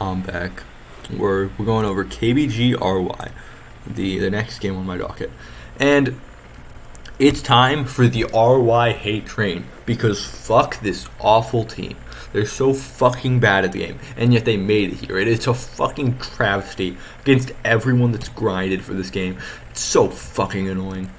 I'm back. We're going over KBGRY, the next game on my docket, and it's time for the RY hate train because fuck this awful team. They're so fucking bad at the game, and yet they made it here. It's a fucking travesty against everyone that's grinded for this game. It's so fucking annoying.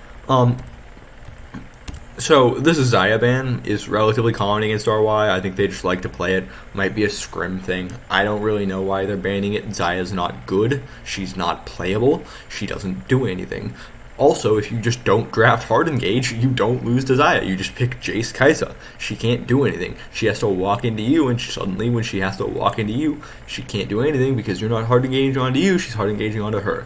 So this Xayah ban is relatively common against RY. I think they just like to play it. Might be a scrim thing. I don't really know why they're banning it. Xayah's not good. She's not playable. She doesn't do anything. Also, if you just don't draft hard engage, you don't lose to Xayah. You just pick Jace Kai'Sa. She can't do anything. She has to walk into you, and suddenly when she has to walk into you, she can't do anything because you're not hard engaging onto you. She's hard engaging onto her.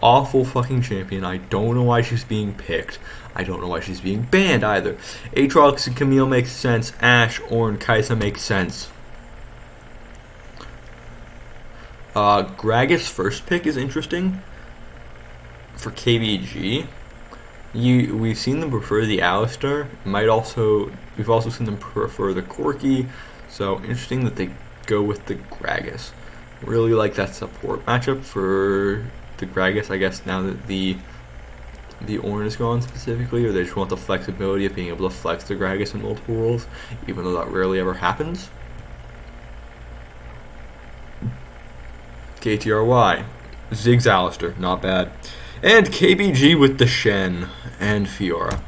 Awful fucking champion. I don't know why she's being picked. I don't know why she's being banned either. Aatrox and Camille makes sense. Ashe, Ornn, Kai'Sa makes sense. Gragas' first pick is interesting for KBG. We've seen them prefer the Alistar. We've also seen them prefer the Corki. So interesting that they go with the Gragas. Really like that support matchup for the Gragas. I guess now that the Ornn is gone specifically, or they just want the flexibility of being able to flex the Gragas in multiple roles, even though that rarely ever happens. KTRY, Ziggs Alistar, not bad. And KBG with the Shen and Fiora.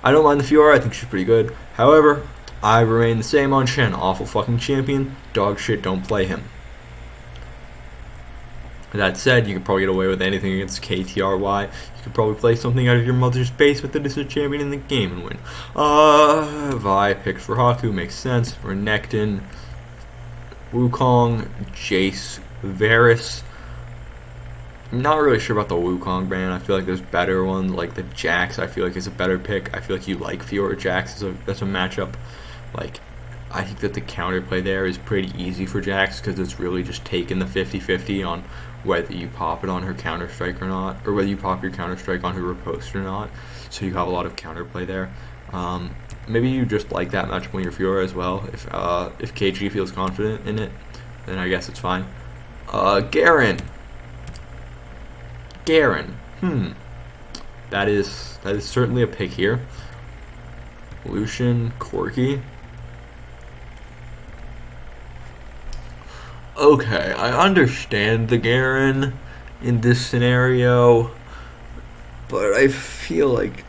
I don't mind the Fiora, I think she's pretty good. However, I remain the same on Shen. Awful fucking champion. Dog shit, don't play him. That said, you could probably get away with anything against KTRY. You could probably play something out of your mother's basement that is a champion in the game and win. Vi picked for Haku, makes sense. Renekton, Wukong, Jace, Varus. I'm not really sure about the Wukong brand. I feel like there's better ones, like the Jax. I feel like is a better pick. I feel like you like Fiora Jax as a matchup. Like, I think that the counterplay there is pretty easy for Jax because it's really just taking the 50-50 on whether you pop it on her Counter-Strike or not, or whether you pop your Counter-Strike on her riposte or not. So you have a lot of counterplay there. Maybe you just like that matchup when you're Fiora as well. If KG feels confident in it, then I guess it's fine. Garen. That is certainly a pick here. Lucian, Corki. Okay, I understand the Garen in this scenario, but I feel like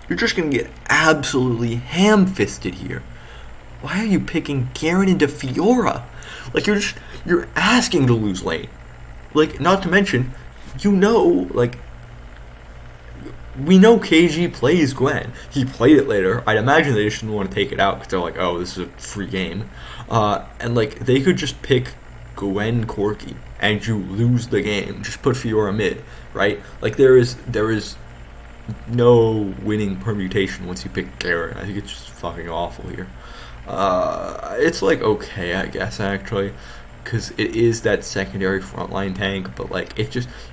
you're just going to get absolutely ham-fisted here. Why are you picking Garen into Fiora? Like, you're asking to lose lane. Like, not to mention, we know KG plays Gwen. He played it later. I'd imagine they just didn't want to take it out because they're like, oh, this is a free game. And, they could just pick Gwen Corki and you lose the game. Just put Fiora mid, right? There is no winning permutation once you pick Garen. I think it's just fucking awful here. It's okay, I guess, actually, because it is that secondary frontline tank, but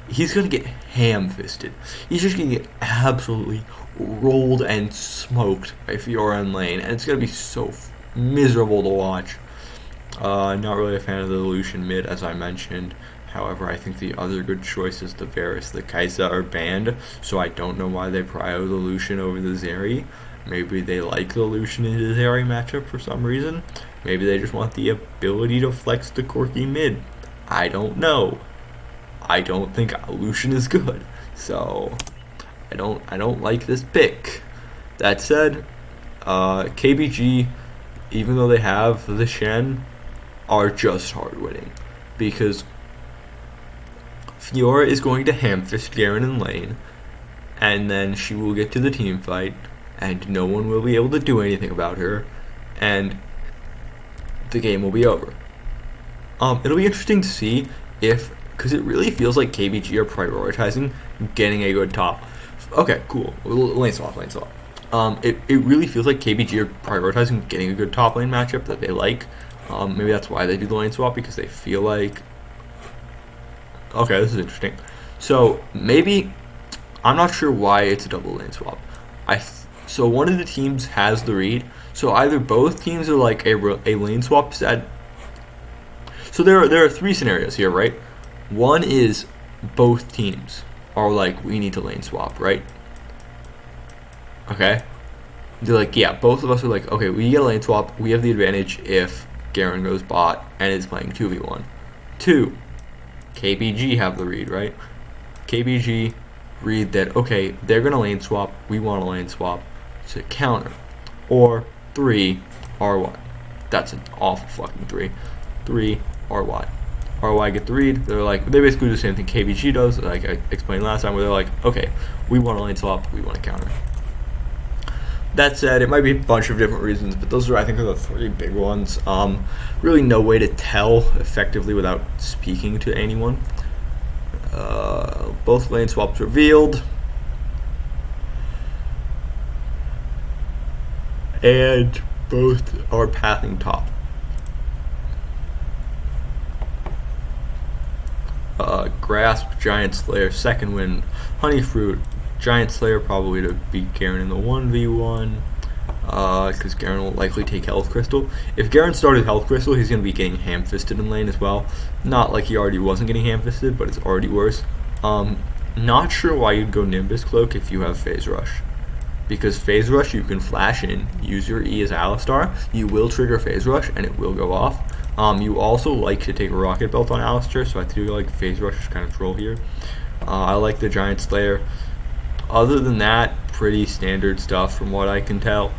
he's gonna get ham-fisted. He's just gonna get absolutely rolled and smoked by Fiora in lane, and it's gonna be so miserable to watch. Not really a fan of the Lucian mid, as I mentioned. However, I think the other good choices, the Varus, the Kai'Sa, are banned, so I don't know why they prio the Lucian over the Zeri. Maybe they like the Lucian and the Zeri matchup for some reason. Maybe they just want the ability to flex the Corki mid. I don't know. I don't think Lucian is good, so I don't like this pick. That said, KBG, even though they have the Shen, are just hard winning because Fiora is going to ham-fist Garen in lane, and then she will get to the team fight, and no one will be able to do anything about her, and the game will be over. It'll be interesting to see because it really feels like KBG are prioritizing getting a good top. Okay, cool. Lane swap. It really feels like KBG are prioritizing getting a good top lane matchup that they like. Maybe that's why they do the lane swap, because they feel like... Okay, this is interesting. So, maybe... I'm not sure why it's a double lane swap. So one of the teams has the read. So either both teams are a lane swap set. So there are three scenarios here, right? One is both teams are like, we need to lane swap, right? Okay. They're like, yeah, both of us are like, okay, we get a lane swap. We have the advantage if Garen goes bot and is playing 2v1. Two, KBG have the read, right? KBG read that, okay, they're going to lane swap. We want a lane swap to counter. Or three, RY. That's an awful fucking three. Three, RY. RY get the read. They're like, they basically do the same thing KBG does, like I explained last time, where they're like, okay, we want a lane swap. We want to counter. That said, it might be a bunch of different reasons, but those are, I think, are the three big ones. Really no way to tell effectively without speaking to anyone. Both lane swaps revealed. And both are pathing top. Grasp, Giant Slayer, second win, Honeyfruit, Giant Slayer probably to beat Garen in the 1v1, because Garen will likely take Health Crystal. If Garen started Health Crystal, he's going to be getting ham-fisted in lane as well. Not like he already wasn't getting ham-fisted, but it's already worse. Not sure why you'd go Nimbus Cloak if you have Phase Rush. Because Phase Rush, you can flash in, use your E as Alistar, you will trigger Phase Rush, and it will go off. You also like to take a Rocket Belt on Alistar, so I do like Phase Rush is kind of troll here. I like the Giant Slayer. Other than that, pretty standard stuff from what I can tell.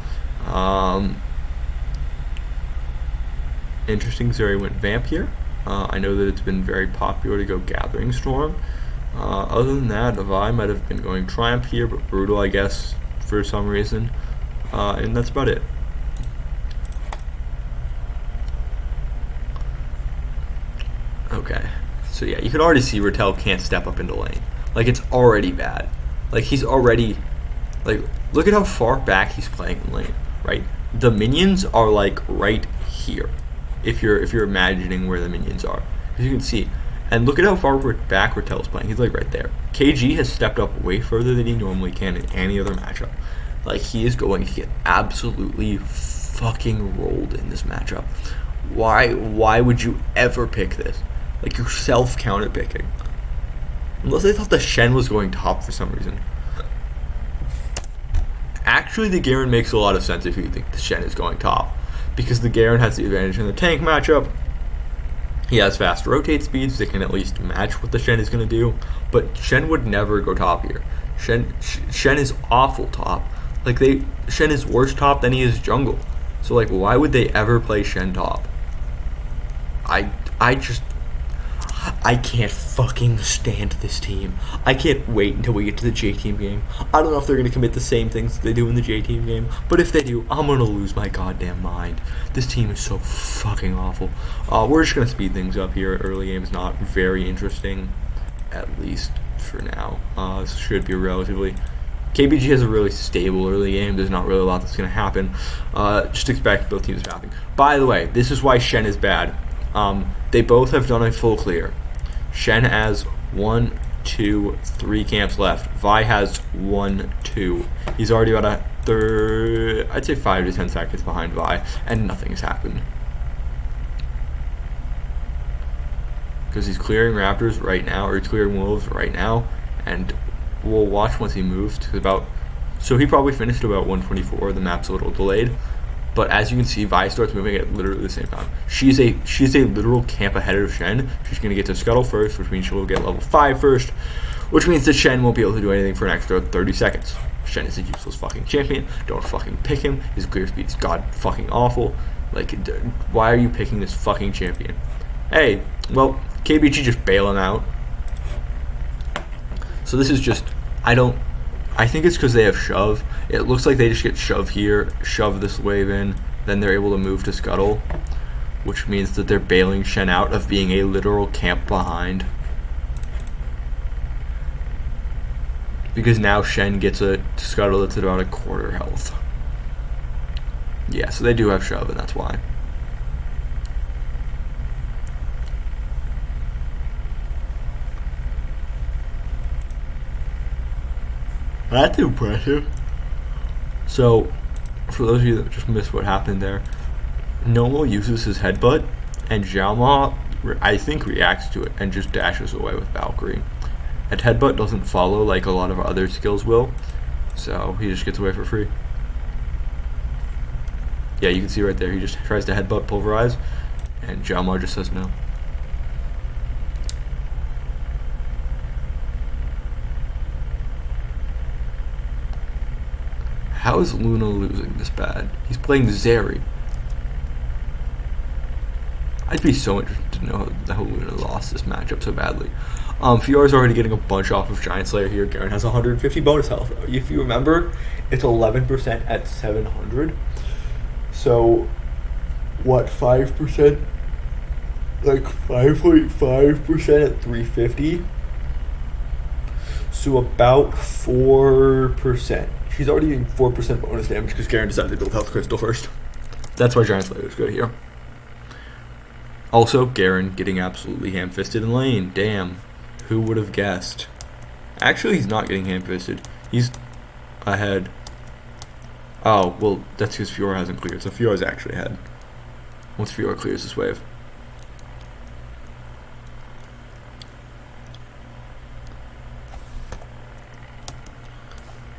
Interesting, Zeri went Vamp here. I know that it's been very popular to go Gathering Storm. Other than that, Vi might have been going Triumph here, but Brutal, I guess, for some reason. And that's about it. Okay, so yeah, you can already see Rattel can't step up into lane. Like, it's already bad. Like, he's already, like, look at how far back he's playing in lane, right? The minions are, like, right here, if you're imagining where the minions are. As you can see. And look at how far back Rattel's playing. He's, like, right there. KG has stepped up way further than he normally can in any other matchup. Like, he is going to get absolutely fucking rolled in this matchup. Why would you ever pick this? Like, you're self-counter picking. Unless I thought the Shen was going top for some reason. Actually, the Garen makes a lot of sense if you think the Shen is going top. Because the Garen has the advantage in the tank matchup. He has fast rotate speeds that can at least match what the Shen is going to do. But Shen would never go top here. Shen is awful top. Like, Shen is worse top than he is jungle. So, like, why would they ever play Shen top? I can't fucking stand this team. I can't wait until we get to the J-Team game. I don't know if they're going to commit the same things they do in the J-Team game, but if they do, I'm going to lose my goddamn mind. This team is so fucking awful. We're just going to speed things up here. Early game is not very interesting, at least for now. This should be relatively... KBG has a really stable early game. There's not really a lot that's going to happen. Just expect both teams pathing. By the way, this is why Shen is bad. They both have done a full clear. Shen has 1, 2, 3 camps left. Vi has 1, 2. He's already about a third, I'd say 5 to 10 seconds behind Vi, and nothing has happened. Because he's clearing Raptors right now, or he's clearing Wolves right now, and we'll watch once he moves to about, so he probably finished about 124. The map's a little delayed. But as you can see, Vi starts moving at literally the same time. She's a literal camp ahead of Shen. She's going to get to Scuttle first, which means she'll get level 5 first, which means that Shen won't be able to do anything for an extra 30 seconds. Shen is a useless fucking champion. Don't fucking pick him. His clear speed's god fucking awful. Like, why are you picking this fucking champion? Hey, well, KBG just bailing out. So this is just, I think it's because they have shove. It looks like they just get shove here, shove this wave in, then they're able to move to Scuttle, which means that they're bailing Shen out of being a literal camp behind. Because now Shen gets a Scuttle that's at about a quarter health. Yeah, so they do have shove, and that's why. That's impressive. So, for those of you that just missed what happened there, Nomo uses his headbutt, and Xiaoma I think, reacts to it and just dashes away with Valkyrie. And Headbutt doesn't follow like a lot of other skills will, so he just gets away for free. Yeah, you can see right there, he just tries to Headbutt Pulverize, and Jalmar just says no. How is Luna losing this bad? He's playing Zeri. I'd be so interested to know how Luna lost this matchup so badly. Fiora's already getting a bunch off of Giant Slayer here. Garen has 150 bonus health. If you remember, it's 11% at 700. So, what, 5%? Like 5.5% at 350. So about 4%. She's already getting 4% bonus damage because Garen decided to build Health Crystal first. That's why Giant Slayer is good here. Also, Garen getting absolutely ham-fisted in lane. Damn. Who would have guessed? Actually, he's not getting ham-fisted. He's ahead. Oh, well, that's because Fiora hasn't cleared, so Fiora's actually ahead. Once Fiora clears this wave.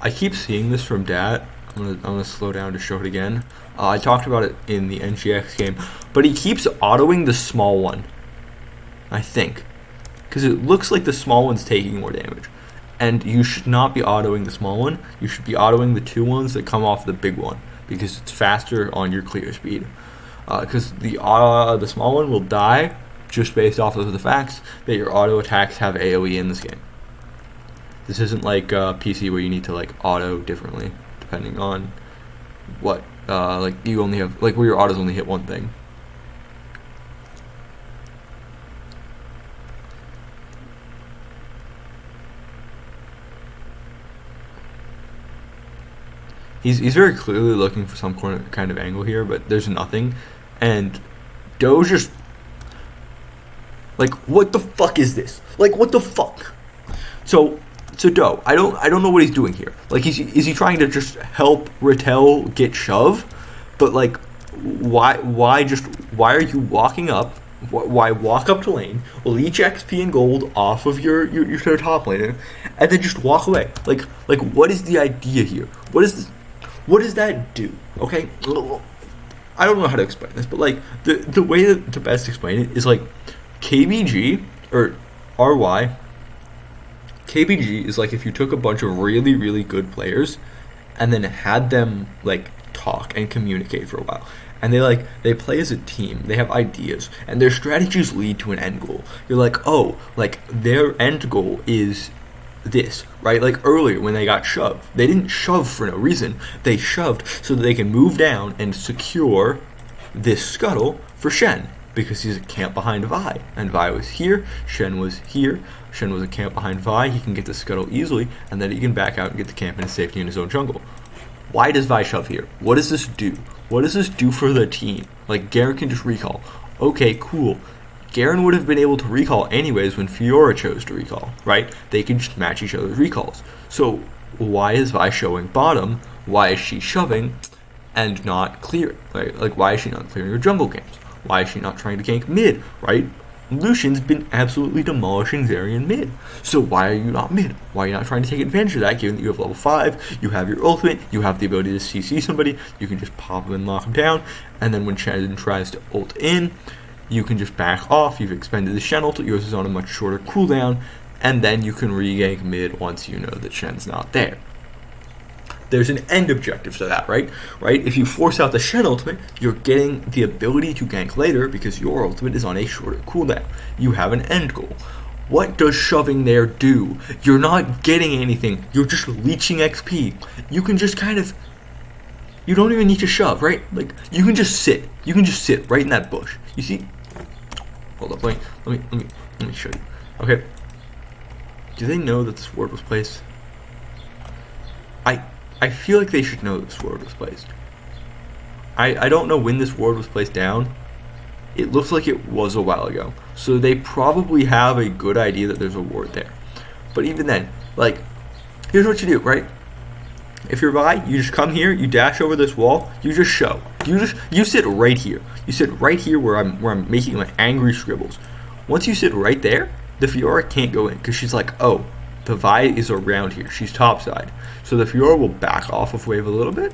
I keep seeing this from Dat. I'm gonna slow down to show it again. I talked about it in the NGX game, but he keeps autoing the small one, I think. Because it looks like the small one's taking more damage. And you should not be autoing the small one. You should be autoing the two ones that come off the big one, because it's faster on your clear speed. Because the small one will die just based off of the facts that your auto attacks have AoE in this game. This isn't like PC where you need to like auto differently depending on what like you only have, like where your autos only hit one thing. He's very clearly looking for some kind of angle here, but there's nothing. And Doge just like, what the fuck is this? Like, what the fuck? So Doe, I don't know what he's doing here. Like, is he trying to just help Rattel get shove? But like, why are you walking up? Why walk up to lane, leech XP and gold off of your top laner, and then just walk away? Like what is the idea here? What is this? What does that do? Okay, I don't know how to explain this, but like the way to best explain it is like KBG or RY. KBG is like if you took a bunch of really, really good players and then had them like talk and communicate for a while. And they play as a team, they have ideas, and their strategies lead to an end goal. You're like, oh, like their end goal is this, right? Like earlier when they got shoved, they didn't shove for no reason. They shoved so that they can move down and secure this scuttle for Shen, because he's a camp behind Vi, and Vi was here, Shen was here. Shen was a camp behind Vi, he can get the scuttle easily, and then he can back out and get the camp in his safety in his own jungle. Why does Vi shove here? What does this do? What does this do for the team? Like, Garen can just recall. Okay, cool. Garen would have been able to recall anyways when Fiora chose to recall, right? They can just match each other's recalls. So why is Vi showing bottom? Why is she shoving and not clearing? Right? Like, why is she not clearing her jungle camps? Why is she not trying to gank mid, right? Lucian's been absolutely demolishing Zerion mid. So why are you not mid? Why are you not trying to take advantage of that, given that you have level 5, you have your ultimate, you have the ability to CC somebody, you can just pop them and lock them down, and then when Shen tries to ult in, you can just back off, you've expended the Shen ult, yours is on a much shorter cooldown, and then you can re-gank mid once you know that Shen's not there. There's an end objective to that, right? If you force out the Shen ultimate, you're getting the ability to gank later because your ultimate is on a shorter cooldown. You have an end goal. What does shoving there do? You're not getting anything. You're just leeching XP. You can just kind of... You don't even need to shove, right? Like, you can just sit. You can just sit right in that bush. You see? Hold up, let me show you. Okay. Do they know that this ward was placed? I feel like they should know this ward was placed. I don't know when this ward was placed down. It looks like it was a while ago. So they probably have a good idea that there's a ward there. But even then, like, here's what you do, right? If you're Vi, you just come here, you dash over this wall, you just show. You sit right here. You sit right here where I'm making my angry scribbles. Once you sit right there, the Fiora can't go in because she's like, oh, the Vi is around here. She's topside. So the Fiora will back off of wave a little bit,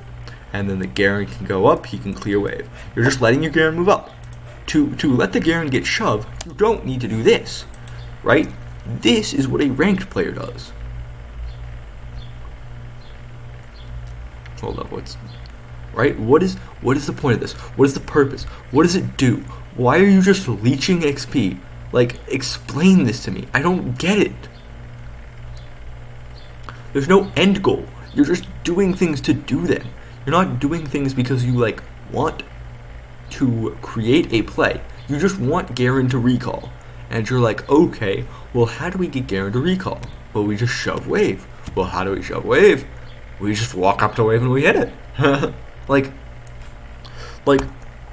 and then the Garen can go up. He can clear wave. You're just letting your Garen move up. To let the Garen get shoved, you don't need to do this, right? This is what a ranked player does. Hold up, what's right? What is the point of this? What is the purpose? What does it do? Why are you just leeching XP? Like, explain this to me. I don't get it. There's no end goal. You're just doing things to do them. You're not doing things because you like want to create a play. You just want Garen to recall. And you're like, okay, well, how do we get Garen to recall? Well, we just shove wave. Well, how do we shove wave? We just walk up to wave and we hit it. like,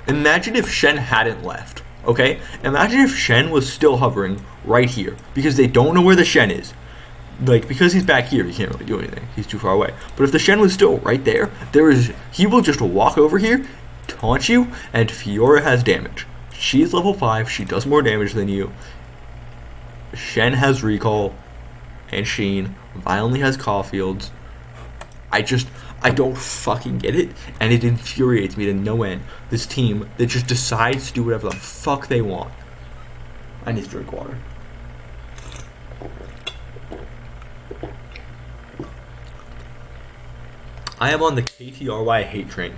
imagine if Shen hadn't left, okay? Imagine if Shen was still hovering right here because they don't know where the Shen is. Like, because he's back here, he can't really do anything. He's too far away. But if the Shen was still right there, he will just walk over here, taunt you, and Fiora has damage. She's level 5, she does more damage than you. Shen has recall, and Sheen. Vi only has Caulfields. I don't fucking get it, and it infuriates me to no end. This team that just decides to do whatever the fuck they want. I need to drink water. I am on the KTRY hate train.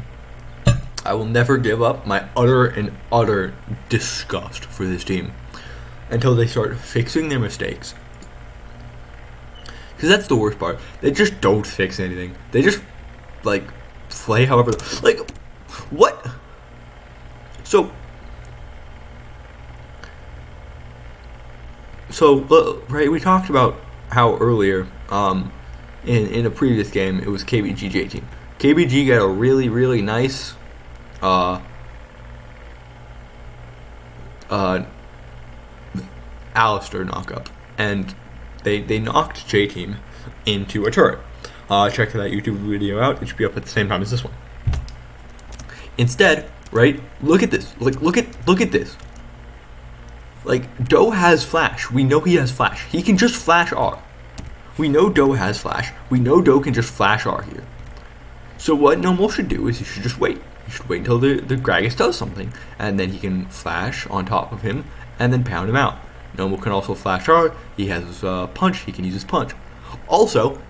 I will never give up my utter disgust for this team until they start fixing their mistakes. Because that's the worst part. They just don't fix anything. They just, like, play however... Like, what? So, right, we talked about how earlier, in a previous game, it was KBG J team. KBG got a really nice, Alistar knockup, and they knocked J team into a turret. Check that YouTube video out. It should be up at the same time as this one. Instead, right? Look at this. Like, look at this. Like, Doe has flash. We know he has flash. He can just flash R. We know Doe has flash. We know Doe can just flash R here. So what Nomal should do is he should just wait. He should wait until the Gragas does something, and then he can flash on top of him, and then pound him out. Nomal can also flash R. He has his punch. He can use his punch. Also,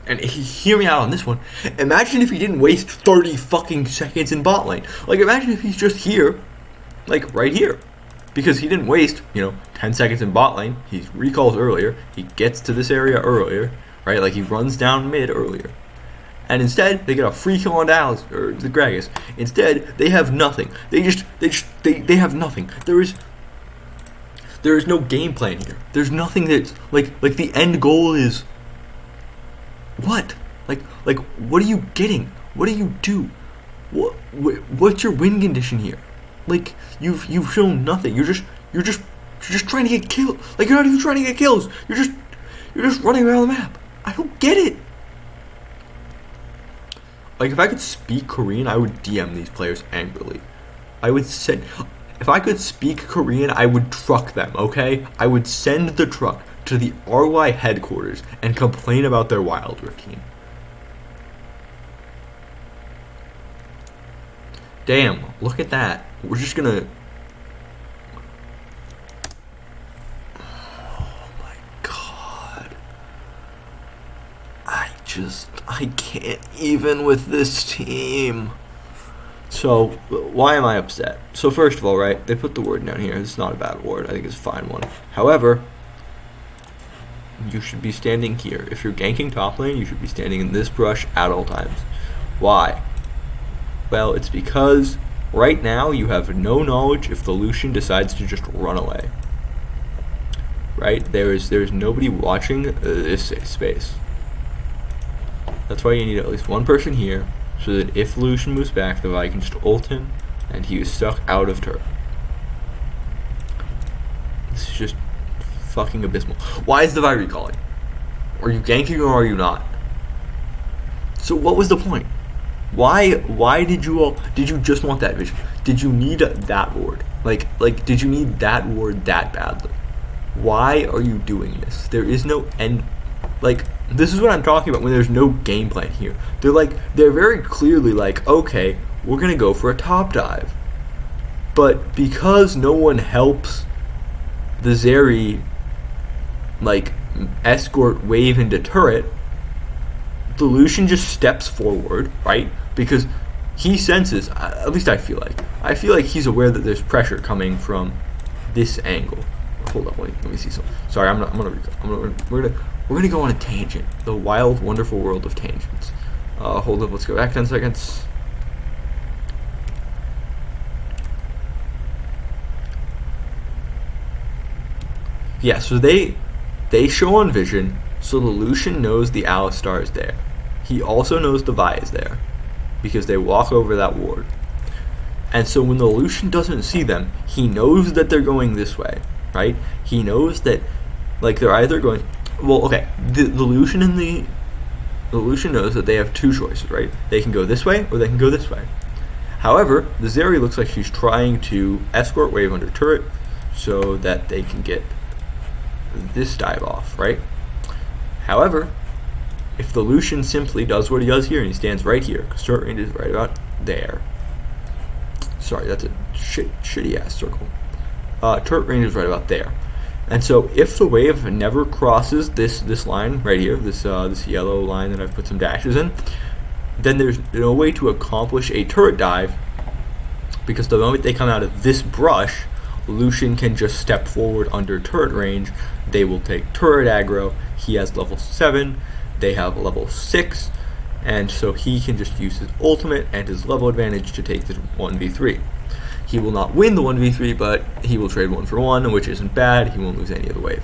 and hear me out on this one, imagine if he didn't waste 30 fucking seconds in bot lane. Like, imagine if he's just here, like, right here. Because he didn't waste, 10 seconds in bot lane. He recalls earlier. He gets to this area earlier, right? Like, he runs down mid earlier. And instead, they get a free kill on Dallas, or the Gragas. Instead, they have nothing. They have nothing. There is no game plan here. There's nothing that's, like the end goal is, what? Like, what are you getting? What do you do? What's your win condition here? Like, you've shown nothing. You're just trying to get killed. Like, you're not even trying to get kills. You're just running around the map. I don't get it. Like, if I could speak Korean, I would DM these players angrily. If I could speak Korean, I would truck them, okay? I would send the truck to the RY headquarters and complain about their Wild Rift team. Damn, look at that. We're just gonna... Oh my god. I can't even with this team. So, why am I upset? So first of all, right, they put the word down here. It's not a bad word. I think it's a fine one. However, you should be standing here. If you're ganking top lane, you should be standing in this brush at all times. Why? Well, it's because right now you have no knowledge if the Lucian decides to just run away. Right? There's nobody watching this space. That's why you need at least one person here, so that if Lucian moves back, the Vi can just ult him, and he is stuck out of turret. This is just fucking abysmal. Why is the Vi recalling? Are you ganking or are you not? So what was the point? Why did you just want that vision? Did you need that ward? Did you need that ward that badly? Why are you doing this? There is no end. Like, this is what I'm talking about when there's no game plan here. They're very clearly like, okay, we're gonna go for a top dive. But because no one helps the Zeri, like, escort wave into turret, the Lucian just steps forward, right? Because he senses, at least I feel like he's aware that there's pressure coming from this angle. Hold up, let me see something. Sorry, we're gonna go on a tangent. The wild, wonderful world of tangents. Hold up, let's go back 10 seconds. Yeah, so they show on vision, so the Lucian knows the Alistar is there. He also knows the Vi is there, because they walk over that ward. And so when the Lucian doesn't see them, he knows that they're going this way, right? He knows that, like, they're either going... Well, okay, the Lucian knows that they have two choices, right? They can go this way, or they can go this way. However, the Zeri looks like she's trying to escort wave under turret, so that they can get this dive off, right? However, if the Lucian simply does what he does here and he stands right here, because turret range is right about there. Sorry, that's a shitty ass circle. Turret range is right about there. And so if the wave never crosses this line right here, this yellow line that I've put some dashes in, then there's no way to accomplish a turret dive, because the moment they come out of this brush, Lucian can just step forward under turret range. They will take turret aggro. He has level 7, they have level 6, and so he can just use his ultimate and his level advantage to take the 1v3. He will not win the 1v3, but he will trade 1 for 1, which isn't bad. He won't lose any of the wave.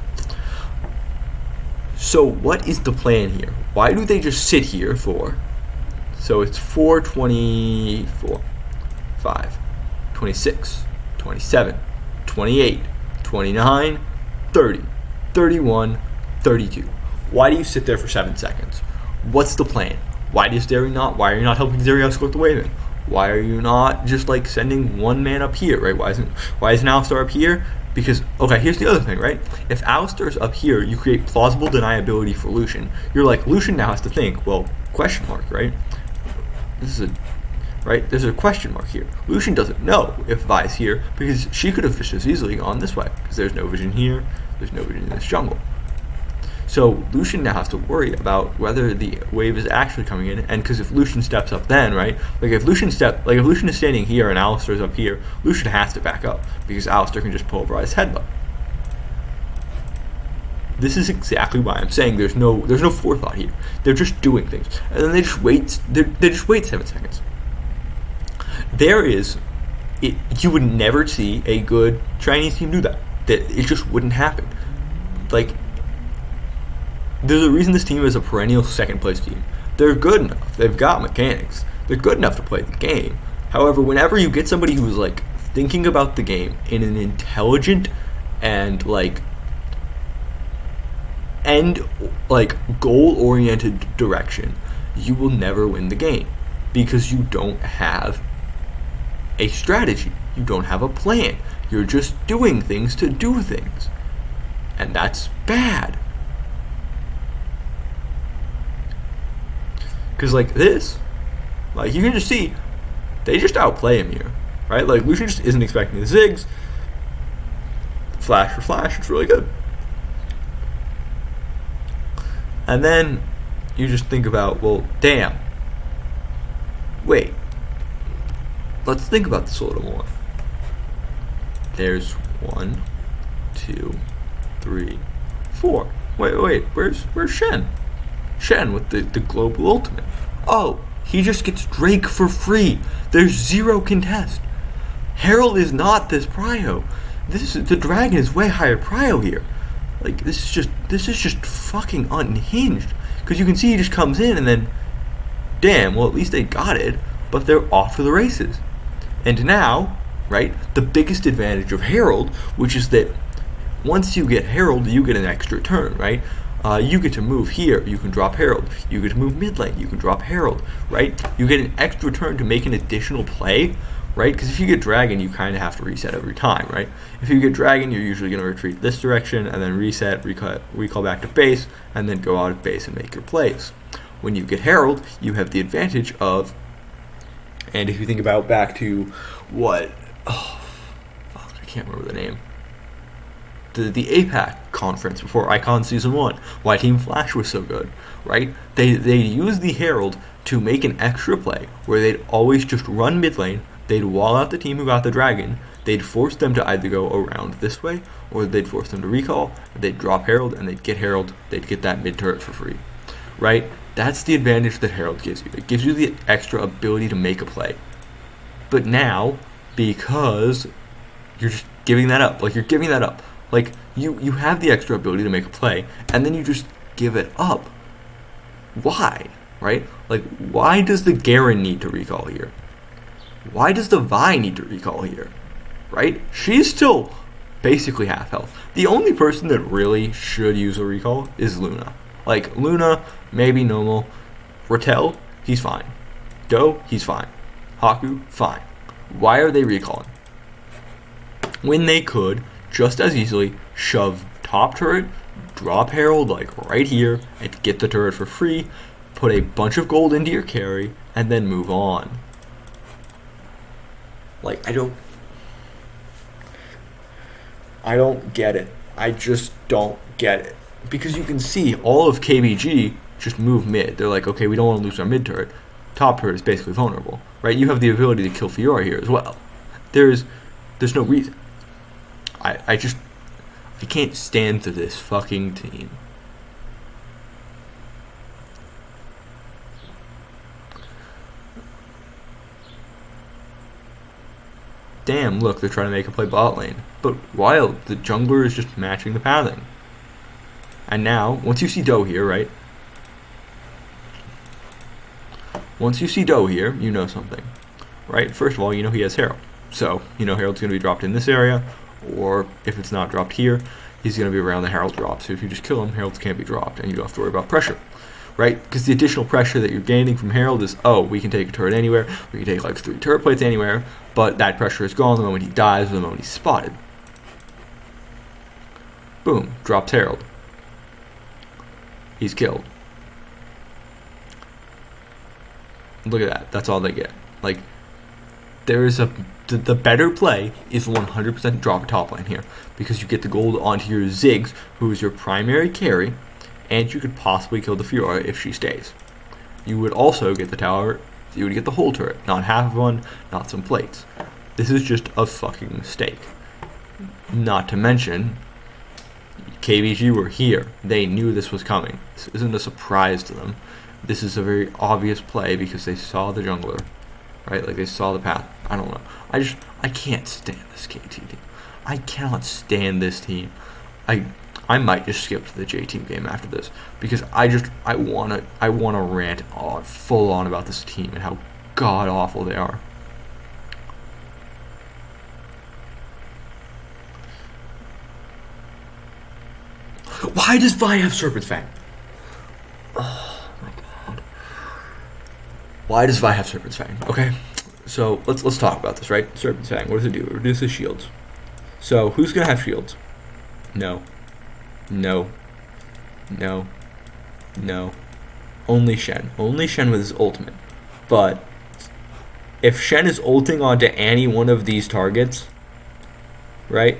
So what is the plan here? Why do they just sit here for... So it's 4, 24, 5, 26, 27, 28, 29, 30, 31, 32. Why do you sit there for 7 seconds? What's the plan? Why are you not helping Zeri escort the wave in? Why are you not just, like, sending one man up here, right? Why isn't Alistar up here? Because, okay, here's the other thing, right? If Alistar's up here, you create plausible deniability for Lucian. You're like, Lucian now has to think, well, question mark, right? There's a question mark here. Lucian doesn't know if Vi's here, because she could have just as easily gone this way, because there's no vision here, there's no vision in this jungle. So Lucian now has to worry about whether the wave is actually coming in, and because if Lucian steps up then, right? If Lucian is standing here and Alistar's up here, Lucian has to back up, because Alistar can just pulverize headbutt. This is exactly why I'm saying there's no forethought here. They're just doing things, and then they just wait 7 seconds. You would never see a good Chinese team do that. It just wouldn't happen. Like, there's a reason this team is a perennial second place team. They're good enough. They've got mechanics. They're good enough to play the game. However, whenever you get somebody who's, like, thinking about the game in an intelligent and goal-oriented direction, you will never win the game, because you don't have a strategy. You don't have a plan. You're just doing things to do things. And that's bad. Because, like, this, like, you can just see, they just outplay him here, right? Like, Lucian just isn't expecting the zigs. Flash for flash, it's really good. And then you just think about, well, damn. Wait. Let's think about this a little more. There's 1, 2, 3, 4. Wait, where's Shen? Shen with the global ultimate. Oh, he just gets Drake for free. There's 0 contest. Herald is not this prio. The dragon is way higher prio here. Like, this is just fucking unhinged. Because you can see he just comes in and then, damn, well, at least they got it, but they're off to the races. And now, right, the biggest advantage of Herald, which is that once you get Herald, you get an extra turn, right? You get to move here, you can drop Herald. You get to move mid lane, you can drop Herald, right? You get an extra turn to make an additional play, right? Because if you get Dragon, you kind of have to reset every time, right? If you get Dragon, you're usually going to retreat this direction and then reset, recall back to base, and then go out of base and make your plays. When you get Herald, you have the advantage of, and if you think about back to what, I can't remember the name. The APAC conference before Icon Season 1, why Team Flash was so good, right? They used the Herald to make an extra play where they'd always just run mid lane, they'd wall out the team who got the Dragon, they'd force them to either go around this way, or they'd force them to recall, they'd drop Herald, and they'd get Herald, they'd get that mid turret for free, right? That's the advantage that Herald gives you. It gives you the extra ability to make a play. But now, because you're just giving that up, like you have the extra ability to make a play, and then you just give it up. Why? Right? Like, why does the Garen need to recall here? Why does the Vi need to recall here? Right? She's still basically half health. The only person that really should use a recall is Luna. Like, Luna, maybe normal. Ratel, he's fine. Do, he's fine. Haku, fine. Why are they recalling? When they could just as easily shove top turret, drop Herald like right here, and get the turret for free, put a bunch of gold into your carry, and then move on. Like, I don't get it. I just don't get it. Because you can see all of KBG just move mid. They're like, okay, we don't want to lose our mid turret. Top turret is basically vulnerable, right? You have the ability to kill Fiora here as well. There's no reason. I can't stand to this fucking team. Damn, look, they're trying to make a play bot lane. But Wild, the jungler is just matching the pathing. And now, once you see Doe here, right? Once you see Doe here, you know something, right? First of all, you know he has Herald. So, you know Herald's going to be dropped in this area, or if it's not dropped here, he's going to be around the Herald drop. So if you just kill him, Heralds can't be dropped, and you don't have to worry about pressure, right? Because the additional pressure that you're gaining from Herald is, oh, we can take a turret anywhere, we can take like 3 turret plates anywhere, but that pressure is gone the moment he dies or the moment he's spotted. Boom, drops Herald. He's killed. Look at that. That's all they get. Like, there is the better play is 100% drop a top lane here, because you get the gold onto your Ziggs, who is your primary carry, and you could possibly kill the Fiora if she stays. You would also get the tower. You would get the whole turret, not half of one, not some plates. This is just a fucking mistake. Not to mention, KBG were here. They knew this was coming. This isn't a surprise to them. This is a very obvious play because they saw the jungler, right? Like, they saw the path. I don't know. I can't stand this KT team. I cannot stand this team. I might just skip to the J team game after this because I wanna rant on full on about this team and how god awful they are. Why does Vi have Serpent's Fang? Oh my god. Why does Vi have Serpent's Fang? Okay, so let's talk about this, right? Serpent's Fang, what does it do? It reduces shields. So who's gonna have shields? No. Only Shen. Only Shen with his ultimate. But if Shen is ulting onto any one of these targets, right?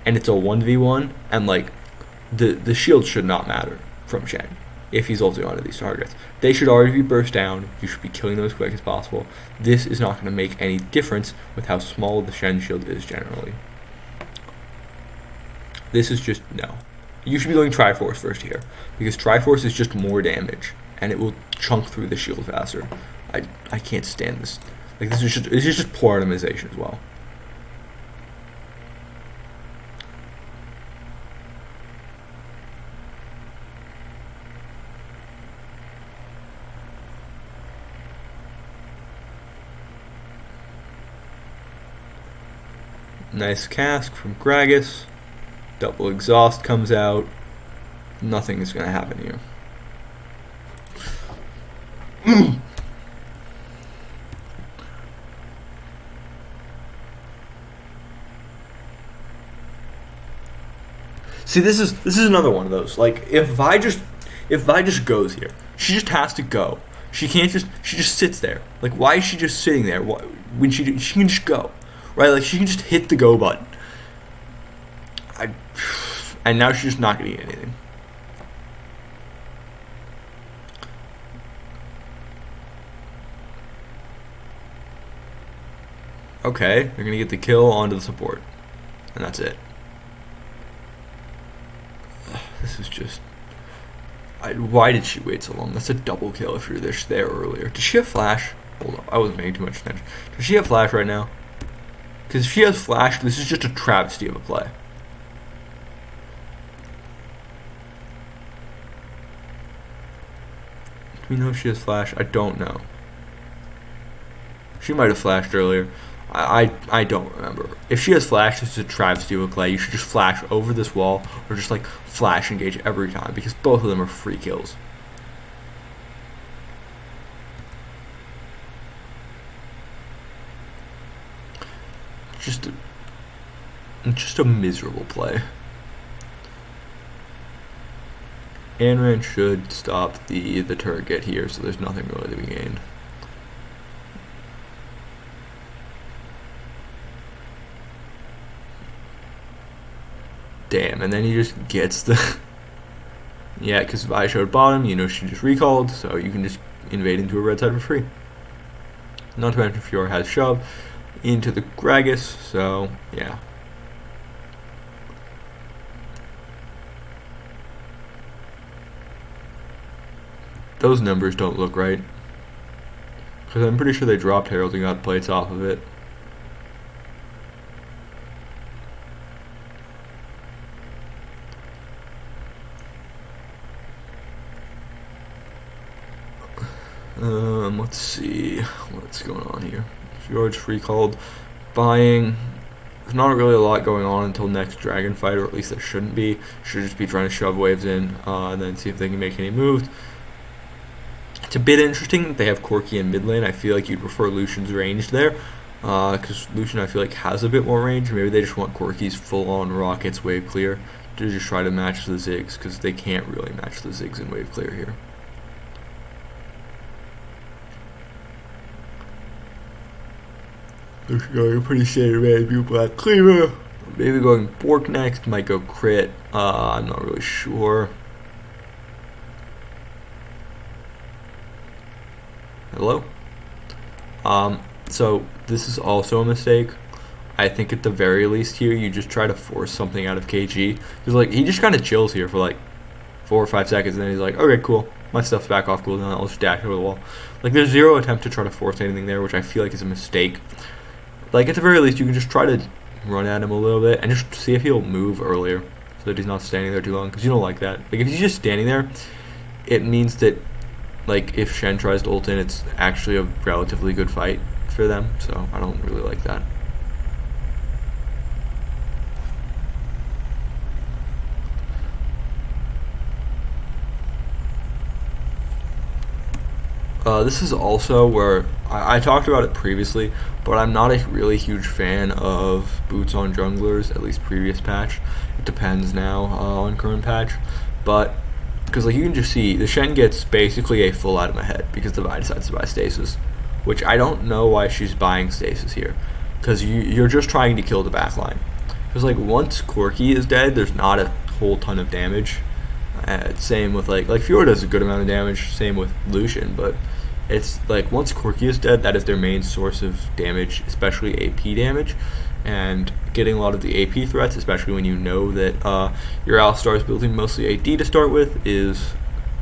And it's a 1v1, and like the shield should not matter from Shen if he's ulting onto these targets. They should already be burst down. You should be killing them as quick as possible. This is not going to make any difference with how small the Shen shield is generally. This is just, no. You should be going Triforce first here, because Triforce is just more damage, and it will chunk through the shield faster. I can't stand this. Like, this is just poor optimization as well. Nice cask from Gragas. Double exhaust comes out. nothing is going to happen here. See, this is another one of those. Like, if Vi just goes here, she just has to go. She can't just she just sits there. Like, why is she just sitting there? Why, when she can just go, right? Like, she can just hit the go button. And now she's just not gonna get anything. Okay, they're gonna get the kill onto the support, and that's it. This is just. Why did she wait so long? That's a double kill if you're there earlier. Does she have flash? Hold up, I wasn't paying too much attention. Does she have flash right now? Because if she has flash, this is just a travesty of a play. Do we know if she has flash? I don't know. She might have flashed earlier. I don't remember. If she has flash, this is a travesty of a play. You should just flash over this wall or just like flash engage every time because both of them are free kills. Just a miserable play. Anran should stop the turret get here, so there's nothing really to be gained. Damn, and then he just gets the... Yeah, because Vi showed bottom, you know she just recalled, so you can just invade into a red side for free. Not to mention Fiora has shove into the Gragas, so yeah. Those numbers don't look right. Because I'm pretty sure they dropped Herald and got plates off of it. Let's see what's going on here. George recalled, buying. There's not really a lot going on until next dragon fight, or at least there shouldn't be. Should just be trying to shove waves in, and then see if they can make any moves. It's a bit interesting that they have Corki in mid lane. I feel like you'd prefer Lucian's range there, because Lucian I feel like has a bit more range. Maybe they just want Corki's full-on rockets wave clear to just try to match the Ziggs, because they can't really match the Ziggs in wave clear here. They're going pretty standard man, view Black Cleaver. Maybe going Bork next, might go crit. I'm not really sure. Hello? So this is also a mistake. I think at the very least here, you just try to force something out of KG. Because like, he just kind of chills here for like 4 or 5 seconds, and then he's like, okay, cool. My stuff's back off cooldown, I'll just dash over the wall. Like, there's zero attempt to try to force anything there, which I feel like is a mistake. Like, at the very least, you can just try to run at him a little bit and just see if he'll move earlier so that he's not standing there too long, because you don't like that. Like, if he's just standing there, it means that, like, if Shen tries to ult in, it's actually a relatively good fight for them, so I don't really like that. This is also where I talked about it previously, but I'm not a really huge fan of boots on junglers, at least previous patch. It depends now on current patch, but because like you can just see the Shen gets basically a full item ahead because the Vi decides to buy stasis, which I don't know why she's buying stasis here, because you're just trying to kill the backline. Because like once Corki is dead, there's not a whole ton of damage. Same with like Fiora does a good amount of damage. Same with Lucian, but it's like once Corki is dead, that is their main source of damage, especially AP damage. And getting a lot of the AP threats, especially when you know that your Alistar is building mostly AD to start with, is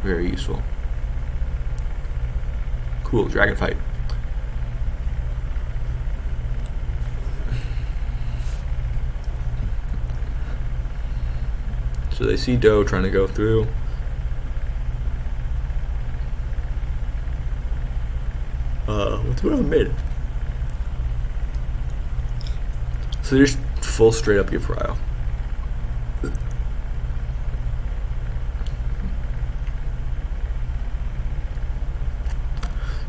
very useful. Cool, dragon fight. So they see Doe trying to go through. What's around mid? So they're just full straight up Yafrayo.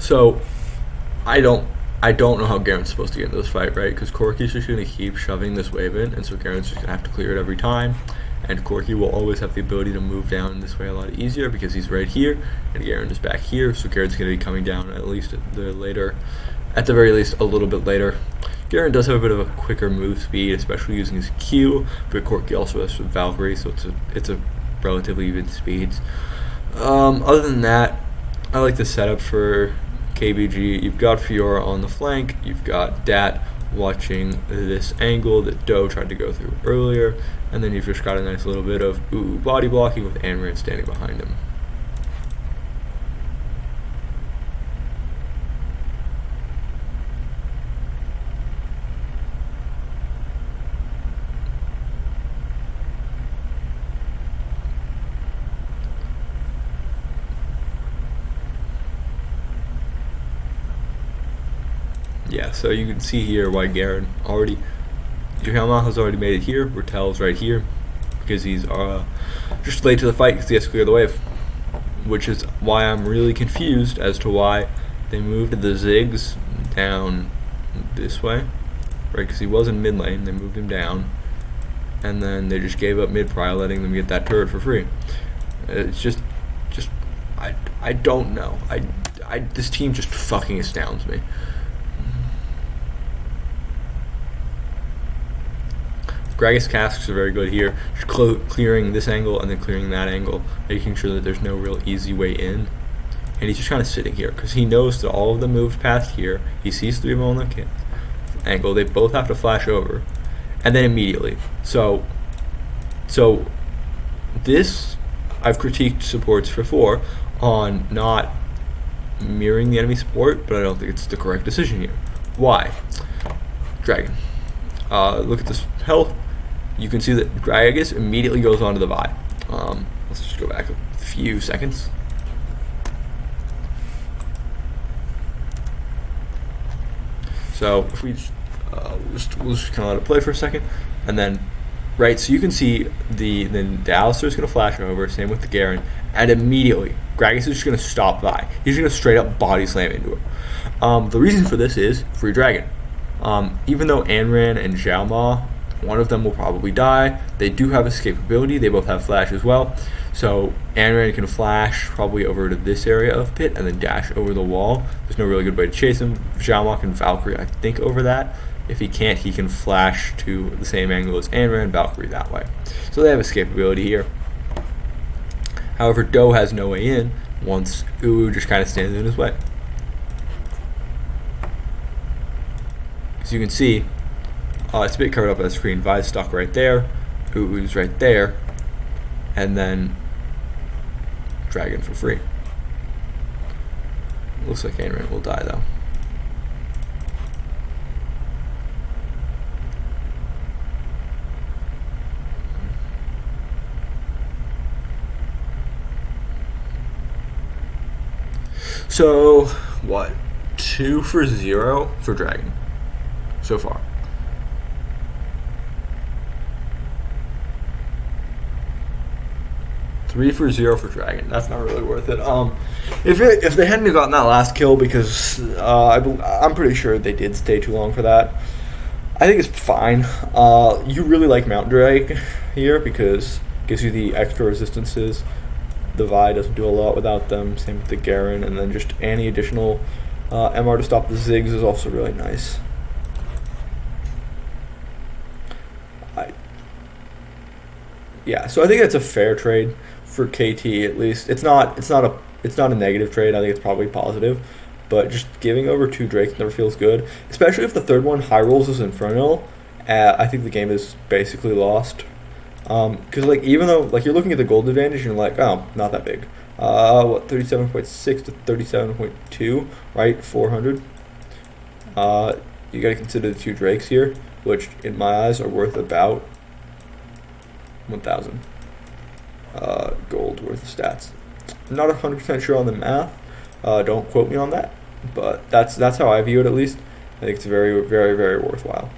So I don't I don't know how Garen's supposed to get into this fight, right? Because Corki's just going to keep shoving this wave in, and so Garen's just going to have to clear it every time. And Corki will always have the ability to move down this way a lot easier because he's right here, and Garen is back here. So Garen's going to be coming down at the very least, a little bit later. Garen does have a bit of a quicker move speed, especially using his Q, but Corki also has Valkyrie, so it's a relatively even speeds. Other than that, I like the setup for KBG. You've got Fiora on the flank, you've got Dat watching this angle that Doe tried to go through earlier, and then you've just got a nice little bit of body blocking with Anran standing behind him. Yeah, so you can see here why Garen already, Yohama has already made it here, Bertel's right here, because he's just late to the fight because he has to clear the wave, which is why I'm really confused as to why they moved the Ziggs down this way, right, because he was in mid lane, they moved him down, and then they just gave up mid pry, letting them get that turret for free. It's just I don't know, this team just fucking astounds me. Gragas casks are very good here, just clearing this angle and then clearing that angle, making sure that there's no real easy way in. And he's just kind of sitting here because he knows that all of them moved past here. He sees 3 of them on the angle. They both have to flash over, and then immediately. So this, I've critiqued supports before on not mirroring the enemy support, but I don't think it's the correct decision here. Why? Dragon. Look at this health. You can see that Gragas immediately goes onto the Vi. Let's just go back a few seconds. So if we we'll just kind of let it play for a second, and then right. So you can see the Alistar is going to flash over. Same with the Garen, and immediately Gragas is just going to stop Vi. He's going to straight up body slam into her. The reason for this is free dragon. Even though Anran and Xiao Ma, one of them will probably die, they do have escapability. They both have flash as well. So Anran can flash probably over to this area of pit and then dash over the wall. There's no really good way to chase him. Xiao Ma can Valkyrie, I think, over that. If he can't, he can flash to the same angle as Anran, Valkyrie that way. So they have escapability here. However, Doe has no way in once Uwu just kind of stands in his way. As you can see, it's a bit covered up by the screen. Vi's stuck right there, Uwu's right there, and then Dragon for free. Looks like Anran will die though. So, what? 2 for 0 for Dragon so far. Three for 0 for Dragon. That's not really worth it. If they hadn't gotten that last kill, because I'm pretty sure they did stay too long for that, I think it's fine. You really like Mount Drake here because it gives you the extra resistances. The Vi doesn't do a lot without them. Same with the Garen, and then just any additional MR to stop the Ziggs is also really nice. Yeah, so I think that's a fair trade for KT at least. It's not a negative trade. I think it's probably positive, but just giving over 2 Drakes never feels good, especially if the third one high rolls is Infernal. I think the game is basically lost. Because like even though like you're looking at the gold advantage and you're like, oh, not that big. 37.6 to 37.2, right? 400. You got to consider the 2 Drakes here, which in my eyes are worth about 1,000 gold worth of stats. I'm not 100% sure on the math. Don't quote me on that, but that's how I view it at least. I think it's very, very, very worthwhile.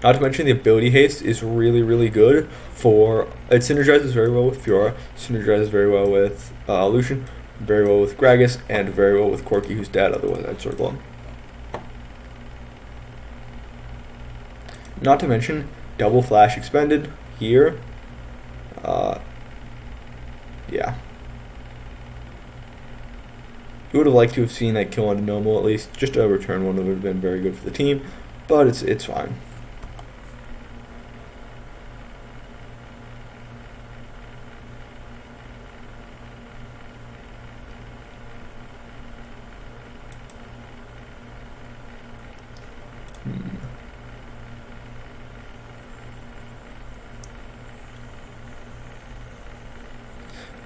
Not to mention the ability haste is really, really good for... It synergizes very well with Fiora, synergizes very well with Lucian, very well with Gragas, and very well with Corki, who's dead, otherwise I'd circle him. Not to mention, double flash expended here. Yeah. We would have liked to have seen that kill on Nomo at least. Just a return one would have been very good for the team, but it's fine.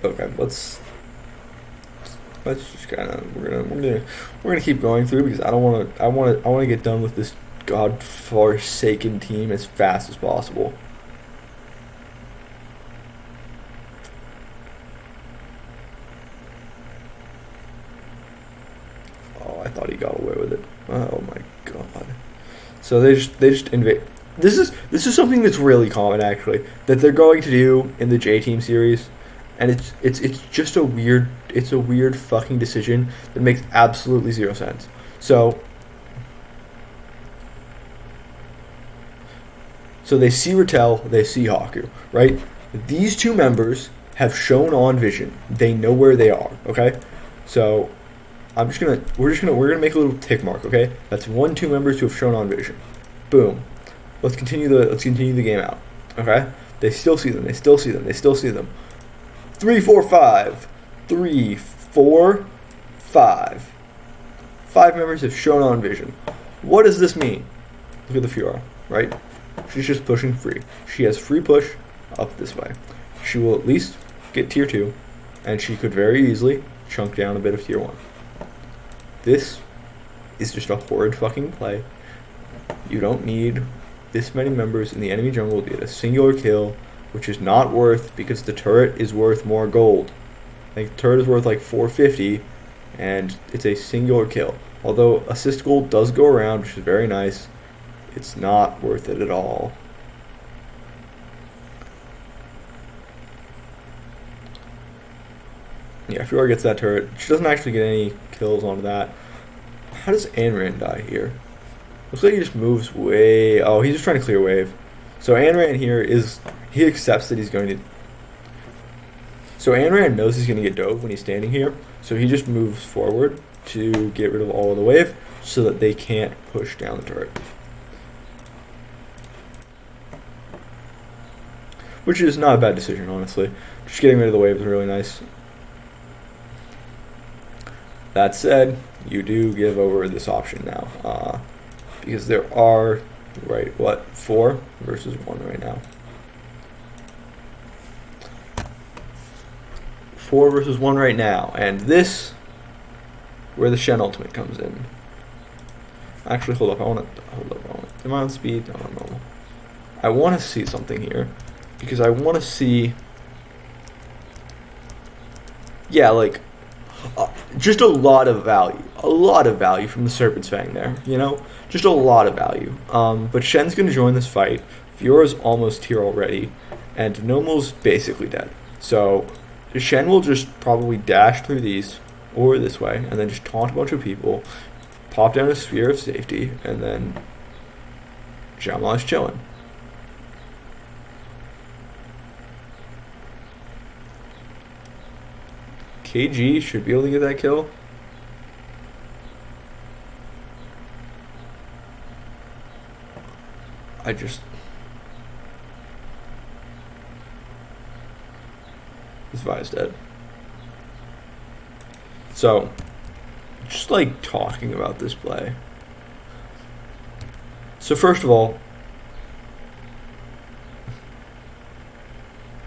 Okay, let's just kind of we're gonna keep going through because I want to get done with this godforsaken team as fast as possible. Oh, I thought he got away with it. Oh my god. So they just invade. This is something that's really common actually that they're going to do in the J Team series. And it's just a weird fucking decision that makes absolutely zero sense. So they see Rattel, they see Haku, right? These two members have shown on vision. They know where they are, okay? So we're gonna make a little tick mark, okay? That's 2 members who have shown on vision. Boom. Let's continue the game out. Okay? They still see them. 3, 4, 5. 3, 4, 5. 5 members have shown on vision. What does this mean? Look at the Fiora, right? She's just pushing free. She has free push up this way. She will at least get tier 2, and she could very easily chunk down a bit of tier 1. This is just a horrid fucking play. You don't need this many members in the enemy jungle to get a singular kill, which is not worth because the turret is worth more gold. I think the turret is worth like 450, and it's a singular kill. Although assist gold does go around, which is very nice, it's not worth it at all. Yeah, Fiora gets that turret. She doesn't actually get any kills onto that. How does Anran die here? Looks like he just moves way... Oh, he's just trying to clear wave. So Anran here is... He accepts that he's going to... So Anran knows he's going to get dove when he's standing here. So he just moves forward to get rid of all of the wave so that they can't push down the turret. Which is not a bad decision, honestly. Just getting rid of the wave is really nice. That said, you do give over this option now. Because there are, 4 versus 1 right now. 4 versus 1 right now. And this, where the Shen ultimate comes in. Actually, hold up. I want demand speed. No. I want to see something here. Because I want to see... Yeah, like... just a lot of value. A lot of value from the Serpent's Fang there, you know? Just a lot of value. But Shen's going to join this fight. Fiora's almost here already. And Nomo's basically dead. So, Shen will just probably dash through these, or this way, and then just taunt a bunch of people, pop down a sphere of safety, and then Shyamalan's chilling. KG should be able to get that kill. This Vi's dead. So, just like talking about this play. So first of all,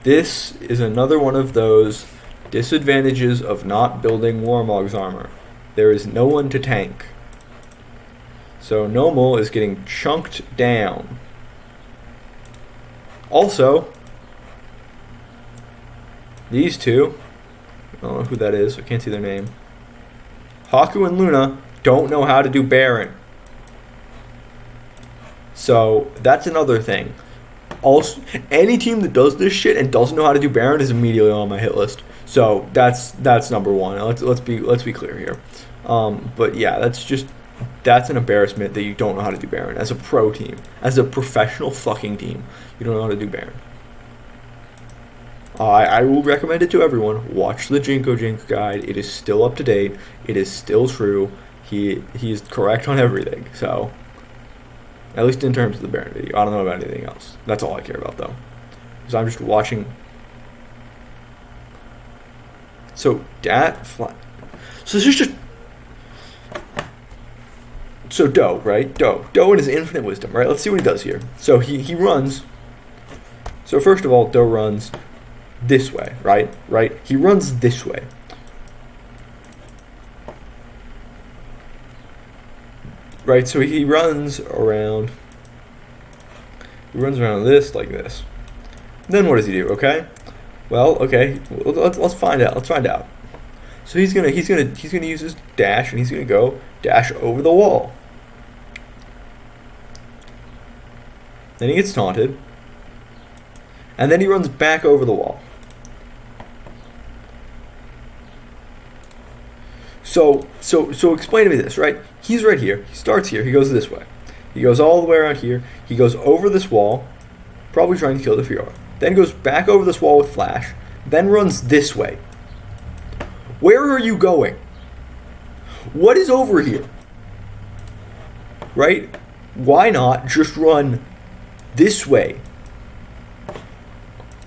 this is another one of those disadvantages of not building Warmog's armor. There is no one to tank. So Nomo is getting chunked down. Also, these two, I don't know who that is, I can't see their name. Haku and Luna don't know how to do Baron. So that's another thing. Also, any team that does this shit and doesn't know how to do Baron is immediately on my hit list. So that's number one. Let's be clear here. But yeah, that's an embarrassment that you don't know how to do Baron as a pro team, as a professional fucking team. You don't know how to do Baron. I will recommend it to everyone. Watch the Jinko Jink guide. It is still up to date. It is still true. He's correct on everything. So, at least in terms of the Baron video, I don't know about anything else. That's all I care about though, because I'm just watching. So So this is just. So Do, right? Do and his infinite wisdom, right? Let's see what he does here. So he runs. So first of all, Do runs this way, right? Right? He runs this way. Right? So he runs around. He runs around this like this. Then what does he do? Okay. Well, okay. Let's find out. Let's find out. So he's gonna use his dash, and he's gonna go dash over the wall. Then he gets taunted, and then he runs back over the wall. So explain to me this, right? He's right here. He starts here. He goes this way. He goes all the way around here. He goes over this wall, probably trying to kill the Fiora. Then goes back over this wall with Flash. Then runs this way. Where are you going? What is over here? Right? Why not just run this way?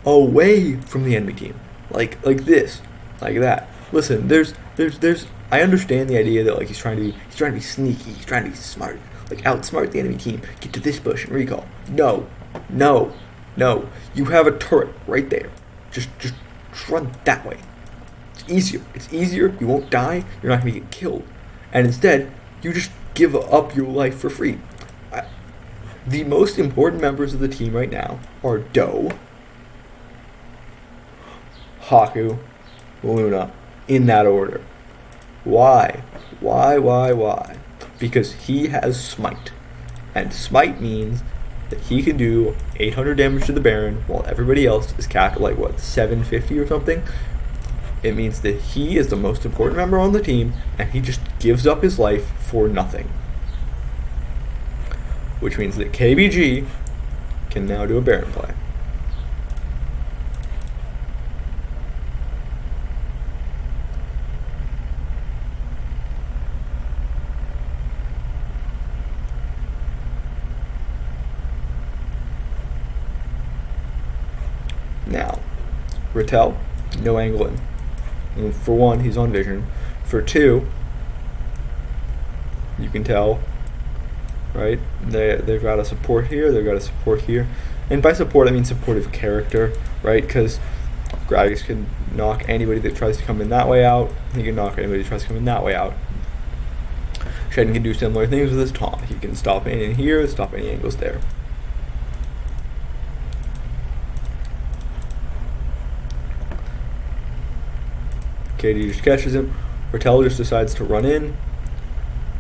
Away from the enemy team. Like this. Like that. Listen, there's I understand the idea that like he's trying to be sneaky, he's trying to be smart. Like outsmart the enemy team, get to this bush and recall. No. You have a turret right there. Just run that way. It's easier, you won't die, you're not going to get killed. And instead, you just give up your life for free. The most important members of the team right now are Do, Haku, Luna, in that order. Why? Because he has Smite. And Smite means that he can do 800 damage to the Baron while everybody else is capped at like, what, 750 or something? It means that he is the most important member on the team, and he just gives up his life for nothing. Which means that KBG can now do a Baron play. Now, Rattel, no angle in. And for one, he's on vision. For two, you can tell, right? They've got a support here, they've got a support here. And by support, I mean supportive character, right? Because Gragas can knock anybody that tries to come in that way out. He can knock anybody that tries to come in that way out. Sheden can do similar things with his taunt. He can stop any here, stop any angles there. KD just catches him. Rattel just decides to run in.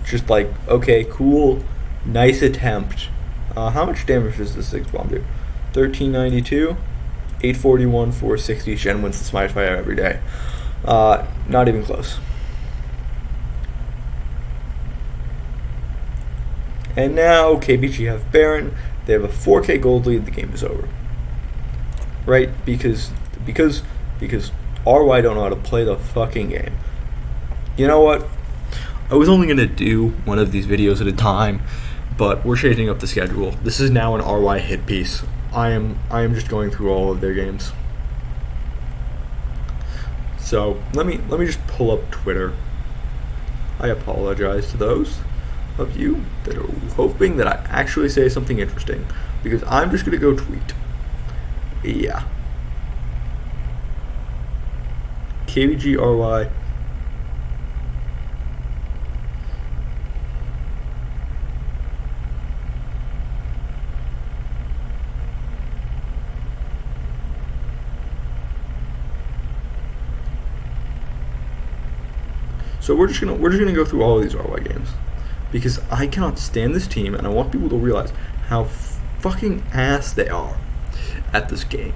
Just like, okay, cool, nice attempt. How much damage does the 6-bomb do? 1392, 841, 460. Shen wins the Smite fight every day. Not even close. And now KBG have Baron. They have a 4K gold lead. The game is over. Right? Because RY don't know how to play the fucking game. You know what? I was only going to do one of these videos at a time, but we're changing up the schedule. This is now an RY hit piece. I am just going through all of their games. So let me just pull up Twitter. I apologize to those of you that are hoping that I actually say something interesting, because I'm just going to go tweet. Yeah. KBGRY. So we're just gonna go through all of these RY games, because I cannot stand this team, and I want people to realize how fucking ass they are at this game.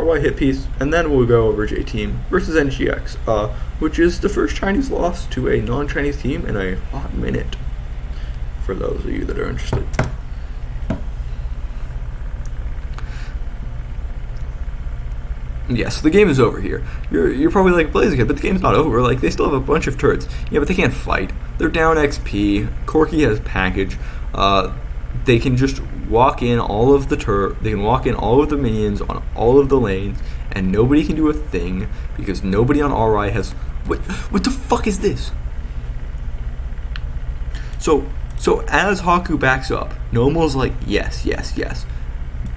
RY hit piece, and then we'll go over J Team versus NGX, which is the first Chinese loss to a non-Chinese team in a hot minute, for those of you that are interested. Yes, the game is over here. You're probably like, Blaziken, but the game's not over. Like, they still have a bunch of turrets. Yeah, but they can't fight. They're down XP. Corki has package. They can just walk in all of the they can walk in all of the minions on all of the lanes, and nobody can do a thing because nobody on RI has. What the fuck is this? So as Haku backs up, Nomo's like, yes.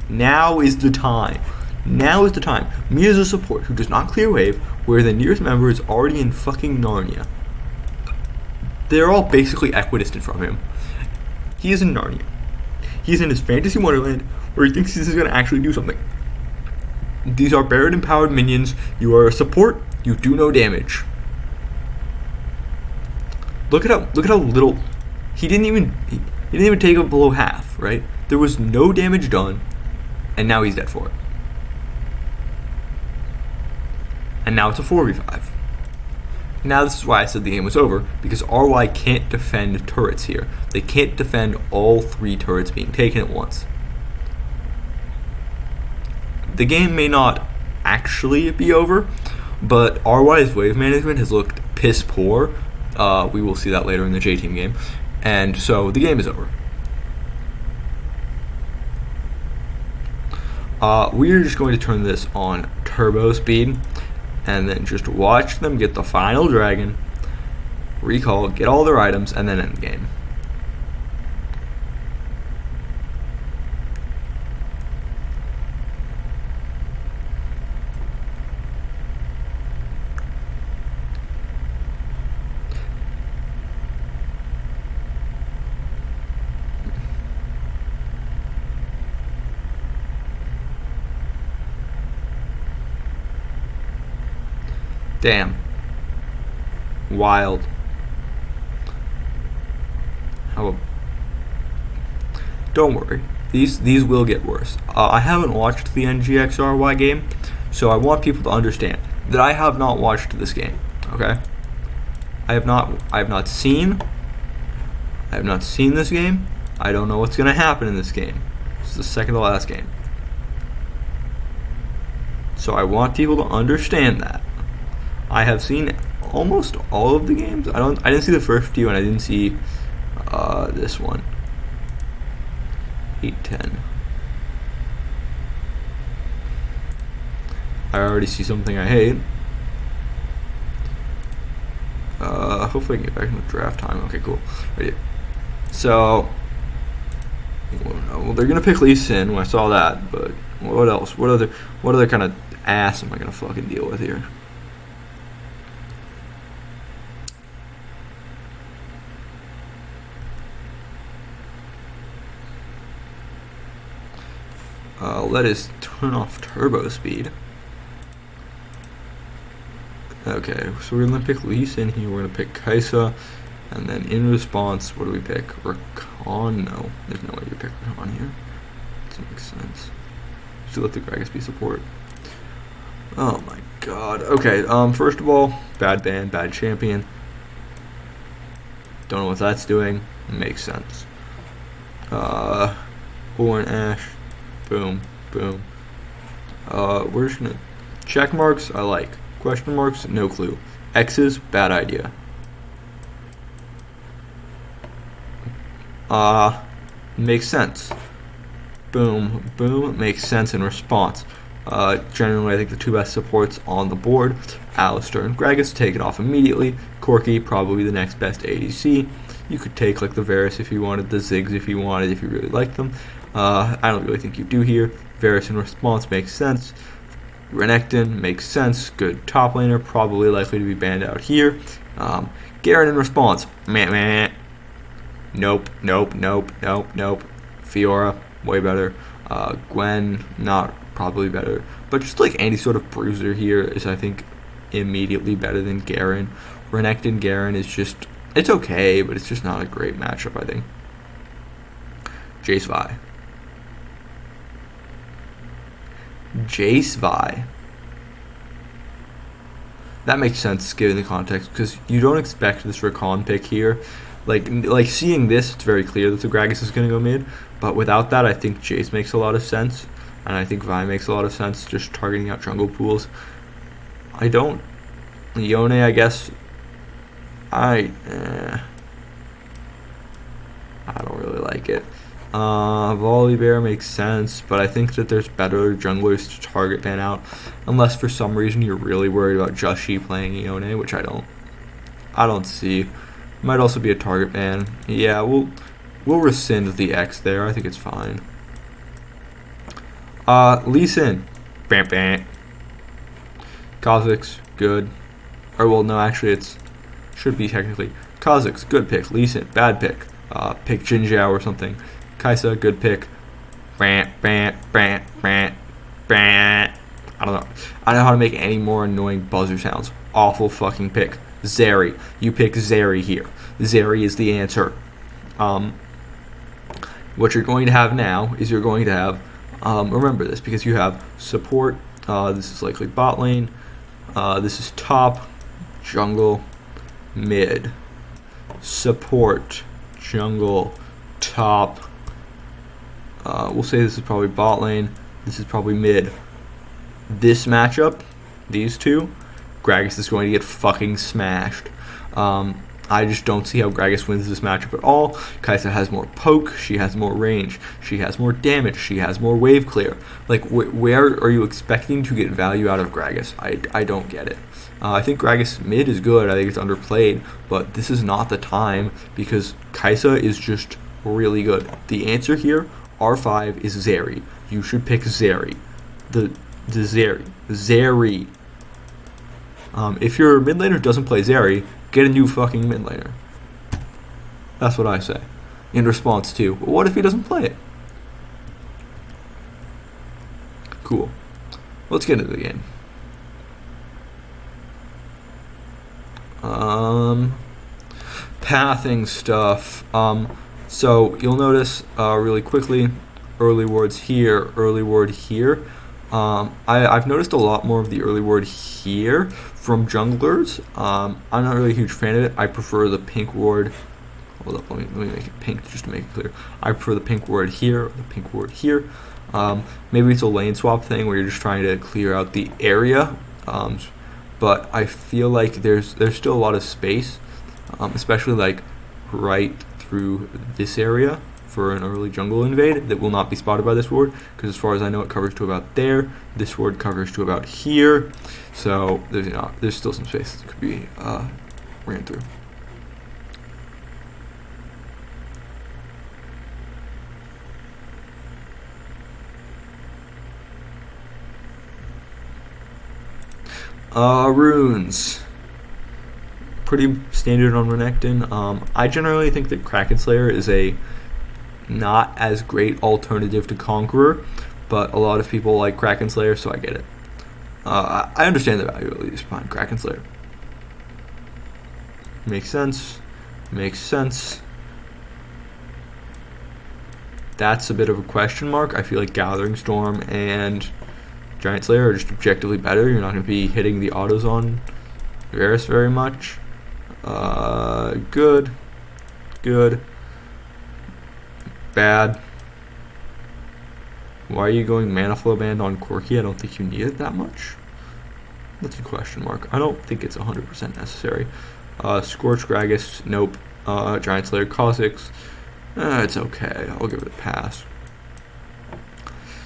Now is the time. Now is the time. Me as a support who does not clear wave, where the nearest member is already in fucking Narnia. They're all basically equidistant from him. He is in Narnia. He's in his fantasy wonderland where he thinks this is going to actually do something. These are Barret empowered minions. You are a support. You do no damage. Look at how little. He didn't even take it below half. Right? There was no damage done, and now he's dead for it. And now it's a 4v5. Now this is why I said the game was over, because RY can't defend turrets here. They can't defend all 3 turrets being taken at once. The game may not actually be over, but RY's wave management has looked piss poor. We will see that later in the J-Team game. And so the game is over. We are just going to turn this on turbo speed, and then just watch them get the final dragon, recall, get all their items, and then end the game. Damn. Wild. Don't worry. These will get worse. I haven't watched the NGXRY game, so I want people to understand that I have not watched this game. Okay? I have not seen this game. I don't know what's gonna happen in this game. This is the second to last game. So I want people to understand that. I have seen almost all of the games. I didn't see the first few, and I didn't see this one. 8-10. I already see something I hate. Hopefully I can get back into draft time. Okay, cool. Right here. So, well, they're gonna pick Lee Sin. I saw that, but what else? What other kind of ass am I gonna fucking deal with here? Let us turn off turbo speed. Okay, so we're gonna pick Lee Sin here. We're gonna pick Kai'Sa, and then in response, what do we pick? Rakan? No, there's no way you pick Rakan here. Doesn't make sense. Just let the Gragas be support. Oh my god. Okay, first of all, bad ban, bad champion. Don't know what that's doing. Makes sense. Born Ashe. Boom, boom. We're just gonna check marks. I like question marks. No clue. X's. Bad idea. Makes sense. Boom, boom. Makes sense in response. Generally, I think the 2 best supports on the board, Alistar and Gragas, take it off immediately. Corki, probably the next best ADC. You could take like the Varus if you wanted, the Ziggs if you wanted, if you really liked them. I don't really think you do here. Varus in response makes sense. Renekton makes sense. Good top laner, probably likely to be banned out here. Garen in response, meh. Nope. Fiora, way better. Gwen, not probably better. But just like any sort of bruiser here is, I think, immediately better than Garen. Renekton Garen is just, it's okay, but it's just not a great matchup, I think. Jace Vi. Jace Vi. That makes sense given the context because you don't expect this Rakan pick here. Like seeing this, it's very clear that the Gragas is going to go mid. But without that, I think Jace makes a lot of sense, and I think Vi makes a lot of sense. Just targeting out jungle pools. I don't. Yone, I guess. I don't really like it. Volibear makes sense, but I think that there's better junglers to target ban out, unless for some reason you're really worried about Joshi playing Yone, which I don't see. Might also be a target ban. Yeah, we'll rescind the X there. I think it's fine. Lee Sin. Bam bam. Kha'Zix, good. Or well, no, actually should be technically Kha'Zix, good pick. Lee Sin, bad pick. Pick Jin Zhao or something. Kai'Sa, good pick. Bam bam bam bam bam. I don't know. I don't know how to make any more annoying buzzer sounds. Awful fucking pick. Zeri. You pick Zeri here. Zeri is the answer. What you're going to have now is you're going to have, remember this, because you have support, this is likely bot lane, this is top, jungle, mid, support, jungle, top, we'll say this is probably bot lane, this is probably mid. This matchup, these two, Gragas is going to get fucking smashed. I just don't see how Gragas wins this matchup at all. Kai'Sa has more poke, she has more range, she has more damage, she has more wave clear. Like, where are you expecting to get value out of Gragas? I don't get it. I think Gragas mid is good, I think it's underplayed, but this is not the time because Kai'Sa is just really good. The answer here, R5, is Zeri. You should pick Zeri. The Zeri. Zeri. If your mid laner doesn't play Zeri, get a new fucking mid laner. That's what I say. In response to, well, what if he doesn't play it? Cool. Let's get into the game. Pathing stuff. So you'll notice really quickly, early wards here, early ward here. I've noticed a lot more of the early ward here from junglers. I'm not really a huge fan of it. I prefer the pink ward. Hold up, let me make it pink just to make it clear. I prefer the pink ward here, or the pink ward here. Maybe it's a lane swap thing where you're just trying to clear out the area. But I feel like there's still a lot of space, especially like right through this area for an early jungle invade that will not be spotted by this ward, because as far as I know it covers to about there. This ward covers to about here, so there's still some space that could be ran through. Runes. Pretty standard on Renekton. I generally think that Kraken Slayer is a not as great alternative to Conqueror, but a lot of people like Kraken Slayer, so I get it. I understand the value at least behind Kraken Slayer. Makes sense. Makes sense. That's a bit of a question mark. I feel like Gathering Storm and Giant Slayer are just objectively better. You're not going to be hitting the autos on Varus very much. Good. Good. Bad. Why are you going Mana Flow Band on Corki? I don't think you need it that much. That's a question mark. I don't think it's 100% necessary. Scorch Gragas, nope. Giant Slayer Kha'Zix, it's okay. I'll give it a pass.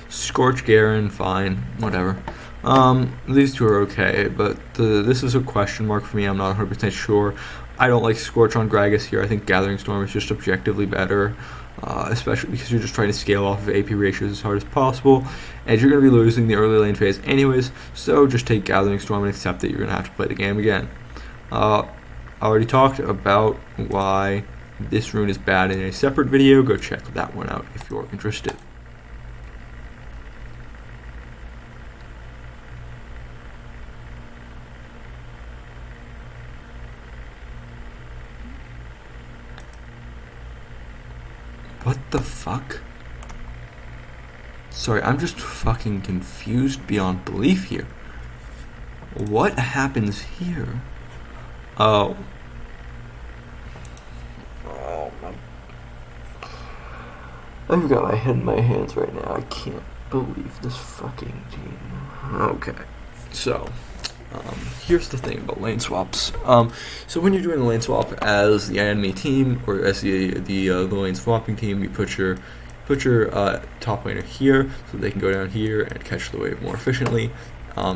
Scorch Garen, fine, whatever. These two are okay, but this is a question mark for me. I'm not 100% sure. I don't like Scorch on Gragas here. I think Gathering Storm is just objectively better, especially because you're just trying to scale off of AP ratios as hard as possible, and you're going to be losing the early lane phase anyways, so just take Gathering Storm and accept that you're going to have to play the game again. I already talked about why this rune is bad in a separate video. Go check that one out if you're interested. What the fuck? Sorry, I'm just fucking confused beyond belief here. What happens here? Oh. Oh my. I've got my head in my hands right now. I can't believe this fucking team. Okay. So, here's the thing about lane swaps. So when you're doing a lane swap as the enemy team or as the lane swapping team, you put your top laner here so they can go down here and catch the wave more efficiently.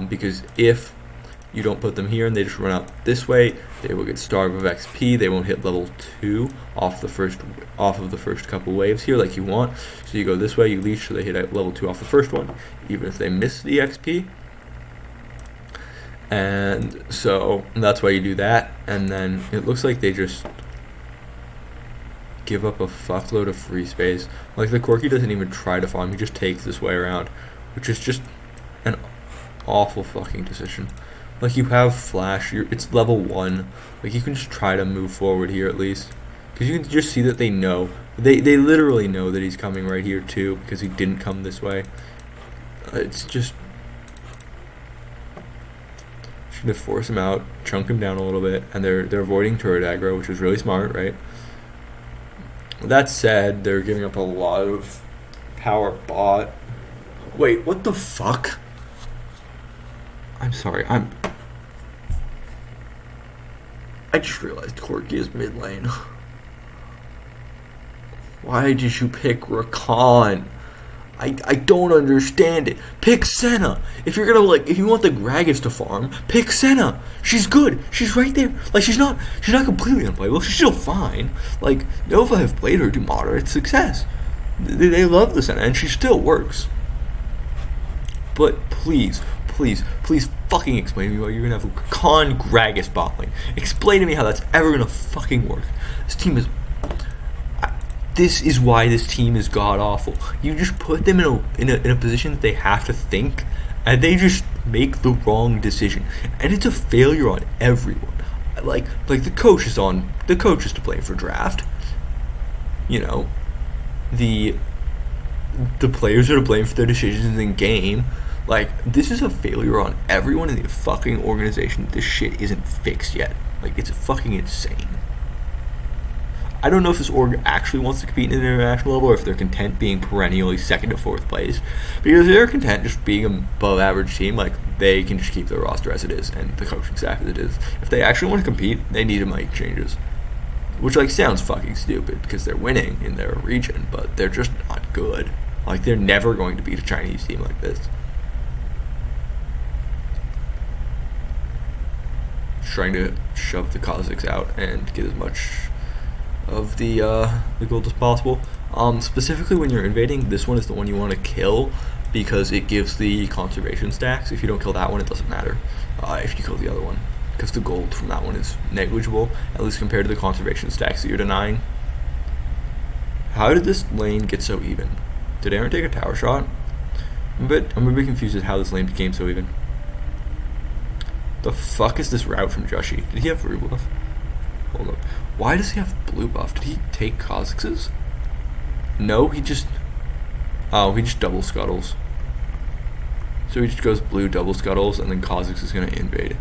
Because if you don't put them here and they just run out this way, they will get starved of XP. They won't hit level 2 off of the first couple waves here like you want. So you go this way, you leech, so they hit at level 2 off the first one, even if they miss the XP. And so that's why you do that. And then it looks like they just give up a fuckload of free space. Like the Corki doesn't even try to farm, he just takes this way around, which is just an awful fucking decision. Like you have flash, it's level 1. Like you can just try to move forward here at least, because you can just see that they know. They literally know that he's coming right here too, because he didn't come this way. It's just should have forced him out, chunk him down a little bit, and they're avoiding turret aggro, which is really smart, right? That said, they're giving up a lot of power bot. Wait, what the fuck? I'm sorry, I just realized Corki is mid lane. Why did you pick Rakan? I don't understand it. Pick Senna. If you're gonna if you want the Gragas to farm, pick Senna. She's good. She's right there. Like she's not completely unplayable. She's still fine. Like Nova have played her to moderate success. They love the Senna and she still works. But please fucking explain to me why you're gonna have Rakan Gragas bot lane. Explain to me how that's ever gonna fucking work. This is why this team is god awful. You just put them in a position that they have to think, and they just make the wrong decision, and it's a failure on everyone. Like the coach is to blame for draft. You know, the players are to blame for their decisions in game. Like this is a failure on everyone in the fucking organization. This shit isn't fixed yet. Like it's fucking insane. I don't know if this org actually wants to compete at an international level or if they're content being perennially 2nd to 4th place. Because if they're content just being an above average team, like they can just keep their roster as it is and the coaching staff as it is. If they actually want to compete, they need to make changes. Which like sounds fucking stupid because they're winning in their region, but they're just not good. Like they're never going to beat a Chinese team like this. Just trying to shove the Kazakhs out and get as much of the gold as possible. Specifically when you're invading, this one is the one you want to kill because it gives the conservation stacks. If you don't kill that one, it doesn't matter if you kill the other one, because the gold from that one is negligible, at least compared to the conservation stacks that you're denying. How did this lane get so even? Did Aaron take a tower shot? I'm a bit confused at how this lane became so even. The fuck is this route from Joshi? Did he have blue buff? Hold up. Why does he have blue buff? Did he take Kazakhs'? No, he just double scuttles. So he just goes blue, double scuttles, and then Kazakhs is gonna invade.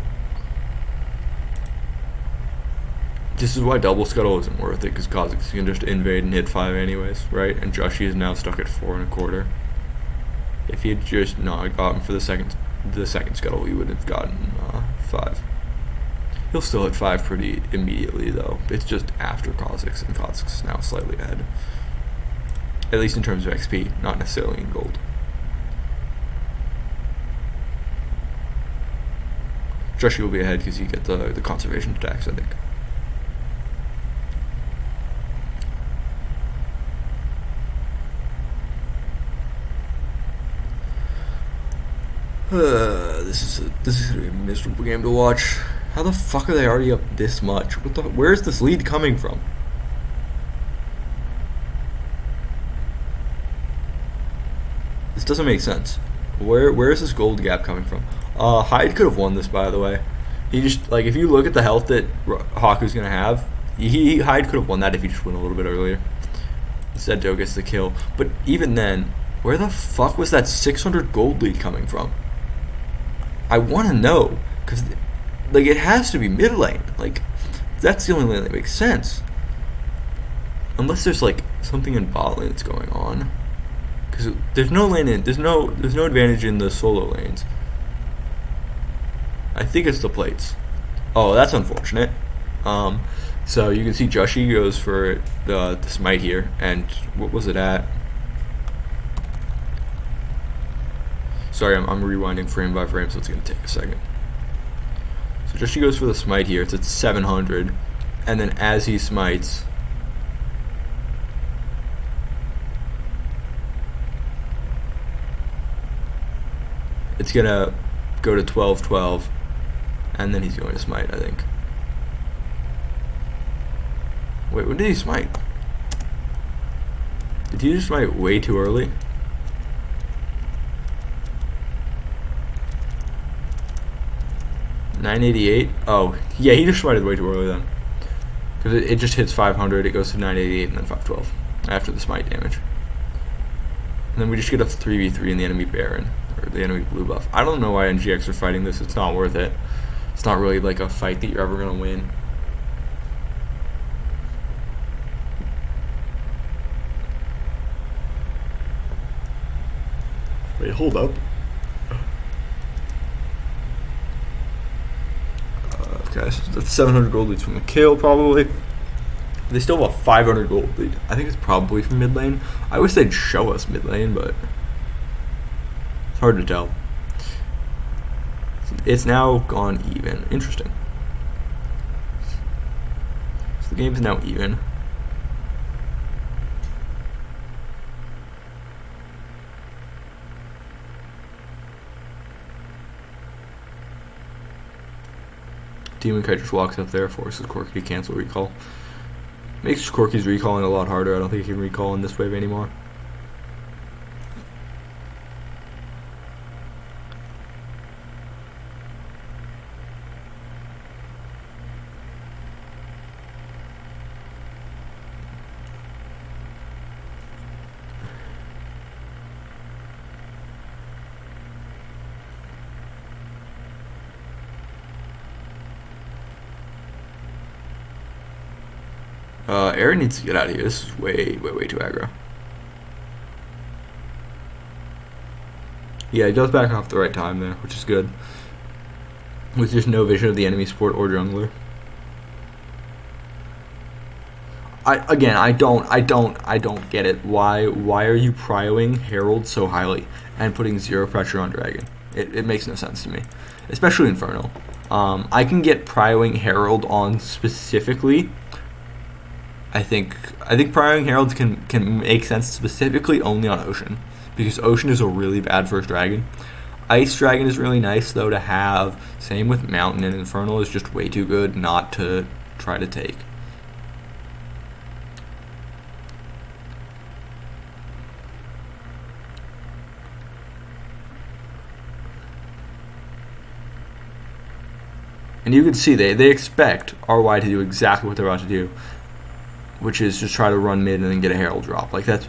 This is why double scuttle isn't worth it, because Kazakhs can just invade and hit 5 anyways, right? And Joshi is now stuck at 4 1/4. If he had just not gotten for the second scuttle, he would have gotten 5. He'll still hit 5 pretty immediately, though. It's just after Kazakhs, and Kazakhs is now slightly ahead. At least in terms of XP, not necessarily in gold. Joshi will be ahead because you get the conservation stacks, I think. This is gonna be a miserable game to watch. How the fuck are they already up this much? Where's this lead coming from? This doesn't make sense. Where is this gold gap coming from? Hyde could have won this, by the way. He just, like, if you look at the health that Haku's gonna have, Hyde could have won that if he just went a little bit earlier. Instead, Joe gets the kill. But even then, Where the fuck was that 600 gold lead coming from? I want to know, because, like, it has to be mid lane. Like, that's the only lane that makes sense. Unless there's, like, something in bot lane that's going on. Because there's no lane in, there's no advantage in the solo lanes. I think it's the plates. Oh, that's unfortunate. So you can see Joshi goes for the smite here, and what was it at? Sorry, I'm rewinding frame by frame, so it's going to take a second. So Joshi goes for the smite here. It's at 700, and then as he smites, it's going to go to 12-12, and then he's going to smite, I think. Wait, when did he smite? Did he just smite way too early? $988? Oh, yeah, he just smited way too early then. Because it just hits 500, it goes to 988 and then 512 after the smite damage. And then we just get a 3v3 in the enemy Baron, or the enemy blue buff. I don't know why NGX are fighting this, it's not worth it. It's not really like a fight that you're ever going to win. Wait, hold up. Okay, so that's 700 gold leads from the kill, probably. They still have a 500 gold lead. I think it's probably from mid lane. I wish they'd show us mid lane, but it's hard to tell. It's now gone even. Interesting. So the game's now even. Demon Kite just walks up there, forces Corki to cancel recall. Makes Corki's recalling a lot harder. I don't think he can recall in this wave anymore. Aaron needs to get out of here. This is way too aggro. Yeah, he does back off the right time there, which is good. With just no vision of the enemy support or jungler. I don't get it. Why are you prioing Herald so highly and putting zero pressure on Dragon? It makes no sense to me, especially Infernal. I can get prioing Herald on specifically. I think prioing Heralds can make sense specifically only on Ocean, because Ocean is a really bad first dragon. Ice Dragon is really nice though to have. Same with Mountain, and Infernal is just way too good not to try to take. And you can see they expect RY to do exactly what they're about to do, which is just try to run mid and then get a Herald drop. Like, that's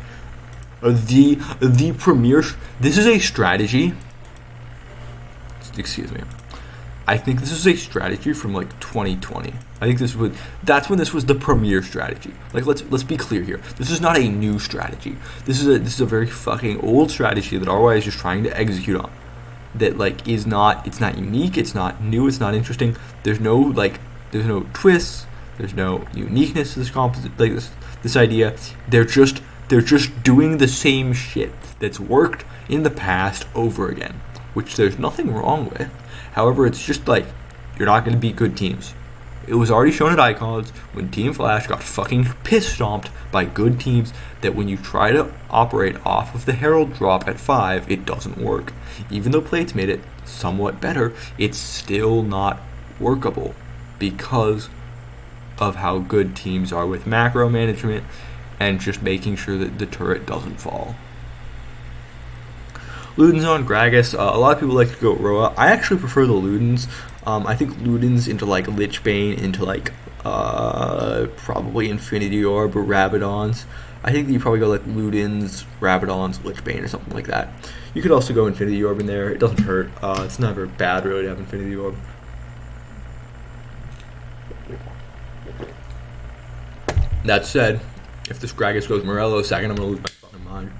the premier. This is a strategy. Excuse me. I think this is a strategy from like 2020. I think that's when this was the premier strategy. Like, let's be clear here. This is not a new strategy. This is a very fucking old strategy that RY is just trying to execute on. That like it's not unique. It's not new. It's not interesting. There's no twists. There's no uniqueness to this this idea. They're just doing the same shit that's worked in the past over again, which there's nothing wrong with. However, it's just like, you're not going to beat good teams. It was already shown at Icons when Team Flash got fucking piss stomped by good teams, that when you try to operate off of the Herald drop at 5, it doesn't work. Even though Plates made it somewhat better, it's still not workable because of how good teams are with macro management and just making sure that the turret doesn't fall. Ludens on Gragas. A lot of people like to go Roa. I actually prefer the Ludens. I think Ludens into like Lich Bane, into like probably Infinity Orb or Rabadons. I think that you probably go like Ludens, Rabadons, Lichbane, or something like that. You could also go Infinity Orb in there. It doesn't hurt. It's never bad really to have Infinity Orb. That said, if this Gragas goes Morello second, I'm going to lose my fucking mind.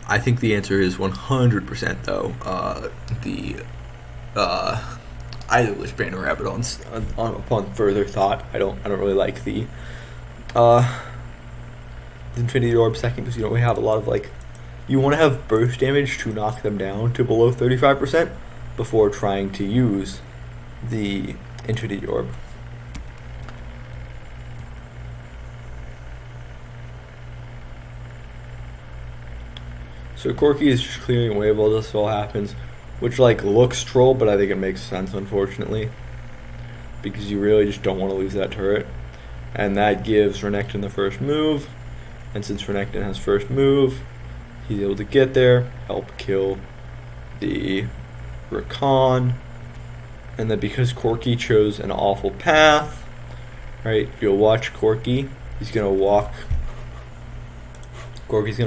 I think the answer is 100% though. Either Lichbane or Rabadons. Upon further thought, I don't really like the Infinity Orb second because you don't really have a lot of like. You want to have burst damage to knock them down to below 35% before trying to use the Infinity Orb. So Corki is just clearing away while this all happens, which like looks troll, but I think it makes sense unfortunately, because you really just don't want to lose that turret, and that gives Renekton the first move, and since Renekton has first move, he's able to get there, help kill the Rakan, and then because Corki chose an awful path, right? You'll watch Corki. Corki's gonna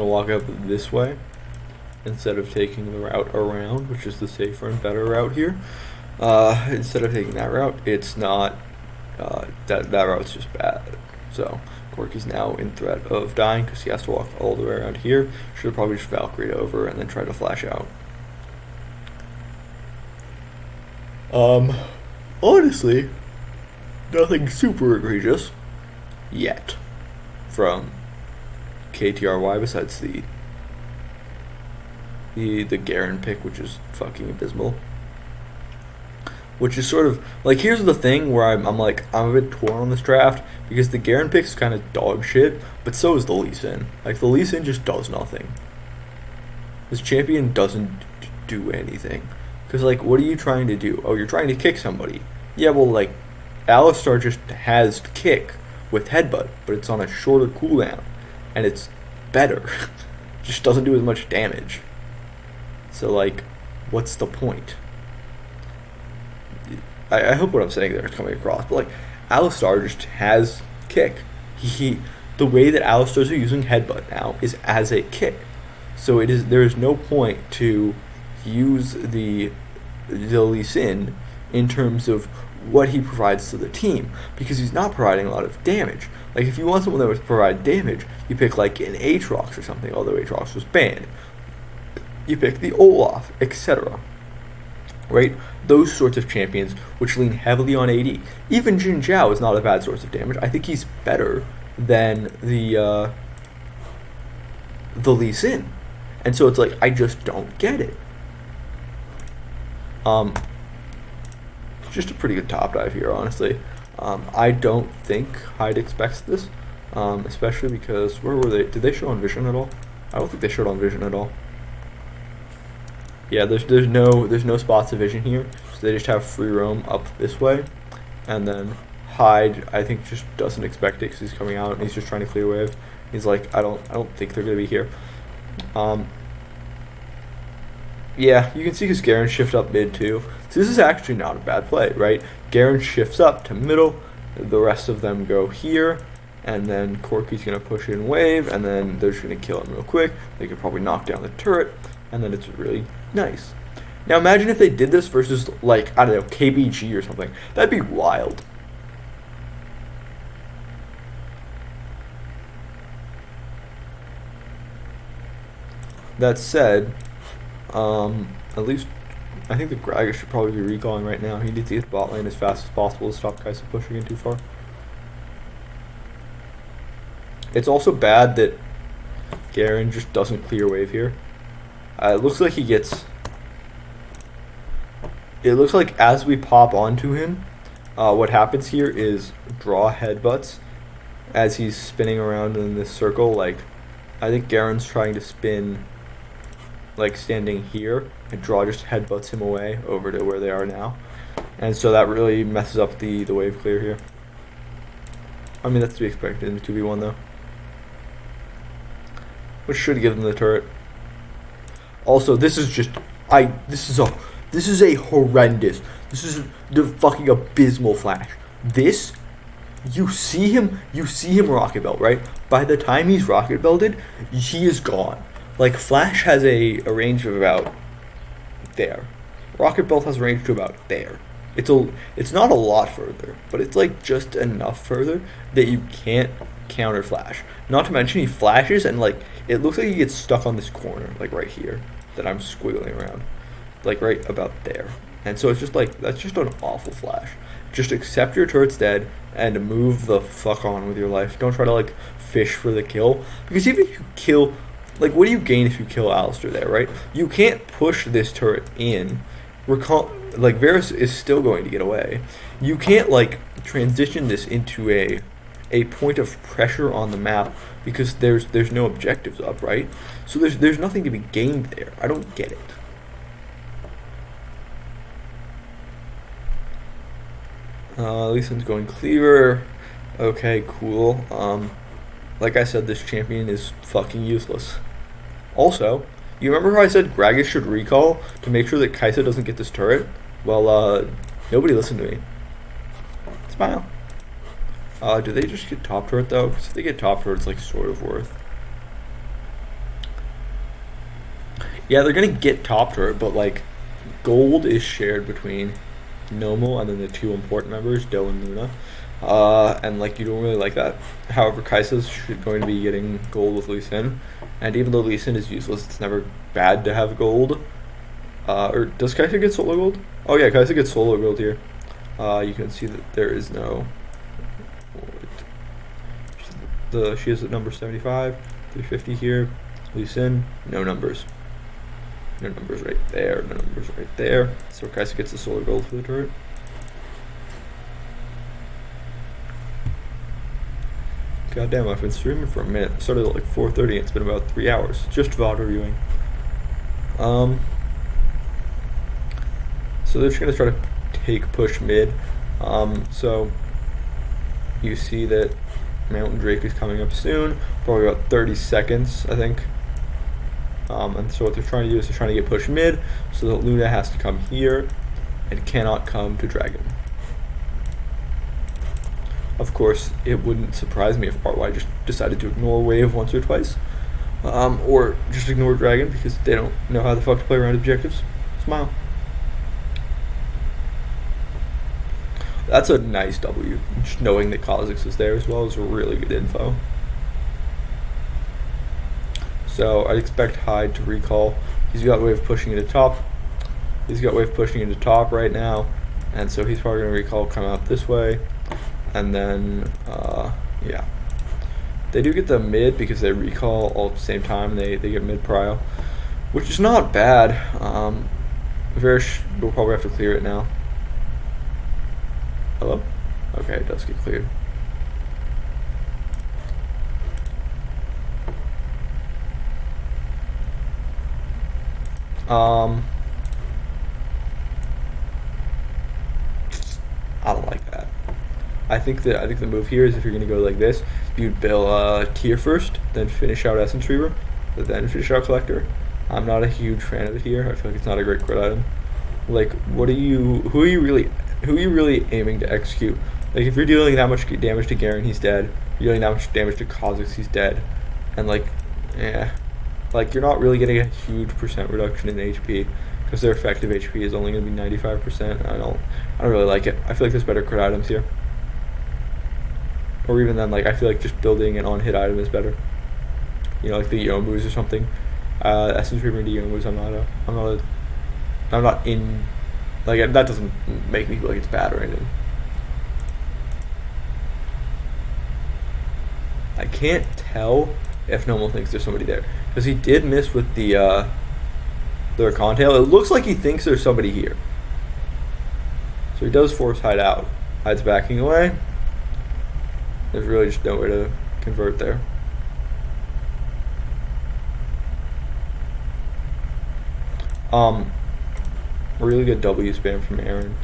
walk up this way instead of taking the route around, which is the safer and better route here. Instead of taking that route, it's not. That route's just bad. So Corki's now in threat of dying because he has to walk all the way around here. Should have probably just Valkyried over and then try to flash out. Honestly, nothing super egregious yet from KTRY besides the Garen pick, which is fucking abysmal. Which is sort of like, here's the thing where I'm a bit torn on this draft because the Garen pick is kind of dog shit, but so is the Lee Sin. Like the Lee Sin just does nothing. This champion doesn't do anything. Because like, what are you trying to do? Oh, you're trying to kick somebody. Yeah, well, like Alistar just has kick with headbutt, but it's on a shorter cooldown, and it's better. Just doesn't do as much damage. So like, what's the point? I hope what I'm saying there is coming across, but like, Alistar just has kick. The way that Alistars are using headbutt now is as a kick. So there is no point to use the Lee Sin in terms of what he provides to the team, because he's not providing a lot of damage. Like, if you want someone that would provide damage, you pick like an Aatrox or something, although Aatrox was banned. You pick the Olaf, etc. Right? Those sorts of champions which lean heavily on AD. Even Jin Zhao is not a bad source of damage. I think he's better than the Lee Sin. And so it's like, I just don't get it. Just a pretty good top dive here, honestly. I don't think Hyde expects this, especially because, where were they? Did they show on Vision at all? I don't think they showed on Vision at all. Yeah, there's no spots of vision here, so they just have free roam up this way, and then Hyde, I think, just doesn't expect it because he's coming out and he's just trying to clear wave. He's like, I don't think they're gonna be here. Yeah, you can see his Garen shift up mid too. So this is actually not a bad play, right? Garen shifts up to middle, the rest of them go here, and then Corki's gonna push in wave, and then they're just gonna kill him real quick. They could probably knock down the turret, and then it's really nice. Now imagine if they did this versus, like, I don't know, KBG or something. That'd be wild. That said, at least I think the Gragas should probably be recalling right now. He needs to get bot lane as fast as possible to stop guys from pushing in too far. It's also bad that Garen just doesn't clear wave here. It looks like he gets... It looks like as we pop onto him, what happens here is draw headbutts as he's spinning around in this circle. Like, I think Garen's trying to spin, like, standing here, and draw just headbutts him away over to where they are now. And so that really messes up the wave clear here. I mean, that's to be expected in the 2v1 though. Which should give them the turret. Also, this is just this is a horrendous. This is the fucking abysmal flash. This You see him rocket belt, right? By the time he's rocket belted, he is gone. Like Flash has a range of about there. Rocket belt has a range to about there. It's not a lot further, but it's like just enough further that you can't counter Flash. Not to mention he flashes and like it looks like he gets stuck on this corner, like right here, that I'm squiggling around. Like right about there. And so it's just like that's just an awful Flash. Just accept your turret's dead and move the fuck on with your life. Don't try to like fish for the kill. Because even if you kill like what do you gain if you kill Alistair there, right? You can't push this turret in. Recall like Varus is still going to get away. You can't like transition this into a point of pressure on the map because there's no objectives up, right? So there's nothing to be gained there. I don't get it. Lee Sin's going cleaver. Okay, cool. Like I said, this champion is fucking useless. Also, you remember how I said Gragas should recall to make sure that Kai'Sa doesn't get this turret? Well, nobody listened to me. Smile. Do they just get top turret though? Because if they get top turret, it's like sort of worth. Yeah, they're gonna get top turret, but like, gold is shared between Nomo and then the two important members, Do and Luna. And like you don't really like that. However, Kai'Sa's going to be getting gold with Lee Sin, and even though Lee Sin is useless, it's never bad to have gold. Or does Kai'Sa get solo gold? Oh yeah, Kai'Sa gets solo gold here. You can see that there is no. She is at number 75, 350 here. Lee Sin, no numbers. No numbers right there, no numbers right there. So Kai'Sa gets the solar gold for the turret. God damn, I've been streaming for a minute. I started at like 4:30. It's been about 3 hours. Just VOD reviewing. So they're just gonna try to take push mid. So you see that Mountain Drake is coming up soon. Probably about 30 seconds, I think. And so what they're trying to do is they're trying to get push mid so that Luna has to come here and cannot come to Dragon. Of course, it wouldn't surprise me if RY just decided to ignore Wave once or twice. Or just ignore Dragon because they don't know how the fuck to play around objectives. Smile. That's a nice W. Just knowing that Kha'Zix is there as well is really good info. So I'd expect Hyde to recall. He's got Wave pushing into top. He's got Wave pushing into top right now. And so he's probably going to recall, come out this way. And then, yeah. They do get the mid because they recall all at the same time. They get mid prio, which is not bad. Varish will probably have to clear it now. Hello? Okay, it does get cleared. I don't like that. I think the move here is if you're gonna go like this, you'd build tier first, then finish out Essence Reaver, then finish out Collector. I'm not a huge fan of it here. I feel like it's not a great crit item. Like, who are you really aiming to execute? Like, if you're dealing that much damage to Garen, he's dead. You're dealing that much damage to Kha'Zix, he's dead. And like, yeah, like you're not really getting a huge percent reduction in HP because their effective HP is only going to be 95%. I don't really like it. I feel like there's better crit items here. Or even then, like I feel like just building an on-hit item is better. You know, like the Yomu's or something. Essence Reaver into Yomu's, I'm not in. Like that doesn't make me feel like it's bad or anything. I can't tell if Nomo thinks there's somebody there because he did miss with the Rakan tail. It looks like he thinks there's somebody here, so he does force Hyde out. Hyde's backing away. There's really just no way to convert there. Really good W spam from Aaron.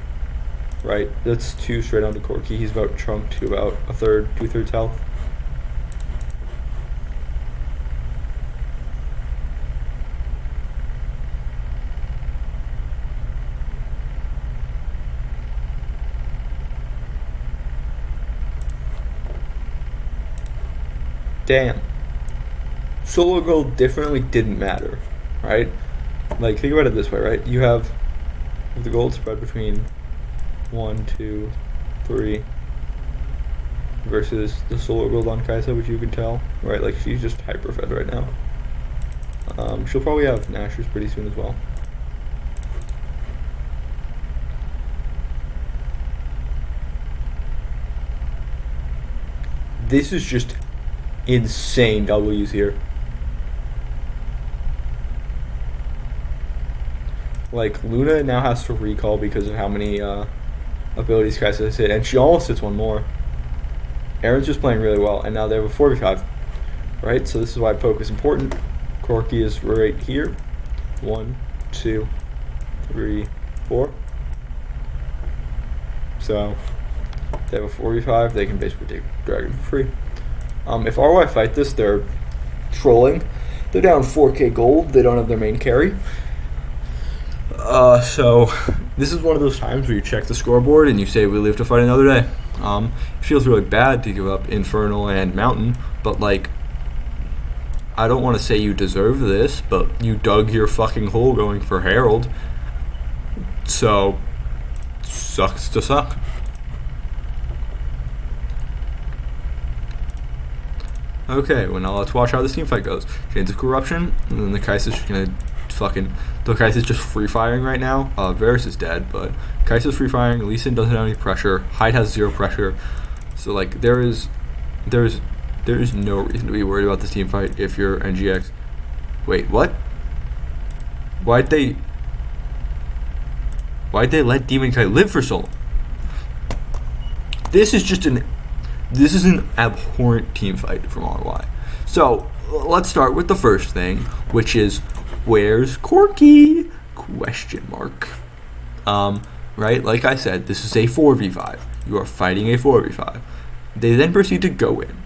Right, that's 2 straight onto Corki. He's about chunked to about a third, 2/3 health. damn. Solo gold definitely didn't matter, right? Like, think about it this way, right? You have the gold spread between 1, 2, 3 versus the solo gold on Kai'Sa, which you can tell, right? Like, she's just hyper fed right now. She'll probably have Nashers pretty soon as well. This is just insane W's here. Like, Luna now has to recall because of how many abilities Kai'Sa has hit, and she almost hits one more. Aaron's just playing really well, and now they have a 4v5. Right? So this is why poke is important. Corki is right here. 1, 2, 3, 4. So they have a 4v5. They can basically take Dragon for free. If RY fight this, they're trolling. They're down 4k gold. They don't have their main carry. So this is one of those times where you check the scoreboard and you say we live to fight another day. It feels really bad to give up Infernal and Mountain, but like, I don't want to say you deserve this, but you dug your fucking hole going for Herald. So, sucks to suck. Okay, well now let's watch how this team fight goes. Chains of Corruption, and then the Kai'Sa's just gonna fucking... The Kai'Sa's just free firing right now. Varus is dead, but Kai'Sa's free firing. Lee Sin doesn't have any pressure. Hyde has 0 pressure. So like there is no reason to be worried about this team fight if you're NGX. Wait, what? Why'd they let Demon Kite live for so long? This is an abhorrent team fight from RY. So let's start with the first thing, which is where's Corki? Question mark. Right? Like I said, this is a 4v5. You are fighting a 4v5. They then proceed to go in.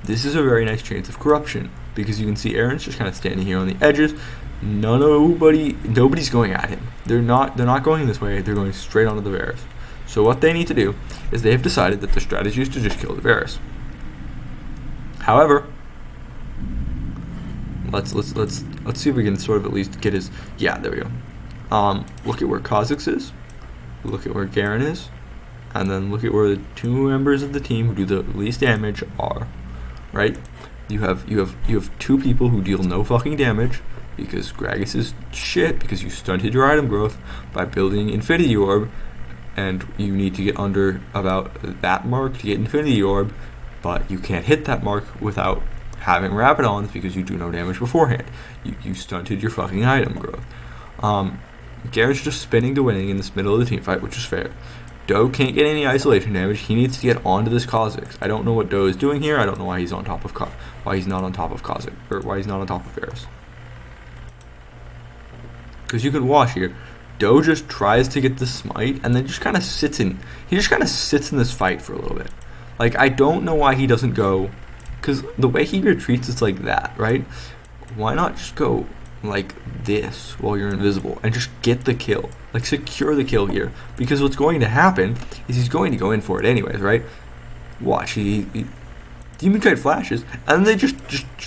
This is a very nice Chains of Corruption because you can see Aaron's just kind of standing here on the edges. Nobody's going at him. They're not going this way. They're going straight onto the Varus. So what they need to do is they have decided that their strategy is to just kill the Varus. However, let's see if we can sort of at least get his... Yeah, there we go. Look at where Kha'Zix is. Look at where Garen is. And then look at where the 2 members of the team who do the least damage are. Right? You have 2 people who deal no fucking damage because Gragas is shit because you stunted your item growth by building Infinity Orb, and you need to get under about that mark to get Infinity Orb, but you can't hit that mark without having Rapidons because you do no damage beforehand. You stunted your fucking item growth. Garen's just spinning to winning in this middle of the team fight, which is fair. Doe can't get any isolation damage. He needs to get onto this Kha'Zix. I don't know what Doe is doing here. I don't know why he's on top of why he's not on top of Kha'Zix, or why he's not on top of Varus. Because you can watch here, Doe just tries to get the smite and then just kind of sits in. He just kind of sits in this fight for a little bit. Like, I don't know why he doesn't go, because the way he retreats is like that, right? Why not just go like this while you're invisible and just get the kill? Like, secure the kill here, because what's going to happen is he's going to go in for it anyways, right? Watch, he Demon Kite flashes, and then they just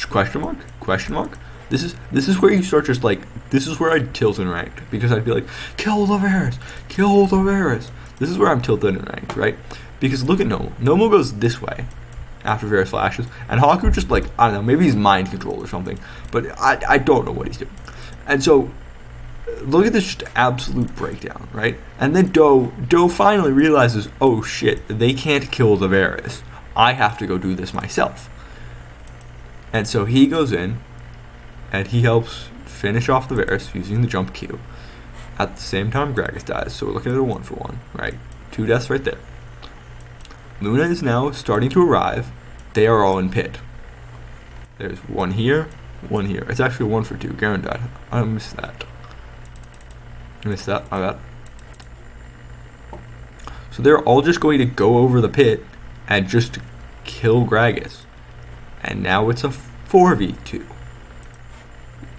question mark. This is where you start just like, this is where I'd tilt in ranked, because I'd be like, kill the Varus. This is where I'm tilted in ranked, right? Because look at Nomu. Nomu goes this way after Varus flashes, and Haku just like, I don't know, maybe he's mind control or something, but I don't know what he's doing. And so look at this just absolute breakdown, right? And then Doe finally realizes, oh shit, they can't kill the Varus. I have to go do this myself. And so he goes in and he helps finish off the Varus using the jump Q. At the same time, Gragas dies, so we're looking at a 1-for-1, right? 2 deaths right there. Luna is now starting to arrive. They are all in pit. There's 1 here, 1 here. It's actually 1-for-2. Garen died. I missed that. My bad. So they're all just going to go over the pit and just kill Gragas. And now it's a 4v2.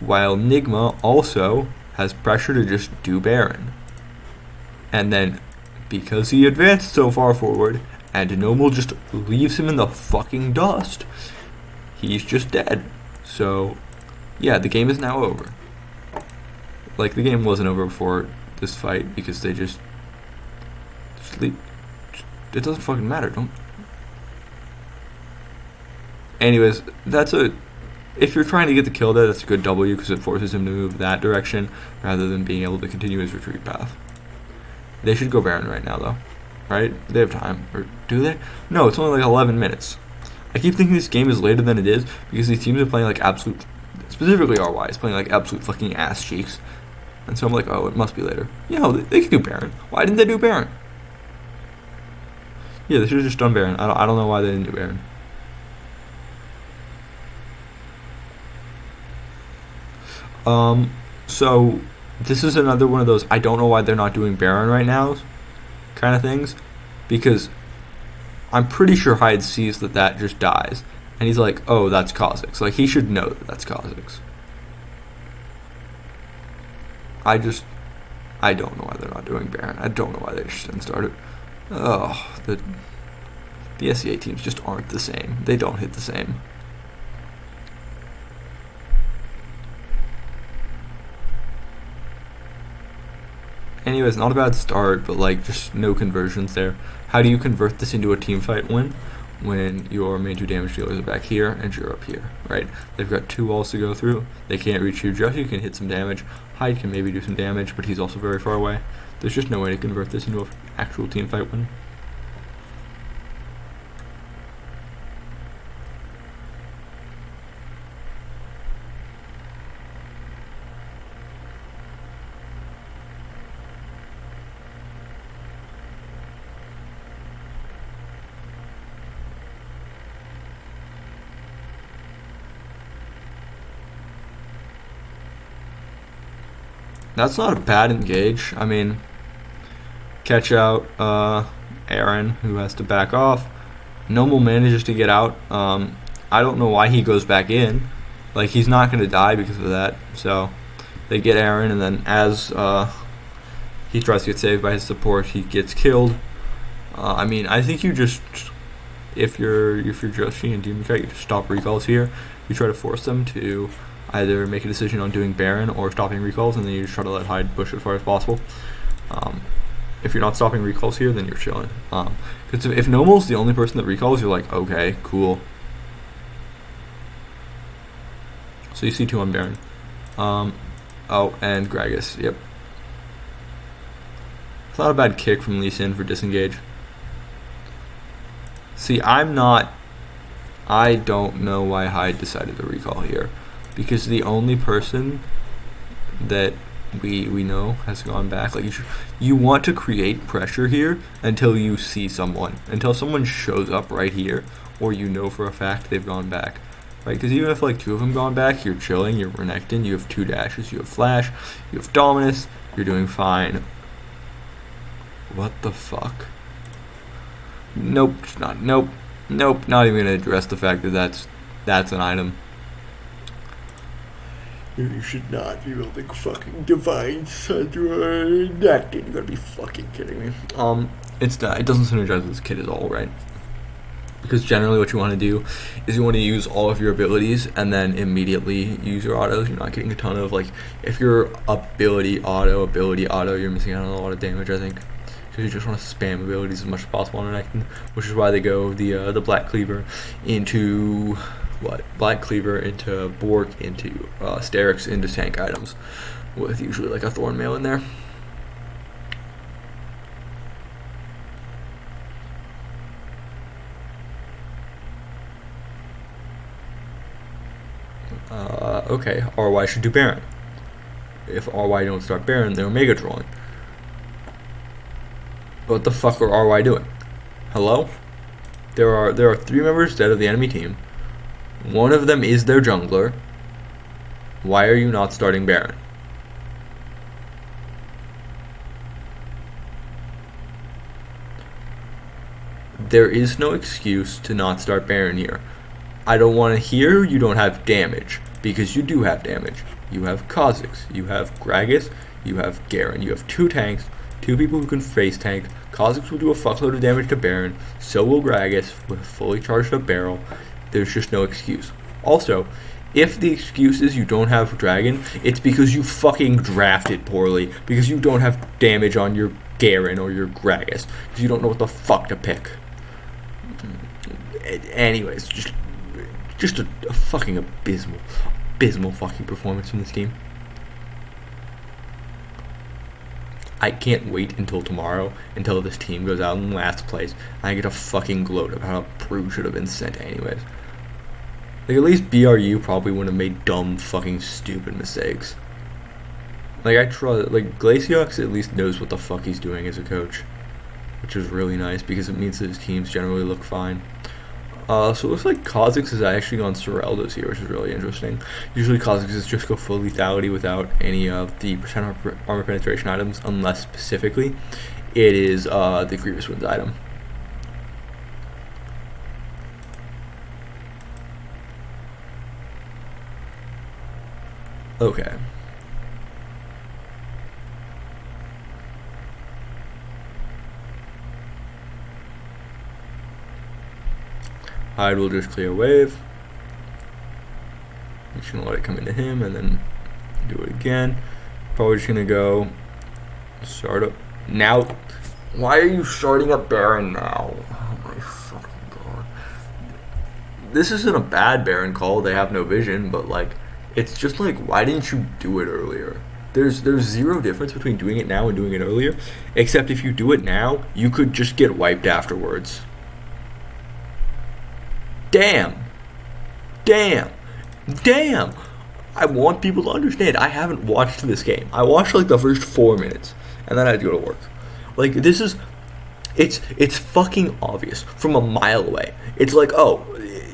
While Nigma also has pressure to just do Baron. And then, because he advanced so far forward, and Noble just leaves him in the fucking dust. He's just dead. So, yeah, the game is now over. Like, the game wasn't over before this fight because they just leave. It doesn't fucking matter. Don't. Anyways, if you're trying to get the kill there, that's a good W because it forces him to move that direction rather than being able to continue his retreat path. They should go Baron right now, though. Right? They have time. Or do they? No, it's only like 11 minutes. I keep thinking this game is later than it is because these teams are playing like absolute... Specifically RY is playing like absolute fucking ass cheeks. And so I'm like, oh, it must be later. They can do Baron. Why didn't they do Baron? Yeah, they should have just done Baron. I don't know why they didn't do Baron. So this is another one of those I don't know why they're not doing Baron right now kind of things, because I'm pretty sure Hyde sees that just dies, and he's like, oh, that's Kha'Zix. Like, he should know that that's Kha'Zix. I don't know why they're not doing Baron. I don't know why they just didn't start it. Oh, the SEA teams just aren't the same. They don't hit the same. Anyways, not a bad start, but like just no conversions there. How do you convert this into a team fight win when your main 2 damage dealers are back here and you're up here, right? They've got 2 walls to go through. They can't reach you. Jesse can hit some damage. Hyde can maybe do some damage, but he's also very far away. There's just no way to convert this into an actual team fight win. That's not a bad engage. I mean, catch out Aaron, who has to back off. Noble manages to get out. I don't know why he goes back in. Like, he's not going to die because of that. So they get Aaron, and then as he tries to get saved by his support, he gets killed. I mean, I think you just, if you're Joshi and Demon Kite, you just stop recalls here. You try to force them to either make a decision on doing Baron or stopping recalls, and then you just try to let Hyde push as far as possible. If you're not stopping recalls here, then you're chilling. Because if Noble's the only person that recalls, you're like, okay, cool. So you see 2 on Baron. Oh, and Gragas, yep. It's not a bad kick from Lee Sin for disengage. See, I don't know why Hyde decided to recall here. Because the only person that we know has gone back. Like, you want to create pressure here until you see someone. Until someone shows up right here, or you know for a fact they've gone back. Right? Because even if, like, 2 of them gone back, you're chilling, you're Renekton, you have 2 dashes, you have Flash, you have Dominus, you're doing fine. What the fuck? Nope, nope, not even gonna address the fact that that's an item. You should not be building fucking Divine Sundra. That kid, you gotta be fucking kidding me. It's not. It doesn't synergize with this kid at all, right? Because generally what you want to do is you want to use all of your abilities and then immediately use your autos. You're not getting a ton of, like, if your ability auto, you're missing out on a lot of damage, I think. Because you just want to spam abilities as much as possible on Renekton, which is why they go the Black Cleaver into Black Cleaver into Bork into Sterix into tank items, with usually like a Thorn Mail in there. Okay, RY should do Baron. If RY don't start Baron, they're Omega trolling. What the fuck are RY doing? Hello? There are 3 members dead of the enemy team. One of them is their jungler. Why are you not starting Baron? There is no excuse to not start Baron here. I don't want to hear you don't have damage, because you do have damage. You have Kha'Zix, you have Gragas, you have Garen, you have 2 tanks, Two people who can face tank. Kha'Zix will do a fuckload of damage to Baron. So will Gragas with a fully charged up barrel. There's just no excuse. Also, if the excuse is you don't have Dragon, it's because you fucking drafted poorly. Because you don't have damage on your Garen or your Gragas. Because you don't know what the fuck to pick. Anyways, just a fucking abysmal fucking performance from this team. I can't wait until tomorrow, until this team goes out in last place, and I get a fucking gloat about how Prue should have been sent anyways. Like, at least BRU probably wouldn't have made dumb, fucking, stupid mistakes. Like, Glaciox at least knows what the fuck he's doing as a coach, which is really nice, because it means that his teams generally look fine. So it looks like Kha'Zix is actually on Serelda's here, which is really interesting. Usually Kha'Zix is just go full lethality without any of the percent armor penetration items, unless specifically it is the Grievous Winds item. Okay. Hyde will just clear wave. I'm just gonna let it come into him and then do it again. Probably just gonna go start up now. Why are you starting up Baron now? Oh my fucking god. This isn't a bad Baron call, they have no vision, but like, it's just like, why didn't you do it earlier? There's zero difference between doing it now and doing it earlier, except if you do it now, you could just get wiped afterwards. Damn. I want people to understand, I haven't watched this game. I watched like the first 4 minutes, and then I had to go to work. Like, this is, it's fucking obvious from a mile away. It's like, oh,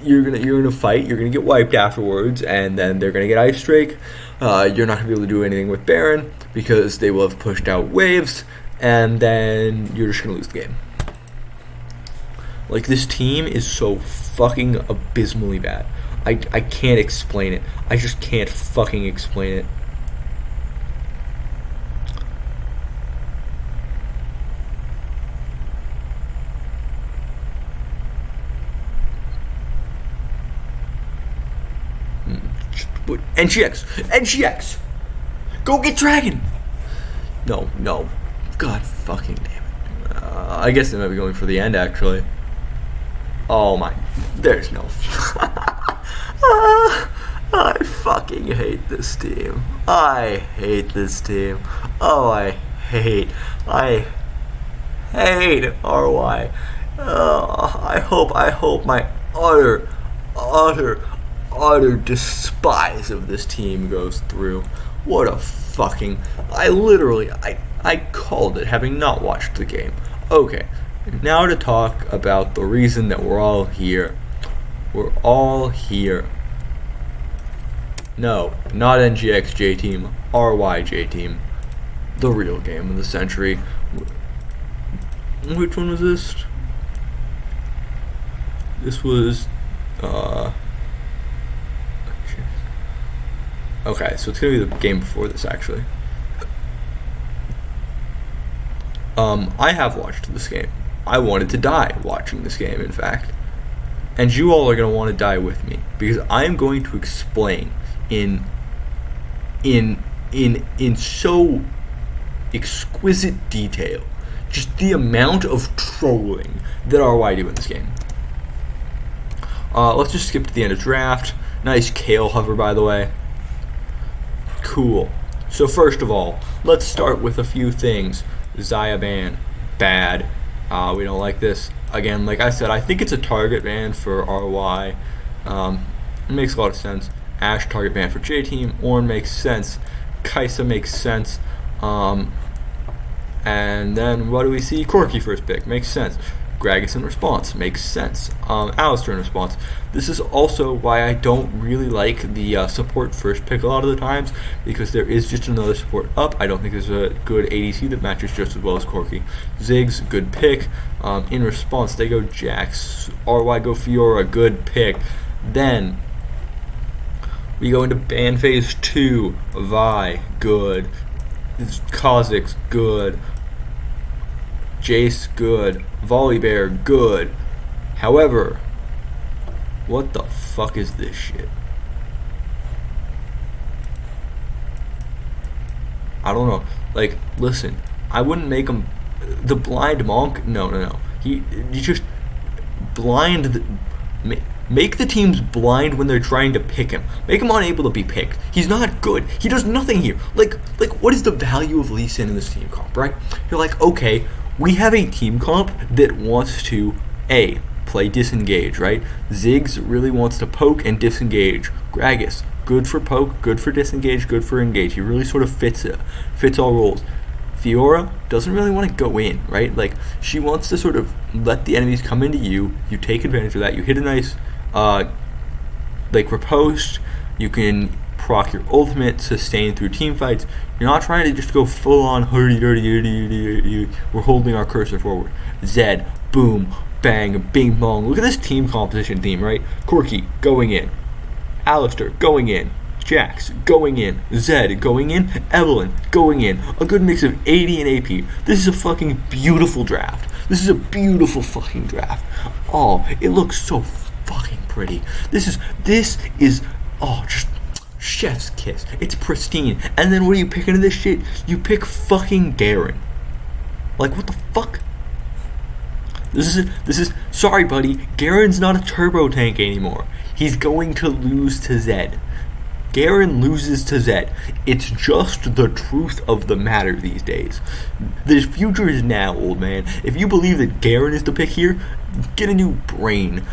you're gonna fight, you're gonna get wiped afterwards, and then they're gonna get Ice Drake. You're not gonna be able to do anything with Baron, because they will have pushed out waves, and then you're just gonna lose the game. Like, this team is so fucking abysmally bad. I can't explain it. I just can't fucking explain it. NGX! Go get Dragon! No. God fucking damn it. I guess they might be going for the end, actually. Oh my, there's no. I fucking hate this team. I hate this team. Oh, I hate RY. I hope my utter despise of this team goes through. What a fucking, I called it, having not watched the game. Okay. Now to talk about the reason that we're all here. We're all here. No, not NGX J-Team, RY J-Team. The real game of the century. Which one was this? This was, okay, so it's gonna be the game before this, actually. I have watched this game. I wanted to die watching this game, in fact. And you all are going to want to die with me, because I am going to explain in so exquisite detail just the amount of trolling that RY do in this game. Let's just skip to the end of draft. Nice Kale hover, by the way. Cool. So first of all, let's start with a few things. Xayah ban, bad. We don't like this. Again, like I said, I think it's a target ban for RY. It makes a lot of sense. Ashe target ban for J-Team. Ornn makes sense. Kai'Sa makes sense. And then what do we see? Corki first pick. Makes sense. Gragas in response. Makes sense. Alistar in response. This is also why I don't really like the support first pick a lot of the times, because there is just another support up. I don't think there's a good ADC that matches just as well as Corki. Ziggs, good pick. In response, they go Jax. RY go Fiora, good pick. Then we go into ban phase 2. Vi, good. Kha'Zix, good. Jace, good. Volibear, good. However, what the fuck is this shit? I don't know. Like, listen, I wouldn't make him the blind monk. No. You just blind. Make the teams blind when they're trying to pick him. Make him unable to be picked. He's not good. He does nothing here. Like, what is the value of Lee Sin in this team comp, right? You're like, okay, we have a team comp that wants to play disengage, right? Ziggs really wants to poke and disengage. Gragas, good for poke, good for disengage, good for engage. He really sort of fits all roles. Fiora doesn't really want to go in, right? Like, she wants to sort of let the enemies come into you. You take advantage of that. You hit a nice, riposte. You can proc your ultimate, sustain through team fights. You're not trying to just go full on hurdy-durdy. We're holding our cursor forward. Zed, boom, bang, bing bong. Look at this team composition theme, right? Corki going in. Alistair going in. Jax going in, Zed going in, Evelynn going in. A good mix of AD and AP. This is a fucking beautiful draft. This is a beautiful fucking draft. Oh, it looks so fucking pretty. This is just chef's kiss. It's pristine. And then what do you pick into this shit? You pick fucking Garen. Like, what the fuck? This is sorry, buddy. Garen's not a turbo tank anymore. He's going to lose to Zed. Garen loses to Zed. It's just the truth of the matter these days. The future is now, old man. If you believe that Garen is the pick here, get a new brain.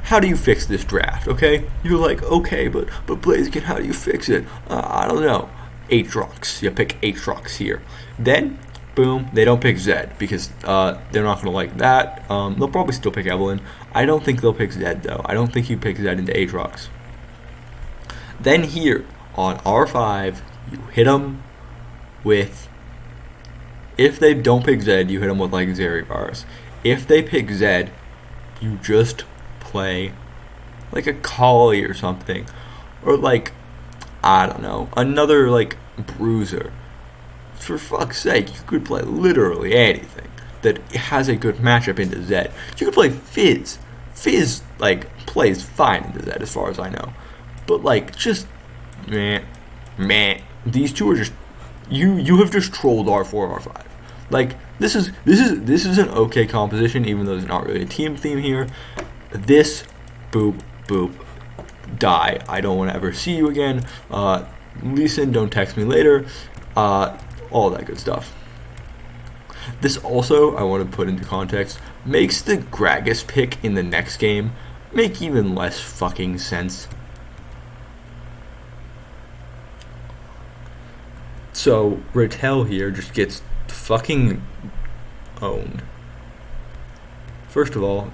How do you fix this draft, okay? You're like, okay, but Blaziken, how do you fix it? I don't know. Aatrox. You pick Aatrox here. Then, boom, they don't pick Zed because they're not going to like that. They'll probably still pick Evelynn. I don't think they'll pick Zed, though. I don't think you pick Zed into Aatrox. Then here, on R5, you hit them with... If they don't pick Zed, you hit them with, like, Zaryavarus. If they pick Zed, you just play, like, a Kali or something. Or, like, I don't know, another, like, Bruiser. For fuck's sake, you could play literally anything that has a good matchup into Zed. You could play Fizz. Fizz, like, plays fine into Zed as far as I know. But, like, just, meh. These two are just, you have just trolled R4, R5. Like, this is an okay composition, even though there's not really a team theme here. This, boop, die. I don't want to ever see you again. Lee Sin, don't text me later. All that good stuff. This also, I want to put into context, makes the Gragas pick in the next game make even less fucking sense. So, Ratel here just gets fucking owned. First of all,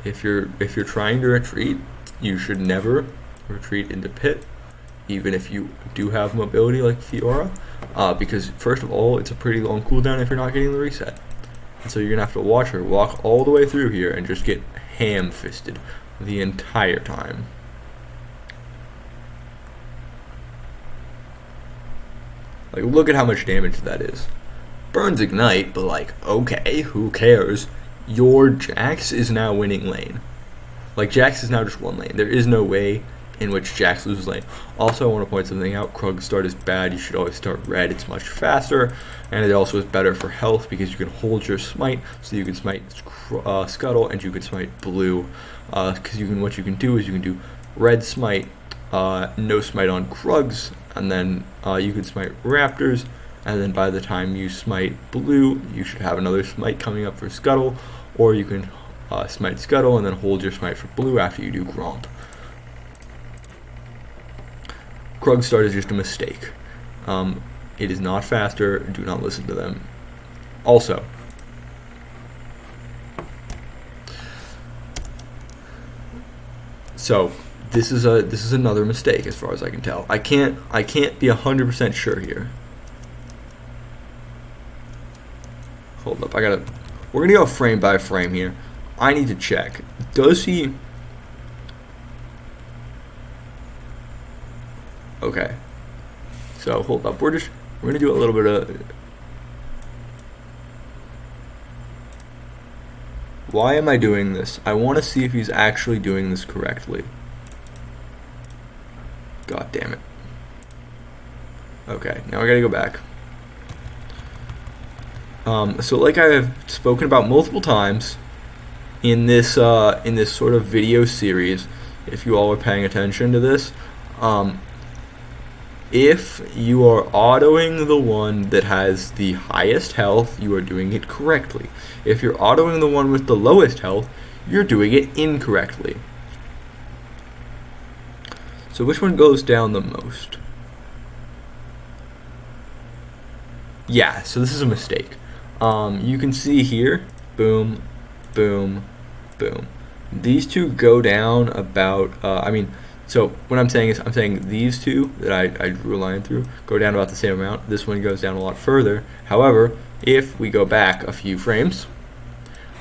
if you're trying to retreat, you should never retreat into pit, even if you do have mobility like Fiora, because first of all, it's a pretty long cooldown if you're not getting the reset. And so you're gonna have to watch her walk all the way through here and just get ham-fisted the entire time. Like, look at how much damage that is. Burns Ignite, but like, okay, who cares? Your Jax is now winning lane. Like, Jax is now just one lane. There is no way in which Jax loses lane. Also, I want to point something out. Krug's start is bad. You should always start red. It's much faster. And it also is better for health because you can hold your smite. So you can smite Scuttle and you can smite blue. Because what you can do is you can do red smite, no smite on Krugs, and then you can smite Raptors, and then by the time you smite blue, you should have another smite coming up for Scuttle, or you can smite Scuttle and then hold your smite for blue after you do Gromp. Krug start is just a mistake. It is not faster. Do not listen to them. Also, so this is another mistake as far as I can tell. I can't be 100% sure here. Hold up, we're gonna go frame by frame here. I need to check. Does he? Okay. So hold up, we're gonna do a little bit of. Why am I doing this? I want to see if he's actually doing this correctly. God damn it. Okay, now I gotta go back. So like I have spoken about multiple times in this sort of video series, if you all are paying attention to this, if you are autoing the one that has the highest health, you are doing it correctly. If you're autoing the one with the lowest health, you're doing it incorrectly. So which one goes down the most? Yeah, so this is a mistake. You can see here, boom, boom, boom. These two go down about, so what I'm saying is I'm saying these two that I drew a line through go down about the same amount. This one goes down a lot further. However, if we go back a few frames,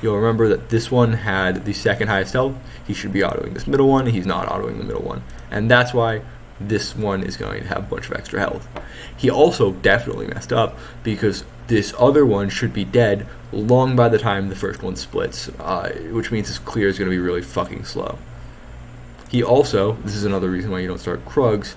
you'll remember that this one had the second highest health. He should be autoing this middle one. He's not autoing the middle one. And that's why this one is going to have a bunch of extra health. He also definitely messed up because this other one should be dead long by the time the first one splits, which means his clear is going to be really fucking slow. He also, this is another reason why you don't start Krugs,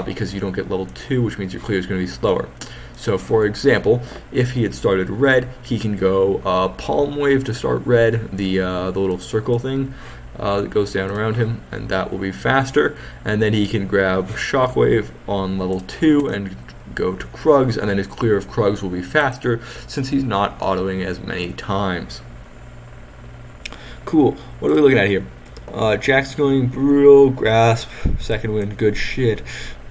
because you don't get level 2, which means your clear is going to be slower. So for example, if he had started red, he can go Palm Wave to start red, the little circle thing that goes down around him, and that will be faster. And then he can grab Shockwave on level 2 and go to Krugs, and then his clear of Krugs will be faster since he's not autoing as many times. Cool. What are we looking at here? Jack's going Brutal, Grasp, second win, good shit.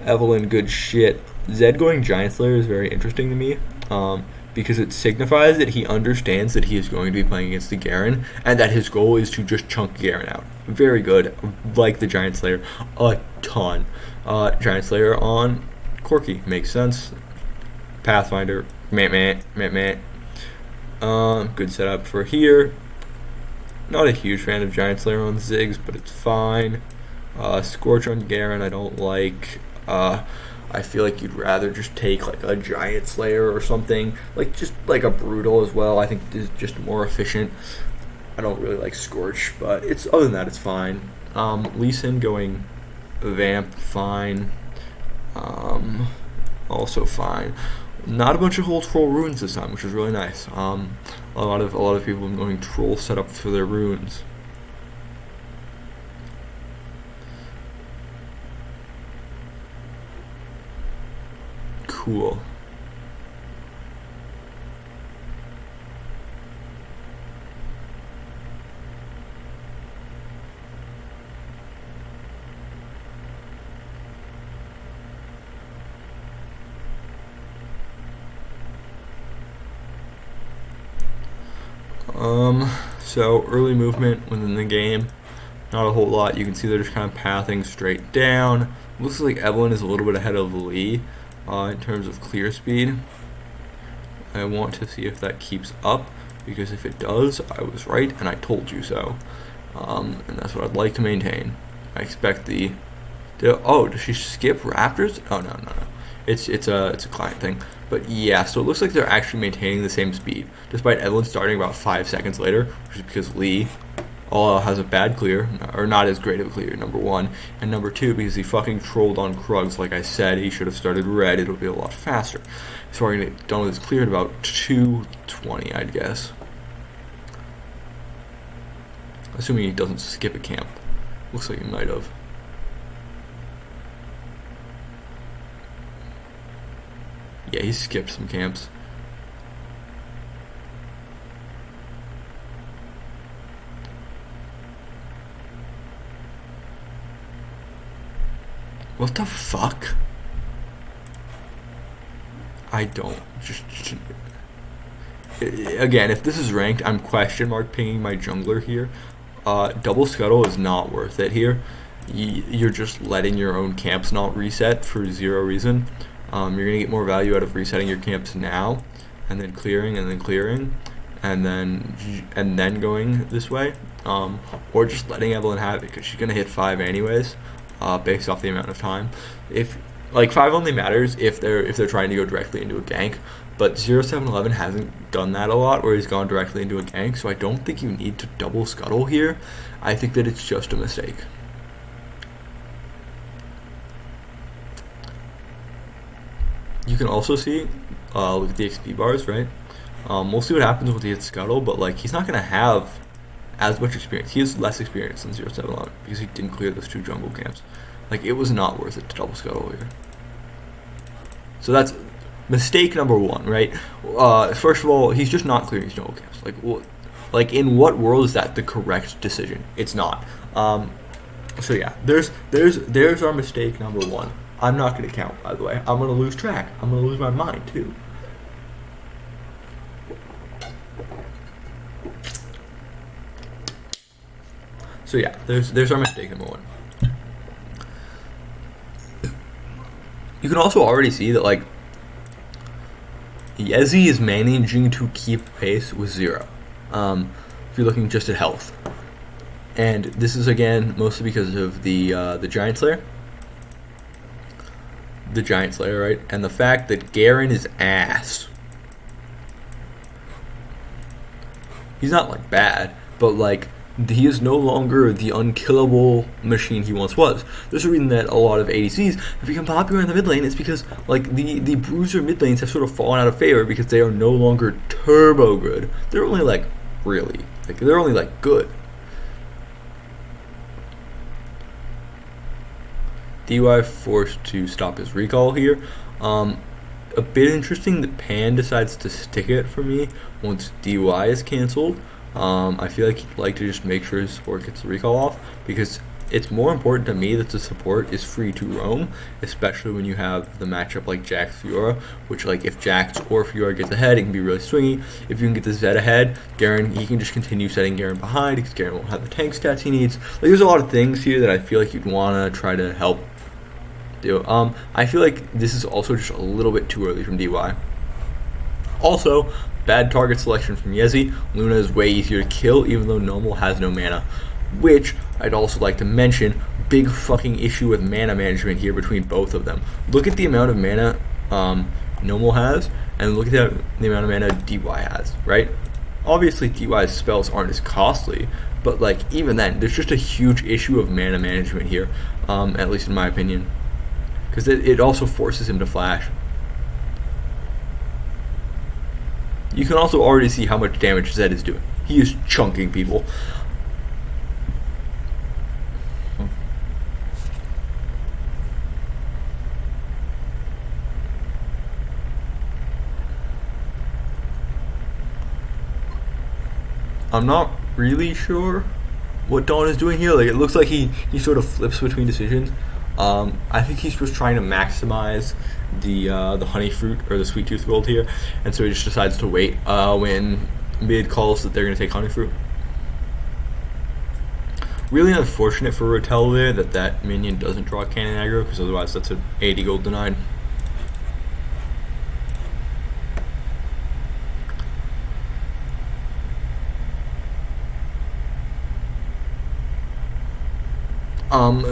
Evelyn, good shit. Zed going Giant Slayer is very interesting to me, because it signifies that he understands that he is going to be playing against the Garen, and that his goal is to just chunk Garen out. Very good. Like the Giant Slayer a ton. Giant Slayer on Corki, makes sense. Pathfinder, meh. Good setup for here. Not a huge fan of Giant Slayer on Ziggs, but it's fine. Scorch on Garen, I don't like. I feel like you'd rather just take like a Giant Slayer or something, like just like a Brutal as well. I think it's just more efficient. I don't really like Scorch, but it's other than that, it's fine. Lee Sin going Vamp, fine. Also fine. Not a bunch of whole troll runes this time, which is really nice. A lot of people are going troll setup for their runes. Cool. So early movement within the game, not a whole lot. You can see they're just kind of pathing straight down. Looks like Evelyn is a little bit ahead of Lee in terms of clear speed. I want to see if that keeps up, because if it does, I was right and I told you so. And that's what I'd like to maintain. I expect does she skip Raptors? Oh no. It's a client thing. But yeah, so it looks like they're actually maintaining the same speed, despite Evelyn starting about 5 seconds later, which is because Lee has a bad clear, or not as great of a clear, number one. And number two, because he fucking trolled on Krugs, like I said, he should have started red, it'll be a lot faster. So we're going to get done with this clear at about 2:20, I'd guess. Assuming he doesn't skip a camp. Looks like he might have. Yeah, he skipped some camps. What the fuck? I don't. Again, if this is ranked, I'm question mark pinging my jungler here. Double Scuttle is not worth it here. You're just letting your own camps not reset for zero reason. You're going to get more value out of resetting your camps now, and then clearing, and then going this way, or just letting Evelyn have it, because she's going to hit 5 anyways, based off the amount of time. If Like 5 only matters if they're trying to go directly into a gank, but 0711 hasn't done that a lot where he's gone directly into a gank, so I don't think you need to double scuttle here. I think that it's just a mistake. You can also see, look at the XP bars, right? We'll see what happens with the scuttle, but like he's not gonna have as much experience. He has less experience than 0711 because he didn't clear those 2 jungle camps. Like it was not worth it to double scuttle here. So that's mistake number 1, right? First of all, he's just not clearing his jungle camps. Like in what world is that the correct decision? It's not. So yeah, there's our mistake number 1. I'm not going to count, by the way. I'm going to lose track. I'm going to lose my mind, too. So yeah, there's our mistake number 1. You can also already see that, like, Yezi is managing to keep pace with 0. If you're looking just at health. And this is, again, mostly because of the Giant Slayer. The Giant Slayer, right? And the fact that Garen is ass. He's not, like, bad, but, like, he is no longer the unkillable machine he once was. There's a reason that a lot of ADCs have become popular in the mid lane. It's because, like, the bruiser mid lanes have sort of fallen out of favor because they are no longer turbo good. They're only, like, really, like, they're only, like, good. DY forced to stop his recall here. A bit interesting that Pan decides to stick it for me once DY is cancelled. I feel like he'd like to just make sure his support gets the recall off because it's more important to me that the support is free to roam, especially when you have the matchup like Jax Fiora, which, like, if Jax or Fiora gets ahead, it can be really swingy. If you can get the Zed ahead, Garen, he can just continue setting Garen behind because Garen won't have the tank stats he needs. Like, there's a lot of things here that I feel like you'd want to try to help do. I feel like this is also just a little bit too early from DY. Also, bad target selection from Yezi. Luna is way easier to kill even though Nomal has no mana. Which, I'd also like to mention, big fucking issue with mana management here between both of them. Look at the amount of mana Nomal has, and look at the amount of mana DY has, right? Obviously DY's spells aren't as costly, but like even then, there's just a huge issue of mana management here, at least in my opinion. Because it also forces him to flash. You can also already see how much damage Zed is doing. He is chunking people. I'm not really sure what Dawn is doing here. Like, it looks like he sort of flips between decisions. I think he's just trying to maximize the honey fruit or the sweet tooth gold here, and so he just decides to wait when mid calls that they're going to take honey fruit. Really unfortunate for Rotel there that minion doesn't draw cannon aggro, because otherwise that's an 80 gold denied.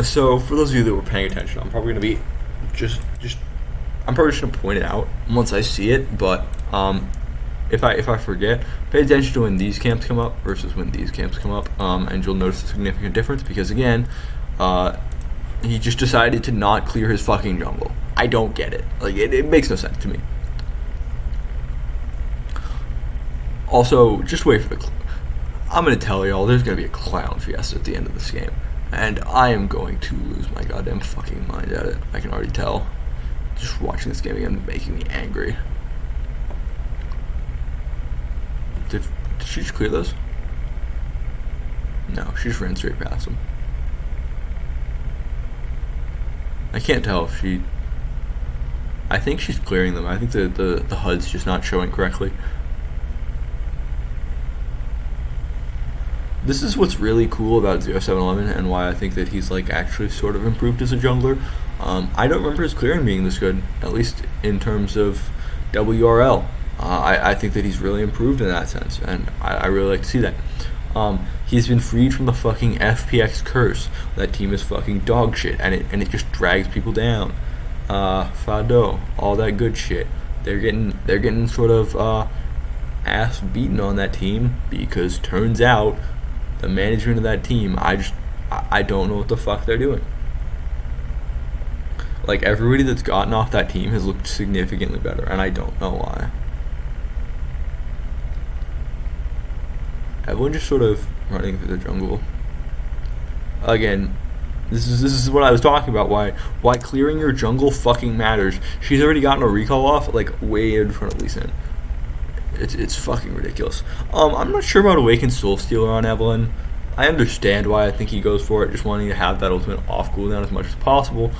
So for those of you that were paying attention, I'm probably gonna be I'm probably just gonna point it out once I see it, but if I forget, pay attention to when these camps come up versus when these camps come up, and you'll notice a significant difference because again, he just decided to not clear his fucking jungle. I don't get it. Like it makes no sense to me. Also, just wait for I'm gonna tell y'all, there's gonna be a clown fiesta at the end of this game. And I am going to lose my goddamn fucking mind at it. I can already tell. Just watching this game again making me angry. Did she just clear those? No, she just ran straight past them. I can't tell if she... I think she's clearing them. I think the HUD's just not showing correctly. This is what's really cool about 0711 and why I think that he's like actually sort of improved as a jungler. I don't remember his clearing being this good, at least in terms of WRL. I think that he's really improved in that sense, and I really like to see that. He's been freed from the fucking FPX curse. That team is fucking dog shit, and it just drags people down. Fado, all that good shit. They're getting sort of ass beaten on that team because turns out the management of that team, I don't know what the fuck they're doing. Like everybody that's gotten off that team has looked significantly better, and I don't know why. Everyone just sort of running through the jungle. Again, this is what I was talking about. Why clearing your jungle fucking matters. She's already gotten a recall off like way in front of Lee Sin. It's fucking ridiculous. I'm not sure about Awakened Soul Stealer on Evelynn. I understand why I think he goes for it, just wanting to have that ultimate off cooldown as much as possible.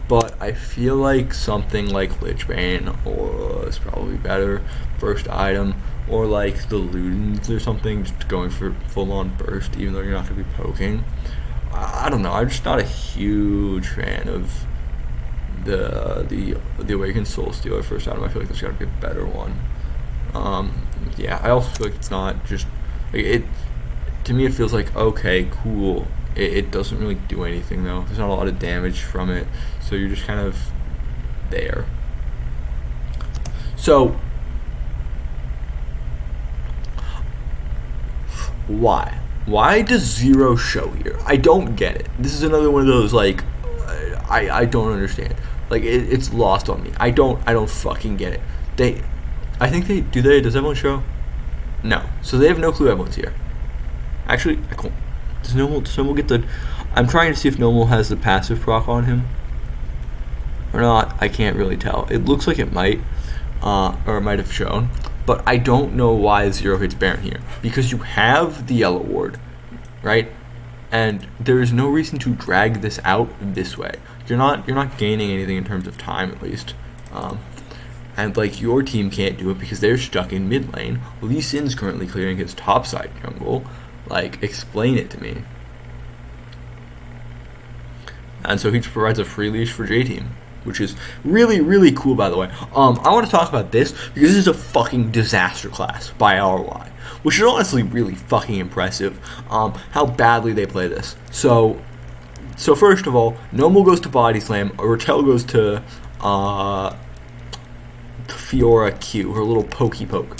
But I feel like something like Lichbane or is probably better first item, or like the Ludens or something, just going for full on burst, even though you're not gonna be poking. I don't know. I'm just not a huge fan of the Awakened Soul Stealer first item. I feel like there's got to be a better one. Yeah, I also feel like it's not just like it. To me, it feels like okay, cool. It doesn't really do anything though. There's not a lot of damage from it, so you're just kind of there. So why? Why does Zero show here? I don't get it. This is another one of those like I don't understand. Like it's lost on me. I don't fucking get it. I think does everyone show? No. So they have no clue everyone's here. Actually, I can't. Does Nomal get the... I'm trying to see if Nomal has the passive proc on him or not. I can't really tell. It looks like it might, or it might have shown. But I don't know why Zero hits Baron here. Because you have the Yellow Ward, right? And there is no reason to drag this out this way. You're not gaining anything in terms of time, at least. And like your team can't do it because they're stuck in mid lane. Lee Sin's currently clearing his topside jungle. Like, explain it to me. And so he just provides a free leash for J-Team, which is really, really cool, by the way. I want to talk about this because this is a fucking disaster class by ROI, which is honestly really fucking impressive. How badly they play this. So first of all, Nomal goes to Body Slam, Ratel goes to Fiora Q, her little pokey poke.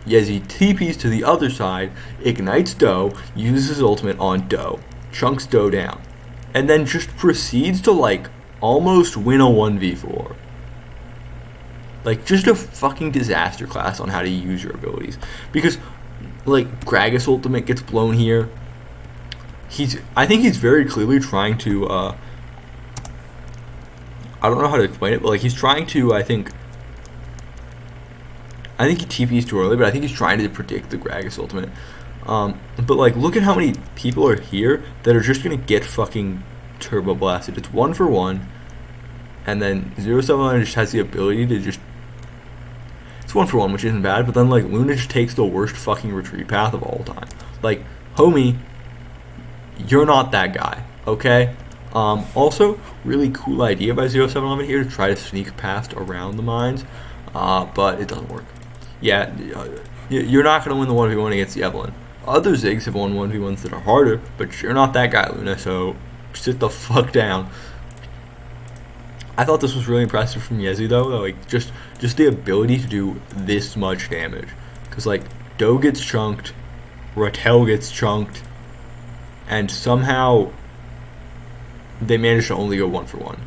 Yezi TPs to the other side, ignites Doe, uses his ultimate on Doe, chunks Doe down, and then just proceeds to like almost win a 1v4. Like just a fucking disaster class on how to use your abilities. Because like Gragas ultimate gets blown here. I think he's very clearly trying to I don't know how to explain it, but like he's trying to I think he TPs too early, but I think he's trying to predict the Gragas ultimate. But like, look at how many people are here that are just gonna get fucking turbo blasted. It's 1-for-1, and then 079 just has the ability to just. It's 1-for-1, which isn't bad. But then like Luna just takes the worst fucking retreat path of all time. Like, homie, you're not that guy, okay? Also, really cool idea by 079 here to try to sneak past around the mines, but it doesn't work. Yeah, you're not going to win the 1v1 against the Evelynn. Other Ziggs have won 1v1s that are harder, but you're not that guy, Luna, so sit the fuck down. I thought this was really impressive from Yezi, though. Like, just the ability to do this much damage. Because, like, Doe gets chunked, Ratel gets chunked, and somehow they managed to only go 1-for-1.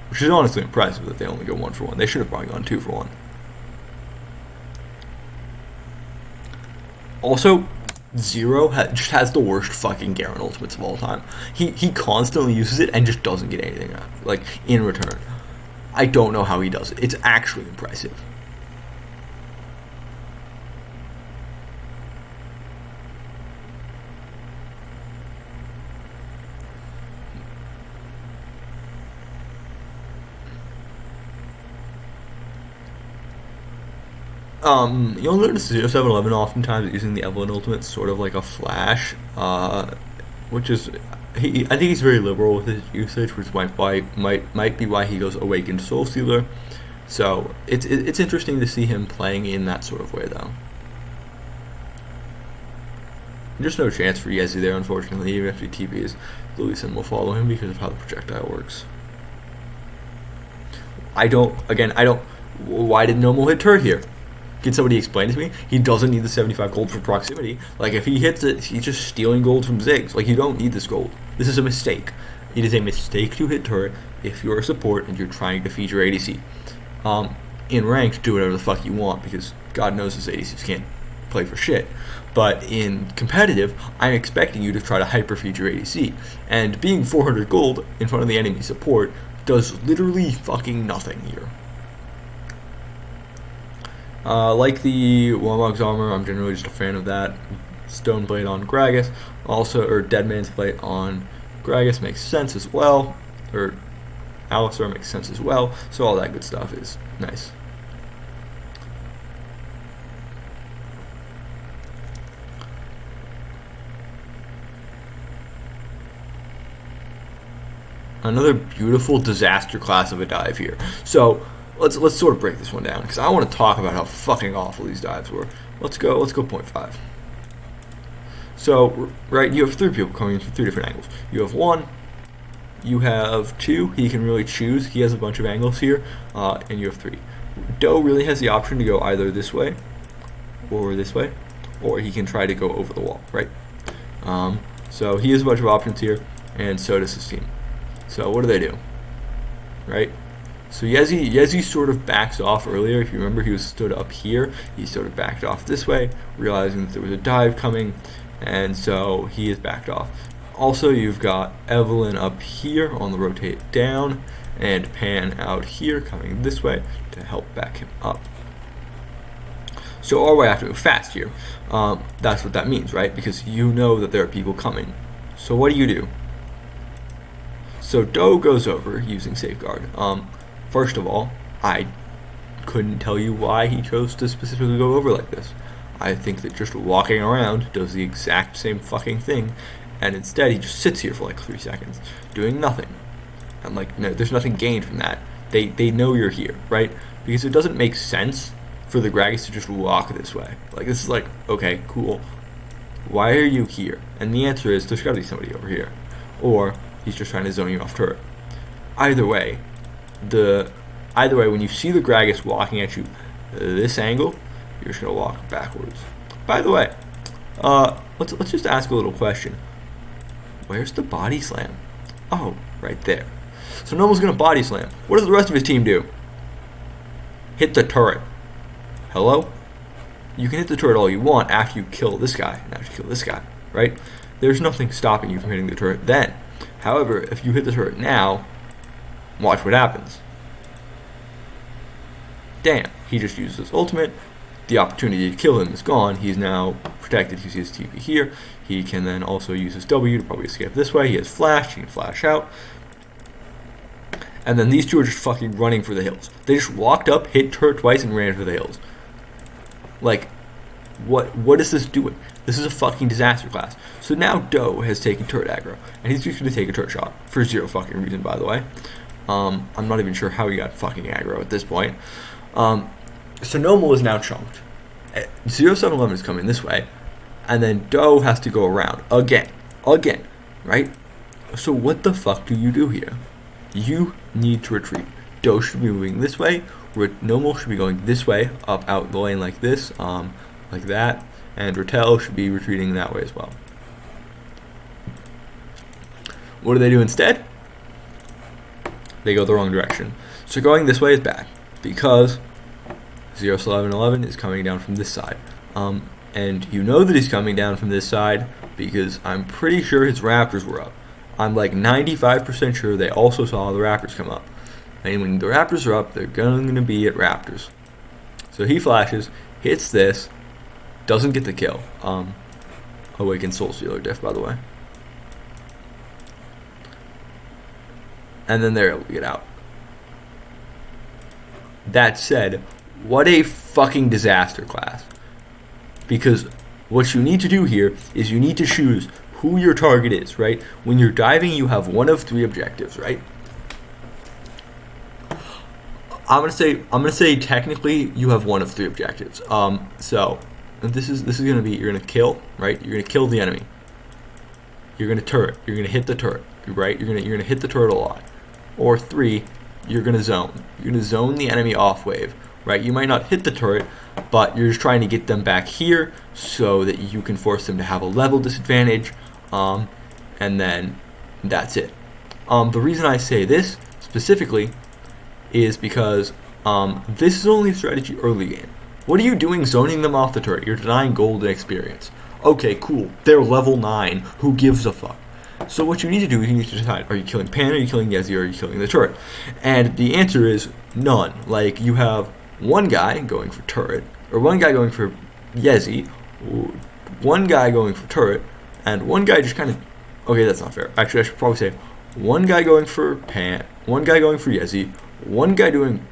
Which is honestly impressive that they only go 1-for-1. They should have probably gone 2-for-1. Also, Zero just has the worst fucking Garen ultimates of all time. He constantly uses it and just doesn't get anything like in return. I don't know how he does it. It's actually impressive. You'll notice 0711 oftentimes using the Evelynn ultimate sort of like a flash, which is, I think he's very liberal with his usage, which might be why he goes Awakened Soul Stealer. So it's interesting to see him playing in that sort of way, though. There's no chance for Yezi there, unfortunately, even if he TPs. Louison will follow him because of how the projectile works. I don't. Why did Nomal hit turret here? Can somebody explain it to me? He doesn't need the 75 gold for proximity. Like, if he hits it, he's just stealing gold from Ziggs. Like, you don't need this gold. This is a mistake. It is a mistake to hit turret if you're a support and you're trying to feed your ADC. In ranked, do whatever the fuck you want, because God knows those ADCs can't play for shit. But in competitive, I'm expecting you to try to hyper feed your ADC. And being 400 gold in front of the enemy support does literally fucking nothing here. Like the Warmog's armor, I'm generally just a fan of that. Stone Blade on Gragas, also, or Dead Man's Blade on Gragas makes sense as well, or Alistar makes sense as well, so all that good stuff is nice. Another beautiful disaster class of a dive here. So let's sort of break this one down, because I want to talk about how fucking awful these dives were. Let's go 0.5. So, right, you have 3 people coming in from 3 different angles. You have 1, you have 2, he can really choose, he has a bunch of angles here, and you have 3. Doe really has the option to go either this way, or he can try to go over the wall, right? So he has a bunch of options here, and so does his team. So what do? Right? So Yezi sort of backs off earlier. If you remember, he was stood up here. He sort of backed off this way, realizing that there was a dive coming, and so he is backed off. Also, you've got Evelynn up here on the rotate down, and Pan out here coming this way to help back him up. So all we have to move fast here. That's what that means, right? Because you know that there are people coming. So what do? So Doe goes over using Safeguard. First of all, I couldn't tell you why he chose to specifically go over like this. I think that just walking around does the exact same fucking thing, and instead he just sits here for like 3 seconds, doing nothing. And like, no, there's nothing gained from that. They know you're here, right? Because it doesn't make sense for the Gragas to just walk this way. Like, this is like, okay, cool. Why are you here? And the answer is, there's gotta be somebody over here. Or he's just trying to zone you off turret. Either way, when you see the Gragas walking at you this angle, you're just gonna walk backwards. By the way, let's just ask a little question. Where's the body slam? Oh, right there. So Nomal's gonna body slam. What does the rest of his team do? Hit the turret. Hello? You can hit the turret all you want after you kill this guy, and after you kill this guy, right? There's nothing stopping you from hitting the turret then. However, if you hit the turret now, watch what happens. Damn, he just used his ultimate. The opportunity to kill him is gone. He's now protected. He sees TP here. He can then also use his W to probably escape this way. He has flash. He can flash out. And then these two are just fucking running for the hills. They just walked up, hit turret twice, and ran for the hills. Like, what is this doing? This is a fucking disaster class. So now Doe has taken turret aggro, and he's just going to take a turret shot for 0 fucking reason, by the way. I'm not even sure how he got fucking aggro at this point. So Nomal is now chunked. 0711 is coming this way, and then Doe has to go around again, right? So what the fuck do you do here? You need to retreat. Doe should be moving this way. Nomal should be going this way, up out the lane like this, like that, and Ratel should be retreating that way as well. What do they do instead? They go the wrong direction. So going this way is bad, because 0711 is coming down from this side. And you know that he's coming down from this side because I'm pretty sure his Raptors were up. I'm like 95% sure they also saw the Raptors come up. And when the Raptors are up, they're going to be at Raptors. So he flashes, hits this, doesn't get the kill. Awaken Soul Stealer diff, by the way. And then they're able to get out. That said, what a fucking disaster class. Because what you need to do here is you need to choose who your target is, right? When you're diving, you have one of 3 objectives, right? I'm gonna say technically you have one of 3 objectives. So And this is gonna be, you're gonna kill, right? You're gonna kill the enemy. You're gonna turret. You're gonna hit the turret, right? You're gonna hit the turret a lot. Or 3, you're gonna zone. You're gonna zone the enemy off wave, right? You might not hit the turret, but you're just trying to get them back here so that you can force them to have a level disadvantage, and then that's it. The reason I say this specifically is because this is only a strategy early game. What are you doing zoning them off the turret? You're denying gold and experience. Okay, cool. They're level 9. Who gives a fuck? So what you need to do is you need to decide, are you killing Pan, are you killing Yezi, or are you killing the turret? And the answer is none. Like, you have one guy going for turret, or one guy going for Yezi, one guy going for turret, and one guy just kind of... Okay, that's not fair. Actually, I should probably say one guy going for Pan, one guy going for Yezi, one guy doing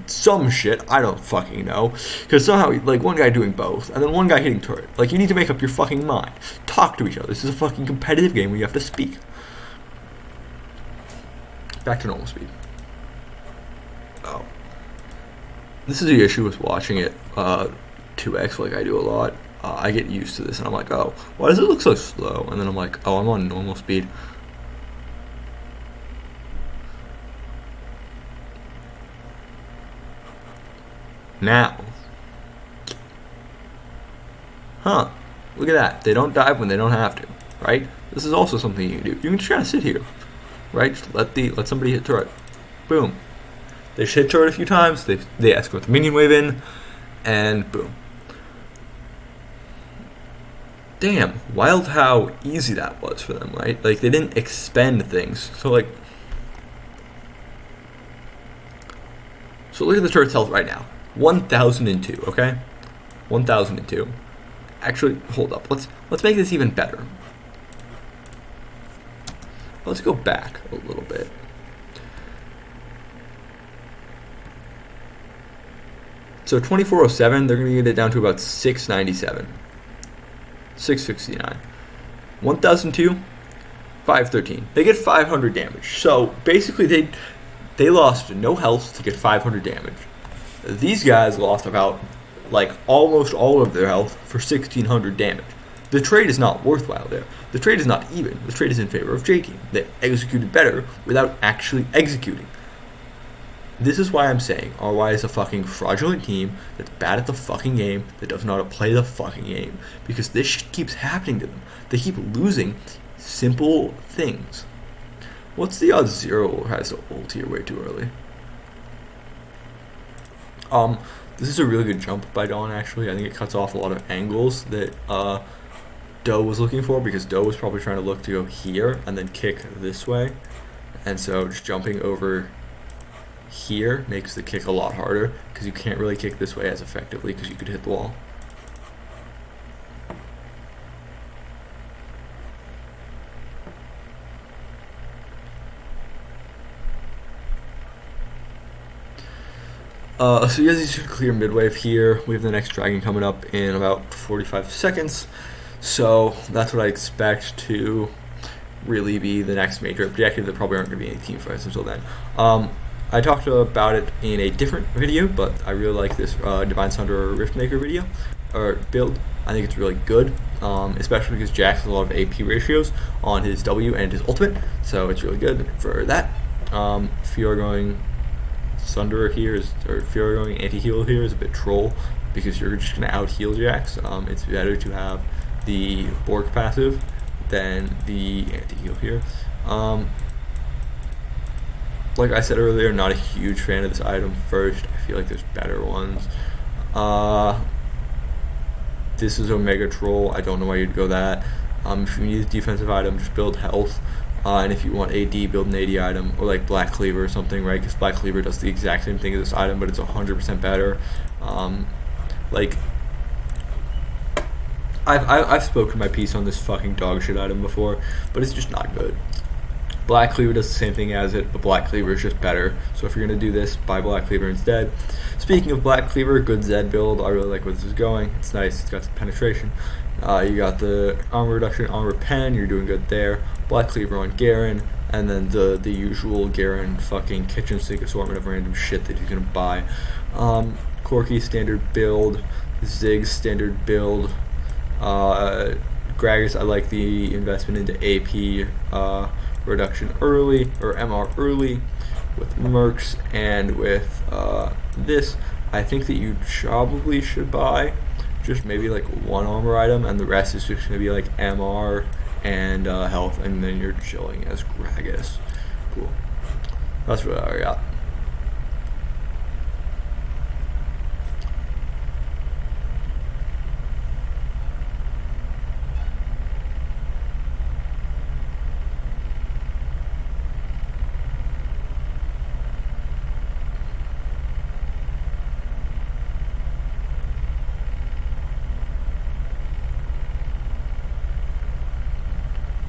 some shit, I don't fucking know, because somehow, like, one guy doing both, and then one guy hitting turret. Like, you need to make up your fucking mind. Talk to each other. This is a fucking competitive game where you have to speak. Back to normal speed. Oh. This is the issue with watching it 2x like I do a lot. I get used to this, and I'm like, oh, why does it look so slow? And then I'm like, oh, I'm on normal speed. Now. Huh. Look at that. They don't dive when they don't have to, right? This is also something you can do. You can just kind of sit here, right? Just let somebody hit turret. Boom. They just hit turret a few times. They escort the minion wave in, and boom. Damn, wild how easy that was for them, right? Like, they didn't expend things. So look at the turret's health right now. 1002, okay? 1002. Actually, hold up. Let's make this even better. Let's go back a little bit. So 2407, they're going to get it down to about 697. 669. 1002, 513. They get 500 damage. So basically they lost no health to get 500 damage. These guys lost about, like, almost all of their health for 1600 damage. The trade is not worthwhile there. The trade is not even. The trade is in favor of J-Team. They executed better without actually executing. This is why I'm saying RY is a fucking fraudulent team that's bad at the fucking game, that doesn't know how to play the fucking game. Because this shit keeps happening to them. They keep losing simple things. What's the odds Zero has to ult here way too early? This is a really good jump by Dawn, actually. I think it cuts off a lot of angles that Doe was looking for, because Doe was probably trying to look to go here and then kick this way. And so just jumping over here makes the kick a lot harder, because you can't really kick this way as effectively because you could hit the wall. So Yezi should clear midwave here. We have the next dragon coming up in about 45 seconds. So that's what I expect to really be the next major objective. There probably aren't going to be any team fights until then. I talked about it in a different video, but I really like this Divine Sunder Riftmaker video, or build. I think it's really good, especially because Jax has a lot of AP ratios on his W and his ultimate, so it's really good for that. Fiora going Sunder here or Fiora going anti-heal here is a bit troll, because you're just going to out-heal Jax. It's better to have the Borg passive than the anti-heal here. Like I said earlier, not a huge fan of this item first. I feel like there's better ones. This is Omega Troll. I don't know why you'd go that. If you need a defensive item, just build health. And if you want AD, build an AD item, or like Black Cleaver or something, right? Because Black Cleaver does the exact same thing as this item, but it's 100% better. I've spoken my piece on this fucking dog shit item before, but it's just not good. Black Cleaver does the same thing as it, but Black Cleaver is just better. So if you're going to do this, buy Black Cleaver instead. Speaking of Black Cleaver, good Zed build. I really like where this is going. It's nice. It's got some penetration. You got the armor reduction, armor pen. You're doing good there. Black Cleaver on Garen. And then the usual Garen fucking kitchen sink assortment of random shit that you're going to buy. Corki standard build. Ziggs standard build. Gragas, I like the investment into AP reduction early, or MR early, with Mercs, and with this, I think that you probably should buy just maybe like one armor item, and the rest is just going to be like MR and health, and then you're chilling as Gragas. Cool. That's what I got.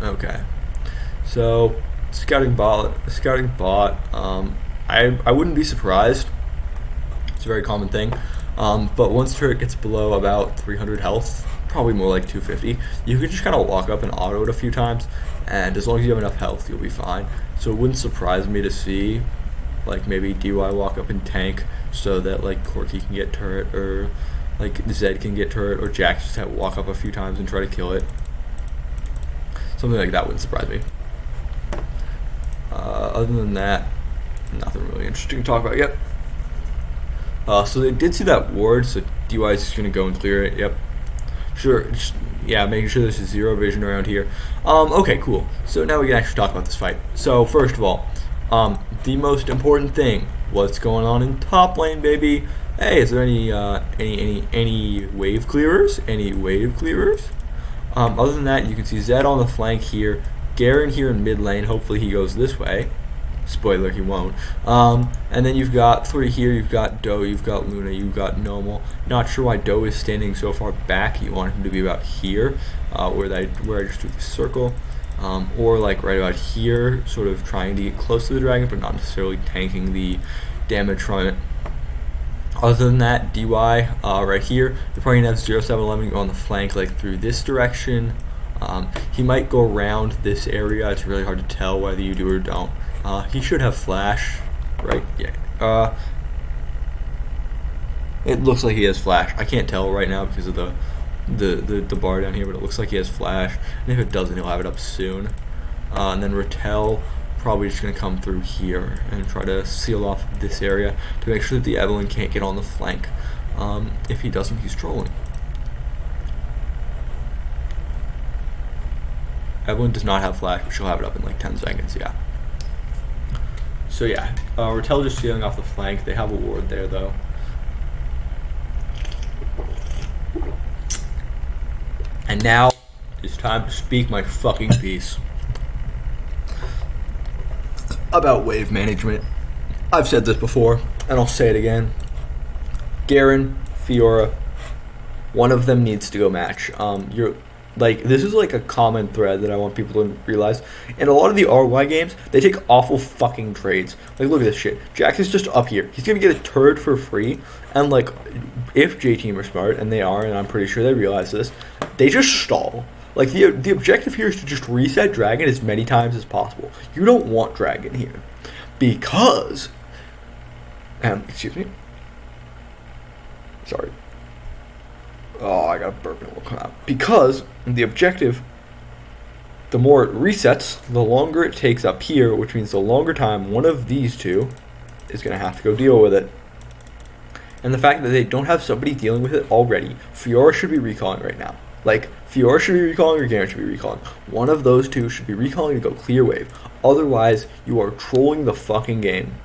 Okay. So scouting bot. I wouldn't be surprised. It's a very common thing. But once turret gets below about 300 health, probably more like 250, you can just kind of walk up and auto it a few times, and as long as you have enough health, you'll be fine. So it wouldn't surprise me to see, like maybe DY walk up and tank so that like Corki can get turret, or like Zed can get turret, or Jack just have to walk up a few times and try to kill it. Something like that wouldn't surprise me. Other than that, nothing really interesting to talk about yet. So they did see that ward, so DY is just going to go and clear it. Yep. Sure. Just, yeah, making sure there's a zero vision around here. Okay, cool. So now we can actually talk about this fight. So first of all, the most important thing, what's going on in top lane, baby? Hey, is there any wave clearers? Any wave clearers? Other than that, you can see Zed on the flank here, Garen here in mid lane. Hopefully he goes this way. Spoiler, he won't. And then you've got 3 here, you've got Doe, you've got Luna, you've got Nomal. Not sure why Doe is standing so far back. You want him to be about here, where I just do the circle. Or like right about here, sort of trying to get close to the dragon, but not necessarily tanking the damage from it. Other than that, DY right here, you're probably going to have 0711 go on the flank like through this direction. He might go around this area. It's really hard to tell whether you do or don't. He should have flash, right? Yeah. It looks like he has flash. I can't tell right now because of the bar down here, but it looks like he has flash. And if it doesn't, he'll have it up soon. And then Rattel probably just going to come through here and try to seal off this area to make sure that the Evelynn can't get on the flank. If he doesn't, he's trolling. Evelynn does not have flash, but she'll have it up in like 10 seconds, yeah. So yeah, Rattel just sealing off the flank. They have a ward there though. And now it's time to speak my fucking piece about wave management. I've said this before, and I'll say it again. Garen, Fiora, one of them needs to go match. This is like a common thread that I want people to realize. In a lot of the RY games, they take awful fucking trades. Like, look at this shit. Jax is just up here. He's gonna get a turret for free, and like, if J-Team are smart, and they are, and I'm pretty sure they realize this, they just stall. Like, the objective here is to just reset Dragon as many times as possible. You don't want Dragon here. Because... excuse me. Sorry. Oh, I got a burp and it will come out. Because the objective, the more it resets, the longer it takes up here, which means the longer time one of these two is going to have to go deal with it. And the fact that they don't have somebody dealing with it already, Fiora should be recalling right now. Like, Fiora should be recalling or Garen should be recalling. One of those two should be recalling to go clear wave. Otherwise, you are trolling the fucking game.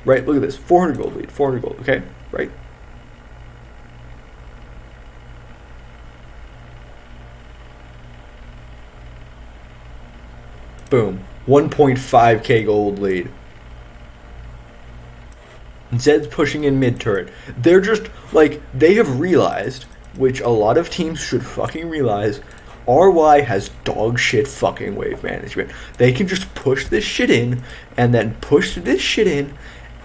Right, look at this. 400 gold lead. 400 gold, okay? Right? Boom. 1.5k gold lead. Zed's pushing in mid turret. They're just, like, they have realized, which a lot of teams should fucking realize, RY has dog shit fucking wave management. They can just push this shit in, and then push this shit in,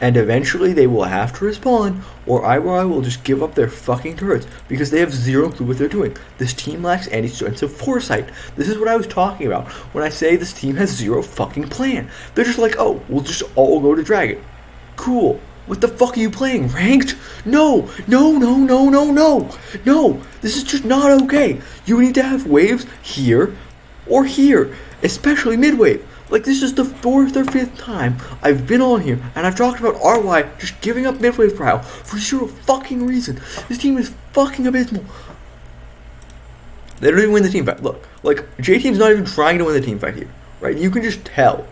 and eventually they will have to respawn, or RY will just give up their fucking turrets, because they have zero clue what they're doing. This team lacks any sense of foresight. This is what I was talking about when I say this team has zero fucking plan. They're just like, oh, we'll just all go to Dragon. Cool. What the fuck are you playing? Ranked? No, no, no, no, no, no, no. This is just not okay. You need to have waves here or here, especially mid-wave. Like, this is the 4th or 5th time I've been on here, and I've talked about RY just giving up mid-wave prio for zero fucking reason. This team is fucking abysmal. They don't even win the team fight. Look, like, J-Team's not even trying to win the team fight here, right? You can just tell.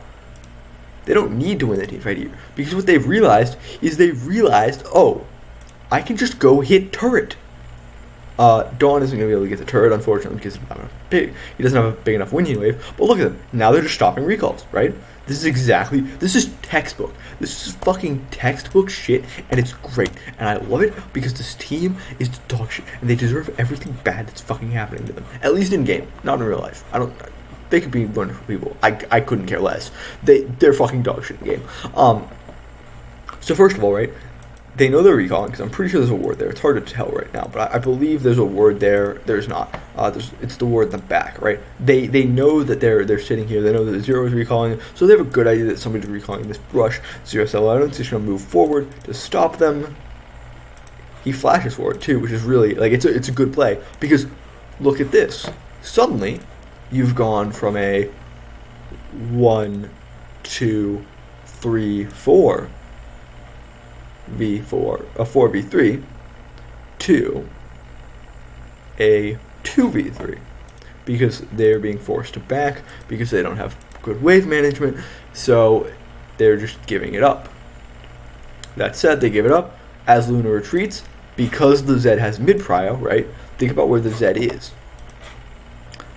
They don't need to win the team fight here. Because what they've realized is oh, I can just go hit turret. Dawn isn't going to be able to get the turret, unfortunately, because he doesn't have a big enough winning wave. But look at them. Now they're just stopping recalls, right? This is textbook. This is fucking textbook shit, and it's great. And I love it because this team is dog shit, and they deserve everything bad that's fucking happening to them. At least in game, not in real life. They could be wonderful people. I couldn't care less. They're fucking dog shit in the game. So first of all, right, they know they're recalling, because I'm pretty sure there's a ward there. It's hard to tell right now, but I believe there's a ward there. There's not. It's the ward in the back, right? They know that they're sitting here. They know that Zero is recalling, so they have a good idea that somebody's recalling this brush. Zero Cell, I don't think he's going to move forward to stop them. He flashes forward too, which is really, like, it's a good play, because look at this. Suddenly, you've gone from a 1, 2, 3, 4 V4, a 4v3 to a 2v3 because they're being forced to back because they don't have good wave management, so they're just giving it up. That said, they give it up as Luna retreats because the Zed has mid prio, right? Think about where the Zed is.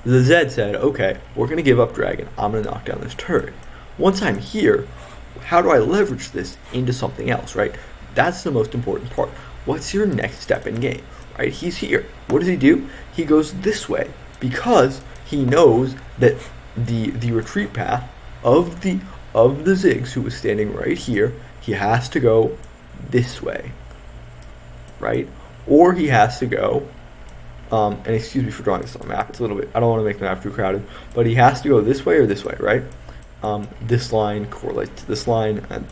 The Zed said, okay, we're going to give up Dragon. I'm going to knock down this turret. Once I'm here, how do I leverage this into something else, right? That's the most important part. What's your next step in game, right? He's here. What does he do? He goes this way because he knows that the retreat path of the Ziggs, who was standing right here, he has to go this way, right? Or he has to go, and excuse me for drawing this on the map. It's a little bit, I don't want to make the map too crowded, but he has to go this way or this way, right? This line correlates to this line, and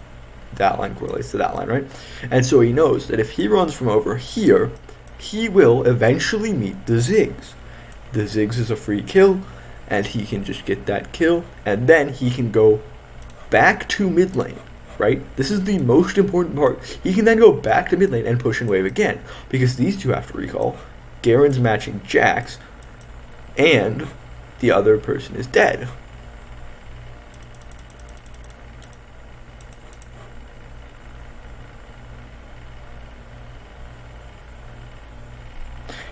that line correlates to that line, right? And so he knows that if he runs from over here, he will eventually meet the Ziggs. The Ziggs is a free kill, and he can just get that kill, and then he can go back to mid lane, right? This is the most important part. He can then go back to mid lane and push and wave again, because these two have to recall. Garen's matching Jax, and the other person is dead.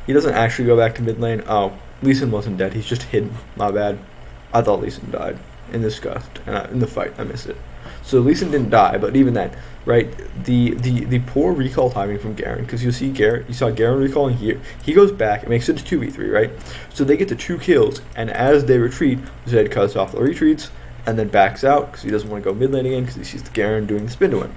He doesn't actually go back to mid lane. Oh, Lee Sin wasn't dead. He's just hidden. My bad. I thought Lee Sin died in this gust, and in the fight, I missed it. So Lee Sin didn't die, but even then, right? The poor recall timing from Garen, because you saw Garen recalling here. He goes back. It makes it a 2v3, right? So they get the 2 kills, and as they retreat, Zed cuts off the retreats and then backs out because he doesn't want to go mid lane again because he sees the Garen doing the spin to him.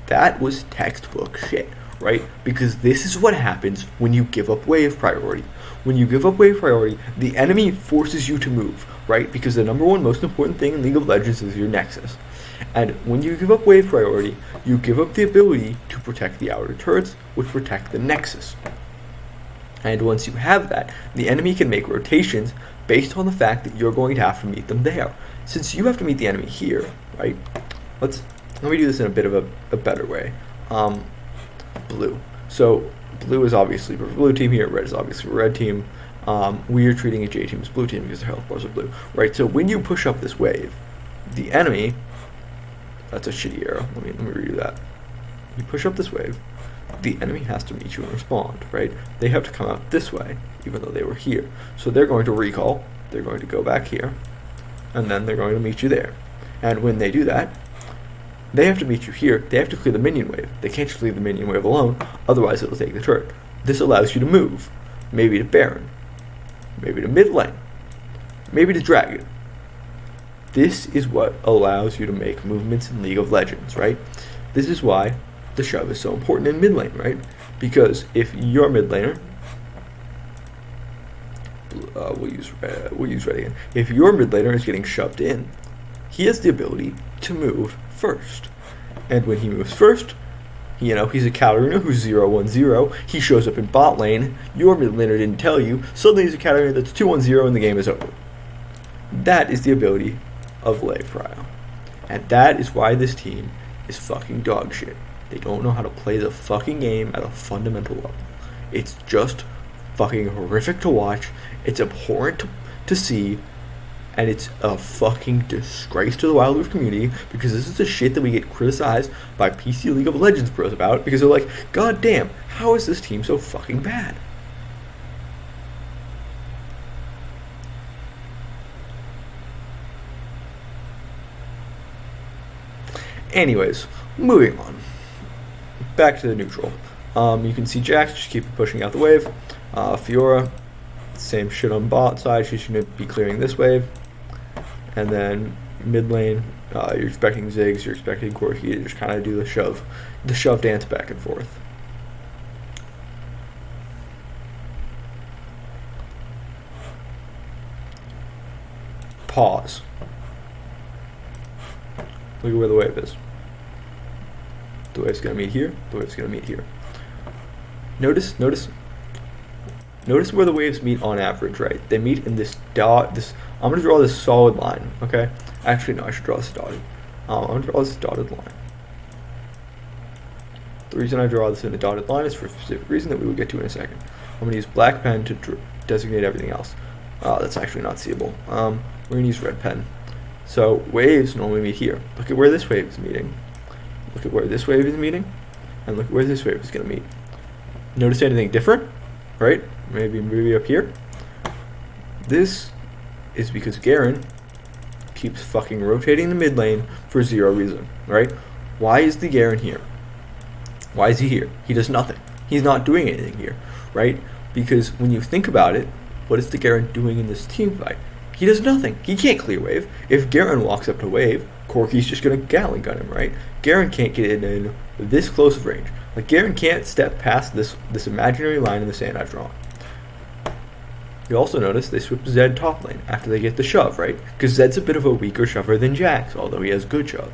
That was textbook shit. Right? Because this is what happens when you give up wave priority. When you give up wave priority, the enemy forces you to move, right? Because the number one most important thing in League of Legends is your Nexus. And when you give up wave priority, you give up the ability to protect the outer turrets, which protect the Nexus. And once you have that, the enemy can make rotations based on the fact that you're going to have to meet them there. Since you have to meet the enemy here, right? Let me do this in a bit of a better way. Blue. So blue is obviously the blue team here. Red is obviously the red team. We are treating a J team as blue team because their health bars are blue, right? So when you push up this wave, the enemy. That's a shitty arrow. Let me redo that. You push up this wave, the enemy has to meet you and respond, right? They have to come out this way, even though they were here. So they're going to recall. They're going to go back here, and then they're going to meet you there. And when they do that, they have to meet you here. They have to clear the minion wave. They can't just leave the minion wave alone, otherwise it'll take the turret. This allows you to move, maybe to Baron, maybe to mid lane, maybe to Dragon. This is what allows you to make movements in League of Legends, right? This is why the shove is so important in mid lane, right? Because if you're a mid laner, we'll use red again. If your mid laner is getting shoved in, he has the ability to move first. And when he moves first, he's a Katarina who's 0-1-0. He shows up in bot lane. Your mid laner didn't tell you. Suddenly he's a Katarina that's 2-1-0 and the game is over. That is the ability of Leg Prio. And that is why this team is fucking dog shit. They don't know how to play the fucking game at a fundamental level. It's just fucking horrific to watch. It's abhorrent to see. And it's a fucking disgrace to the Wild Rift community, because this is the shit that we get criticized by PC League of Legends pros about, because they're like, God damn, how is this team so fucking bad? Anyways, moving on. Back to the neutral. You can see Jax just keep pushing out the wave. Fiora, same shit on bot side. She's going to be clearing this wave. And then mid lane, you're expecting Ziggs, you're expecting Corki to just kind of do the shove dance back and forth. Pause. Look at where the wave is. The wave's gonna meet here. The wave's gonna meet here. Notice where the waves meet on average, right? They meet in this dot. I'm gonna draw this solid line. Okay. Actually, no. I should draw this dotted. I'm gonna draw this dotted line. The reason I draw this in a dotted line is for a specific reason that we will get to in a second. I'm gonna use black pen to designate everything else. That's actually not seeable. We're gonna use red pen. So waves normally meet here. Look at where this wave is meeting. Look at where this wave is meeting, and look at where this wave is gonna meet. Notice anything different? Right? Maybe up here. This is because Garen keeps fucking rotating the mid lane for zero reason, right? Why is the Garen here? Why is he here? He does nothing. He's not doing anything here, right? Because when you think about it, what is the Garen doing in this team fight? He does nothing. He can't clear wave. If Garen walks up to wave, Corki's just gonna Gatling gun him, right? Garen can't get in this close of range. Like, Garen can't step past this imaginary line in the sand I've drawn. You also notice they switch Zed top lane after they get the shove, right? Because Zed's a bit of a weaker shover than Jax, although he has good shove.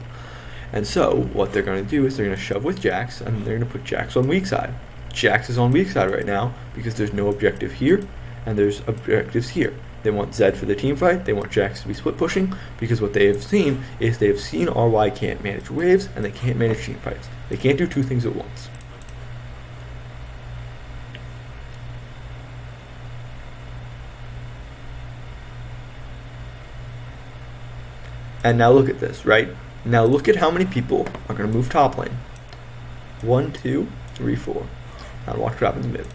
And so, what they're going to do is they're going to shove with Jax, and they're going to put Jax on weak side. Jax is on weak side right now, because there's no objective here, and there's objectives here. They want Zed for the team fight, they want Jax to be split pushing, because what they have seen is they have seen RY can't manage waves, and they can't manage team fights. They can't do two things at once. And now look at this, right? Now look at how many people are going to move top lane. 1, 2, 3, 4. Now watch what happens mid.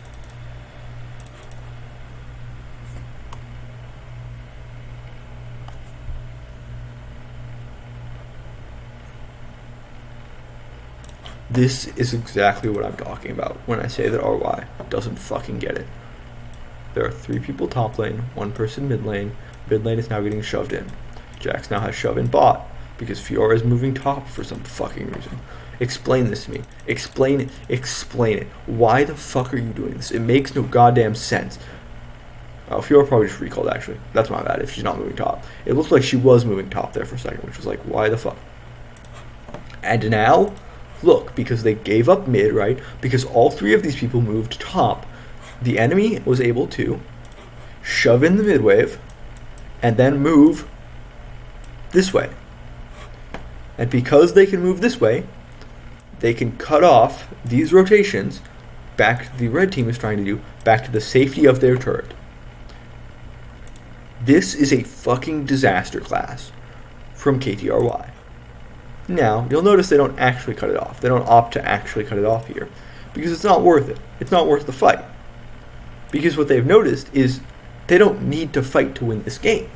This is exactly what I'm talking about when I say that RY doesn't fucking get it. There are 3 people top lane, 1 person mid lane. Mid lane is now getting shoved in. Jax now has shove in bot because Fiora is moving top for some fucking reason. Explain this to me. Explain it. Explain it. Why the fuck are you doing this? It makes no goddamn sense. Oh, Fiora probably just recalled, actually. That's my bad if she's not moving top. It looked like she was moving top there for a second, which was like, why the fuck? And now, look, because they gave up mid, right? Because all 3 of these people moved top, the enemy was able to shove in the mid wave and then move this way. And because they can move this way, they can cut off these rotations back to the red team is trying to do, back to the safety of their turret. This is a fucking disaster class from KTRY. Now, you'll notice they don't actually cut it off. They don't opt to actually cut it off here because it's not worth it. It's not worth the fight. Because what they've noticed is they don't need to fight to win this game.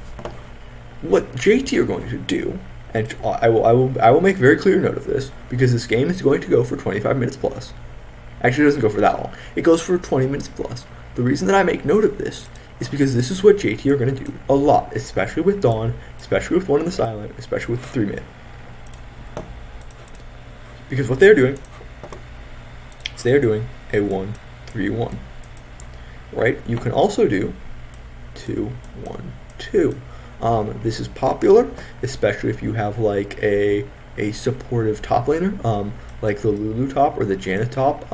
What JT are going to do, and I will make very clear note of this, because this game is going to go for 25 minutes plus. Actually, it doesn't go for that long. It goes for 20 minutes plus. The reason that I make note of this is because this is what JT are going to do a lot, especially with Dawn, especially with one in the silent, especially with the 3 mid. Because what they're doing is they're doing a 1-3-1. Right? You can also do 2-1-2. This is popular, especially if you have like a a supportive top laner, like the Lulu top or the Janeth top.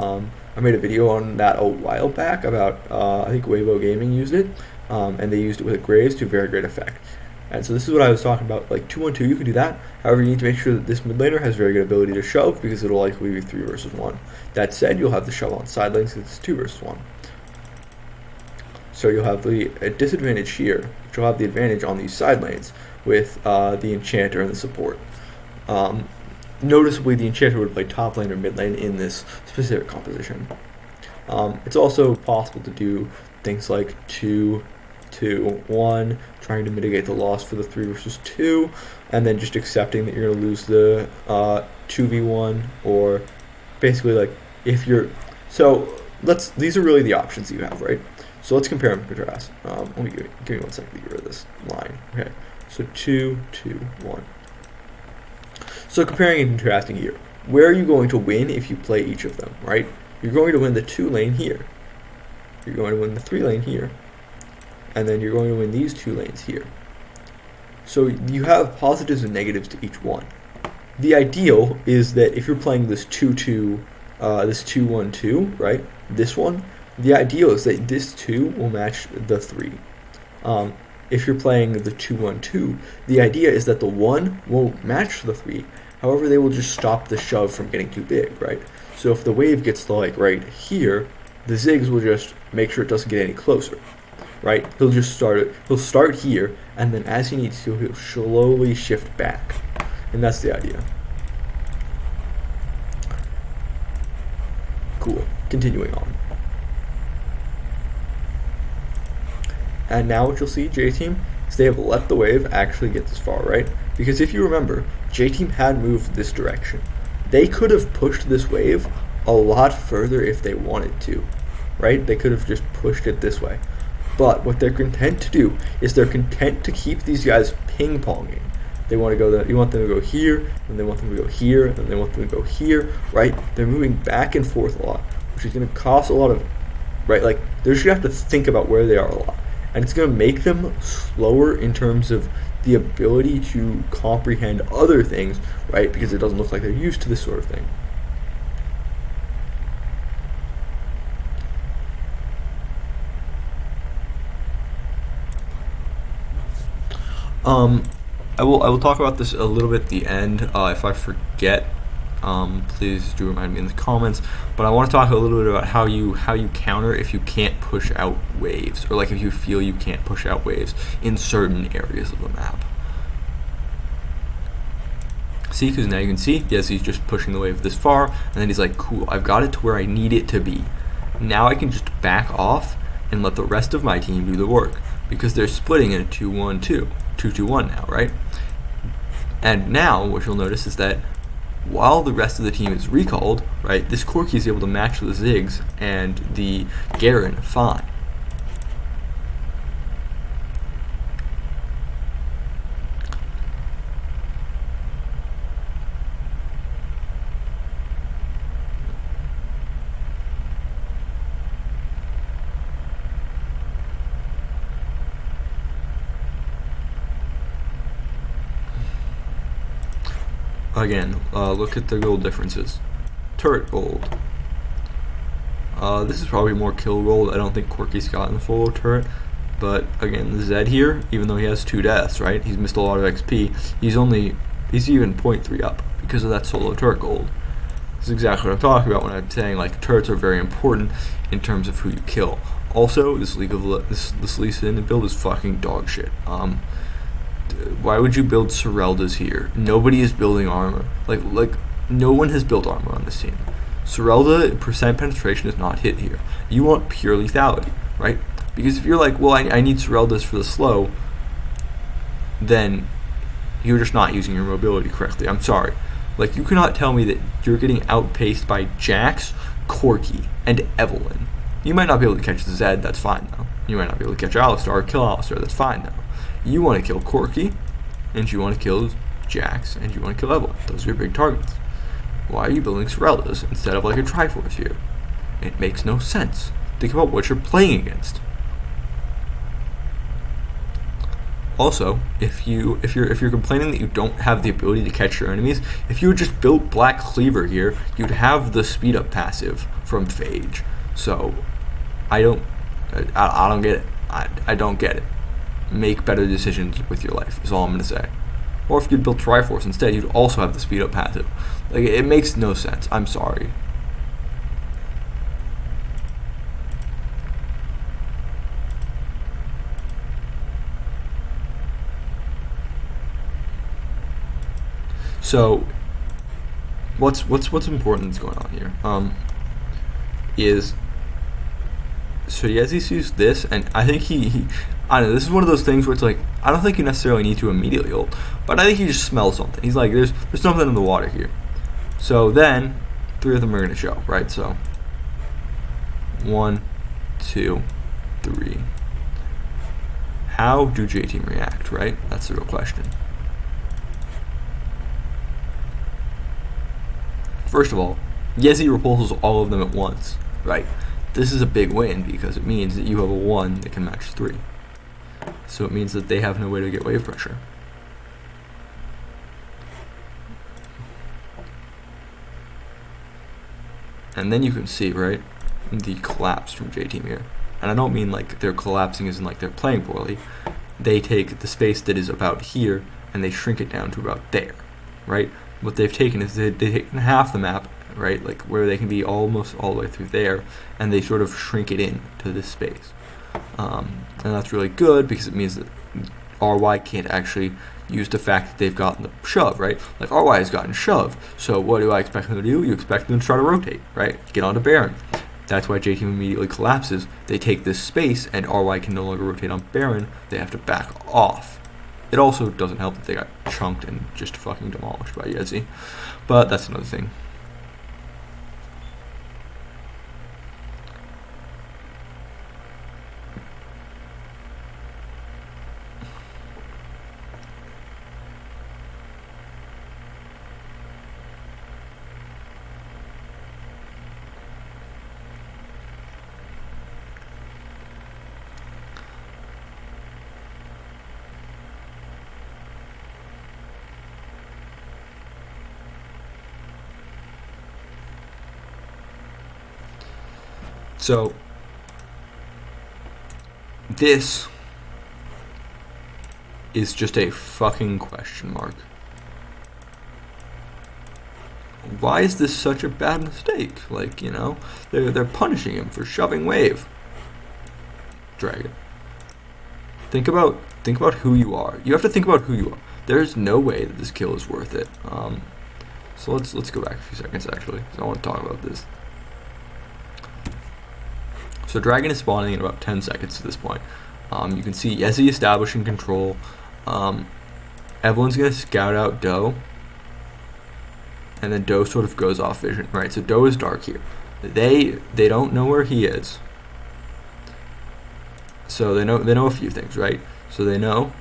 I made a video on that a while back about, I think Weibo Gaming used it, and they used it with Graves to very great effect. And so this is what I was talking about, like 2-1-2, you can do that. However, you need to make sure that this mid laner has very good ability to shove, because it'll likely be 3 versus 1. That said, you'll have the shove on side lanes because it's 2 versus 1. So you'll have the disadvantage here, but you'll have the advantage on these side lanes with the Enchanter and the support. Noticeably, the Enchanter would play top lane or mid lane in this specific composition. It's also possible to do things like 2-2-1, trying to mitigate the loss for the 3 versus 2, and then just accepting that you're going to lose the 2v1, or basically like if you're... So these are really the options that you have, right? So let's compare and contrast. Let me give me 1 second to get rid of this line. Okay, so 2-2-1. So comparing and contrasting here, where are you going to win if you play each of them, right? You're going to win the 2 lane here. You're going to win the 3 lane here. And then you're going to win these 2 lanes here. So you have positives and negatives to each one. The ideal is that if you're playing this 2-2, this 2-1-2, right? This one, the ideal is that this 2 will match the 3. If you're playing the 2-1-2, the idea is that the 1 will match the 3. However, they will just stop the shove from getting too big, right? So if the wave gets to like right here, the Ziggs will just make sure it doesn't get any closer, right? He'll just he'll start here, and then as he needs to, he'll slowly shift back. And that's the idea. Cool. Continuing on. And now what you'll see, J-Team, is they have let the wave actually get this far, right? Because if you remember, J-Team had moved this direction. They could have pushed this wave a lot further if they wanted to, right? They could have just pushed it this way. But what they're content to do is they're content to keep these guys ping-ponging. They want to go you want them to go here, and they want them to go here, and they want them to go here, right? They're moving back and forth a lot, which is going to cost a lot of, right? Like, they're just going to have to think about where they are a lot. And it's going to make them slower in terms of the ability to comprehend other things, right? Because it doesn't look like they're used to this sort of thing. I will talk about this a little bit at the end. If I forget, please do remind me in the comments. But I want to talk a little bit about how you counter if you can't push out waves, or like if you feel you can't push out waves in certain areas of the map. See, because now you can see, yes, he's just pushing the wave this far, and then he's like, cool, I've got it to where I need it to be. Now I can just back off and let the rest of my team do the work, because they're splitting in a 2-1-2, 2-2-1 now, right? And now what you'll notice is that while the rest of the team is recalled, right, this Corki is able to match the Ziggs and the Garen fine. Again, look at the gold differences. Turret gold. This is probably more kill gold. I don't think Corki's gotten the full turret. But again, the Zed here, even though he has 2 deaths, right? He's missed a lot of XP. He's even 0.3 up because of that solo turret gold. This is exactly what I'm talking about when I'm saying like turrets are very important in terms of who you kill. Also, this Lee Sin build is fucking dog shit. Why would you build Sereldas here? Nobody is building armor. Like no one has built armor on this team. Serelda percent penetration is not hit here. You want pure lethality, right? Because if you're like, well, I need Sereldas for the slow, then you're just not using your mobility correctly. I'm sorry. Like, you cannot tell me that you're getting outpaced by Jax, Corki, and Evelynn. You might not be able to catch the Zed, that's fine though. You might not be able to catch Alistar or kill Alistar, that's fine though. You want to kill Corki, and you want to kill Jax, and you want to kill Evelynn. Those are your big targets. Why are you building Sereldas instead of like a Triforce here? It makes no sense. Think about what you're playing against. Also, if you're complaining that you don't have the ability to catch your enemies, if you had just built Black Cleaver here, you'd have the speed up passive from Phage. So, I don't get it. I don't get it. Make better decisions with your life is all I'm gonna say. Or if you'd built Triforce instead, you'd also have the speed up passive. Like, it makes no sense. I'm sorry. So, what's important that's going on here? Is so Yezi sees this, and I think he I don't know. This is one of those things where it's like I don't think you necessarily need to immediately ult, but I think he just smells something. He's like, there's something in the water here. So then, 3 of them are gonna show, right? So 1, 2, 3. How do J-Team react, right? That's the real question. First of all, Yezi repulses all of them at once, right? This is a big win because it means that you have a 1 that can match 3. So it means that they have no way to get wave pressure. And then you can see, right, the collapse from J-Team here. And I don't mean like they're collapsing as in like they're playing poorly. They take the space that is about here and they shrink it down to about there, right? What they've taken is they've taken half the map, right, like where they can be almost all the way through there, and they sort of shrink it in to this space. And that's really good because it means that RY can't actually use the fact that they've gotten the shove, right? Like RY has gotten shoved, so what do I expect them to do? You expect them to try to rotate, right? Get onto Baron. That's why J-Team immediately collapses. They take this space, and RY can no longer rotate on Baron. They have to back off. It also doesn't help that they got chunked and just fucking demolished by Yezi, but that's another thing. So, this is just a fucking question mark. Why is this such a bad mistake? Like, you know, they're punishing him for shoving wave. Dragon. Think about who you are. You have to think about who you are. There's no way that this kill is worth it. So let's go back a few seconds actually, because I want to talk about this. So Dragon is spawning in about 10 seconds to this point. You can see Yezi establishing control. Evelyn's going to scout out Doe. And then Doe sort of goes off vision, right? So Doe is dark here. They don't know where he is. So they know a few things, right? So they know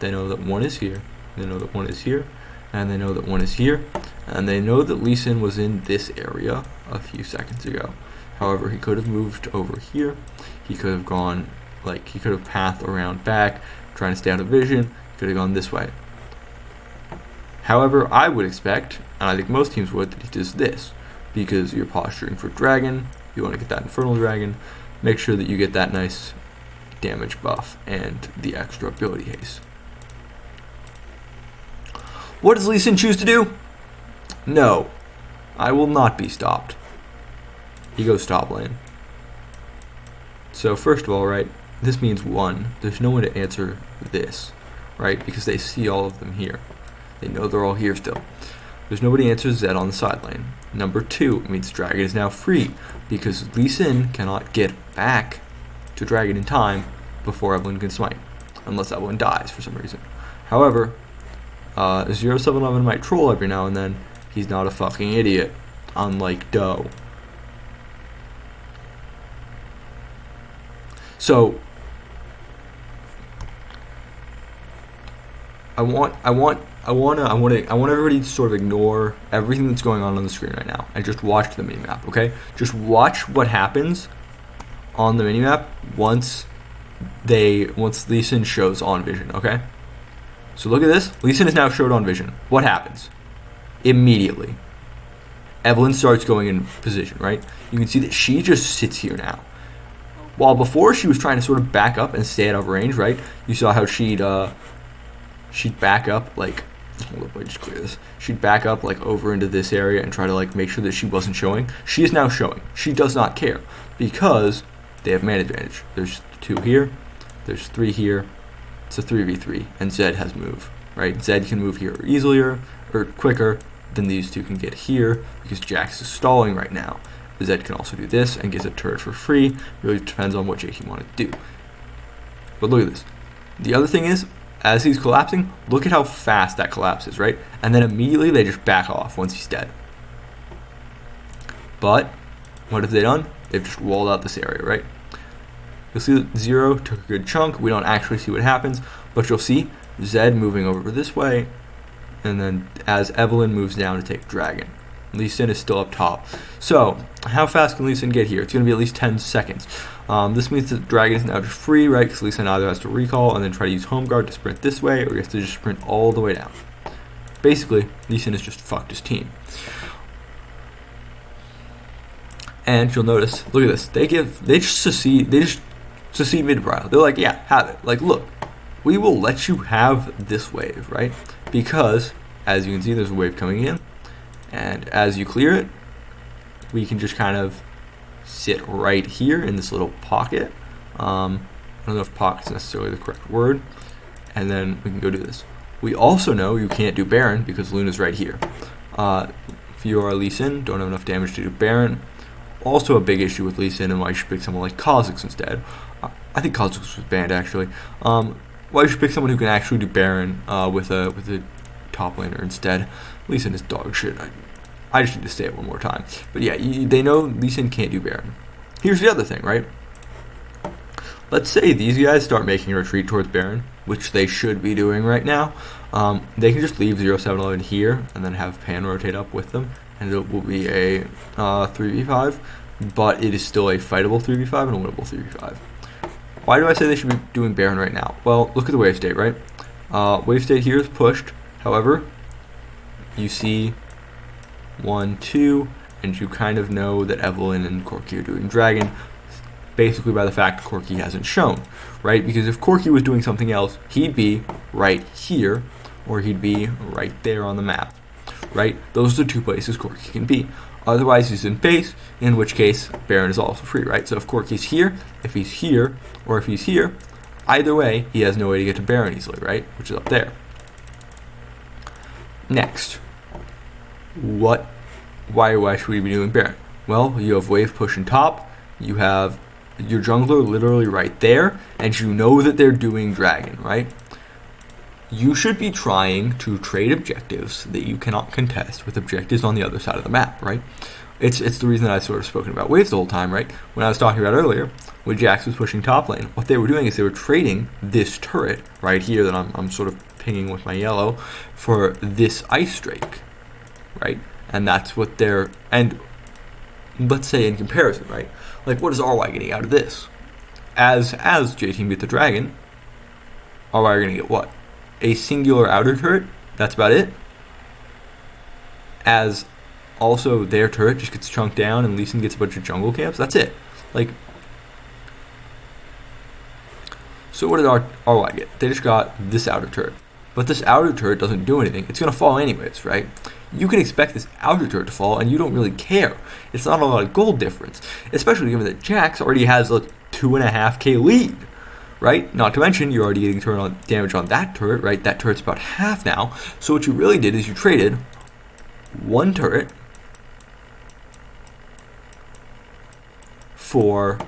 that one is here. They know that one is here. And they know that one is here. And they know that Lee Sin was in this area a few seconds ago. However, he could have moved over here. He could have gone, like, he could have pathed around back, trying to stay out of vision. He could have gone this way. However, I would expect, and I think most teams would, that he does this. Because you're posturing for Dragon, you want to get that Infernal Dragon, make sure that you get that nice damage buff and the extra ability haste. What does Lee Sin choose to do? No, I will not be stopped. He goes top lane. So first of all, right, this means 1, there's no one to answer this, right, because they see all of them here. They know they're all here still. There's nobody to answer Zed on the side lane. Number 2, it means Dragon is now free, because Lee Sin cannot get back to Dragon in time before Evelyn can smite, unless Evelyn dies for some reason. However, 0711 might troll every now and then. He's not a fucking idiot, unlike Doe. So I want everybody to sort of ignore everything that's going on the screen right now and just watch the minimap, okay? Just watch what happens on the minimap once Lee Sin shows on vision, okay? So look at this. Lee Sin is now showed on vision. What happens? Immediately, Evelynn starts going in position, right? You can see that she just sits here now. While before she was trying to sort of back up and stay out of range, right? You saw how she'd back up, like, hold up, let me just clear this. She'd back up like over into this area and try to like make sure that she wasn't showing. She is now showing. She does not care because they have man advantage. There's 2 here, there's 3 here. It's a 3v3, and Zed has move, right? Zed can move here easier or quicker than these 2 can get here because Jax is stalling right now. Zed can also do this and gets a turret for free. Really depends on what JT wanted to do. But look at this. The other thing is, as he's collapsing, look at how fast that collapses, right? And then immediately they just back off once he's dead. But what have they done? They've just walled out this area, right? You'll see that Zero took a good chunk. We don't actually see what happens, but you'll see Zed moving over this way, and then as Evelynn moves down to take Dragon. Lee Sin is still up top. So, how fast can Lee Sin get here? It's going to be at least 10 seconds. This means that Dragon is now just free, right? Because Lee Sin either has to recall and then try to use Home Guard to sprint this way, or he has to just sprint all the way down. Basically, Lee Sin has just fucked his team. And you'll notice, look at this. They just secede mid-brile. They're like, yeah, have it. Like, look, we will let you have this wave, right? Because, as you can see, there's a wave coming in. And as you clear it, we can just kind of sit right here in this little pocket. I don't know if pocket's necessarily the correct word. And then we can go do this. We also know you can't do Baron because Luna's right here. If you are Lee Sin, don't have enough damage to do Baron. Also a big issue with Lee Sin and why you should pick someone like Kha'Zix instead. I think Kha'Zix was banned actually. Why you should pick someone who can actually do Baron with a top laner instead. Lee Sin is dog shit. I just need to say it one more time. But yeah, they know Lee Sin can't do Baron. Here's the other thing, right? Let's say these guys start making a retreat towards Baron, which they should be doing right now. They can just leave 0711 here and then have Pan rotate up with them, and it will be a 3v5, but it is still a fightable 3v5 and a winnable 3v5. Why do I say they should be doing Baron right now? Well, look at the wave state, right? Wave state here is pushed. However, you see 1, 2, and you kind of know that Evelynn and Corki are doing Dragon, basically by the fact Corki hasn't shown, right? Because if Corki was doing something else, he'd be right here, or he'd be right there on the map, right? Those are the 2 places Corki can be. Otherwise, he's in base, in which case Baron is also free, right? So if Corki's here, if he's here, or if he's here, either way, he has no way to get to Baron easily, right? Which is up there. Next, why should we be doing Baron? Well, you have wave push and top, you have your jungler literally right there, and you know that they're doing Dragon, right? You should be trying to trade objectives that you cannot contest with objectives on the other side of the map, right? It's the reason that I've sort of spoken about waves the whole time, right? When I was talking about earlier, when Jax was pushing top lane, what they were doing is they were trading this turret right here that I'm sort of pinging with my yellow for this Ice Drake, right? And that's what they're, and let's say in comparison, right? Like, what is RY getting out of this? As J-Team beat the Dragon, RY are going to get what? A singular outer turret? That's about it? As also their turret just gets chunked down and Lee Sin gets a bunch of jungle camps? That's it. Like, so what did RY get? They just got this outer turret. But this outer turret doesn't do anything. It's going to fall anyways, right? You can expect this outer turret to fall, and you don't really care. It's not a lot of gold difference, especially given that Jax already has a 2.5k lead, right? Not to mention, you're already getting damage on that turret, right? That turret's about half now. So what you really did is you traded one turret for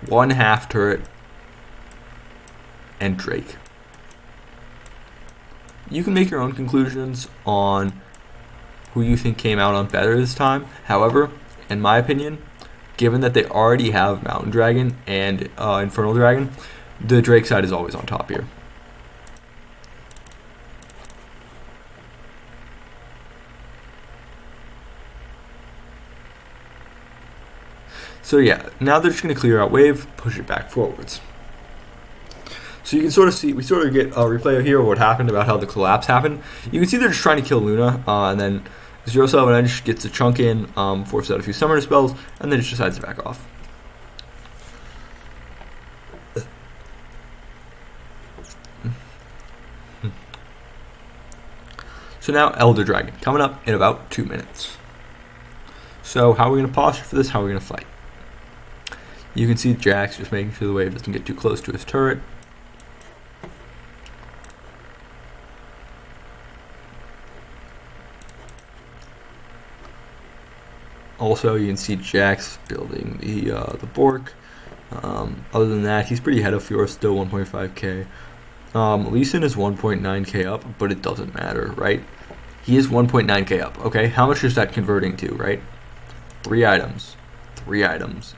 1/2 turret and Drake. You can make your own conclusions on who you think came out on better this time. However, in my opinion, given that they already have Mountain Dragon and Infernal Dragon, the Drake side is always on top here. So yeah, now they're just going to clear out wave, push it back forwards. So you can sort of see, we sort of get a replay here of what happened about how the collapse happened. You can see they're just trying to kill Luna, and then 07 Edge gets a chunk in, forces out a few summoner spells, and then it just decides to back off. So now Elder Dragon, coming up in about 2 minutes. So how are we going to posture for this? How are we going to fight? You can see Jax just making sure the wave doesn't get too close to his turret. Also, you can see Jax building the Bork. Other than that, he's pretty ahead of Fiora, still 1.5k. Lee Sin is 1.9k up, but it doesn't matter, right? He is 1.9k up, okay? How much is that converting to, right? 3 items. 3 items.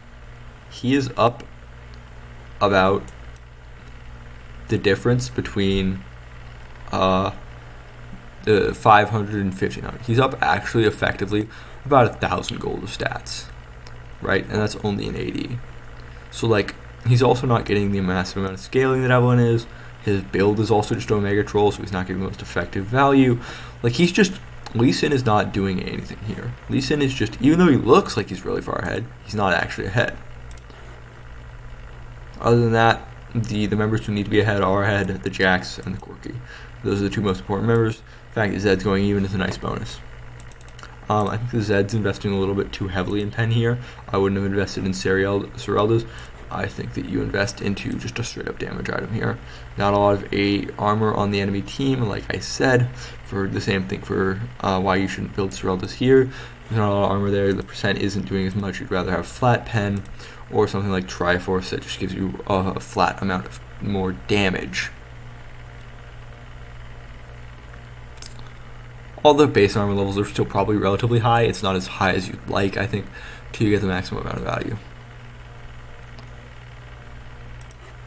He is up about the difference between the 500 and 1500. He's up actually effectively about 1,000 gold of stats, right? And that's only an AD. So, like, he's also not getting the massive amount of scaling that Evelynn is. His build is also just Omega Troll, so he's not getting the most effective value. Like, he's just... Lee Sin is not doing anything here. Lee Sin is just... Even though he looks like he's really far ahead, he's not actually ahead. Other than that, the members who need to be ahead are ahead, the Jax and the Corki. Those are the 2 most important members. The fact that Zed's going even is a nice bonus. I think the Zed's investing a little bit too heavily in Pen here. I wouldn't have invested in Serelda's. I think that you invest into just a straight up damage item here. Not a lot of armor on the enemy team, like I said, for the same thing for why you shouldn't build Serelda's here. There's not a lot of armor there, the percent isn't doing as much. You'd rather have flat Pen or something like Triforce that just gives you a flat amount of more damage. All the base armor levels are still probably relatively high. It's not as high as you'd like, I think, till you get the maximum amount of value.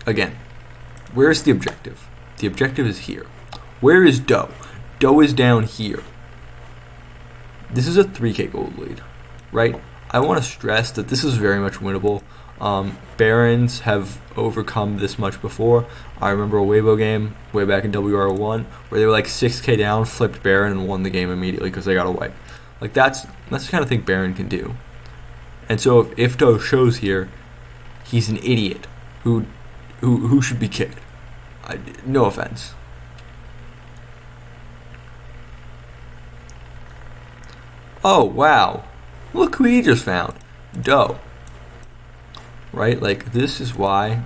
Again, where's the objective? The objective is here. Where is Doe? Doe is down here. This is a 3k gold lead, right? I want to stress that this is very much winnable. Barons have overcome this much before. I remember a Weibo game way back in WR1 where they were like 6k down, flipped Baron, and won the game immediately because they got a wipe. Like, that's the kind of thing Baron can do. And so if Doe shows here, he's an idiot who should be kicked. No offense. Oh, wow. Look who he just found. Doe. Right? Like, this is why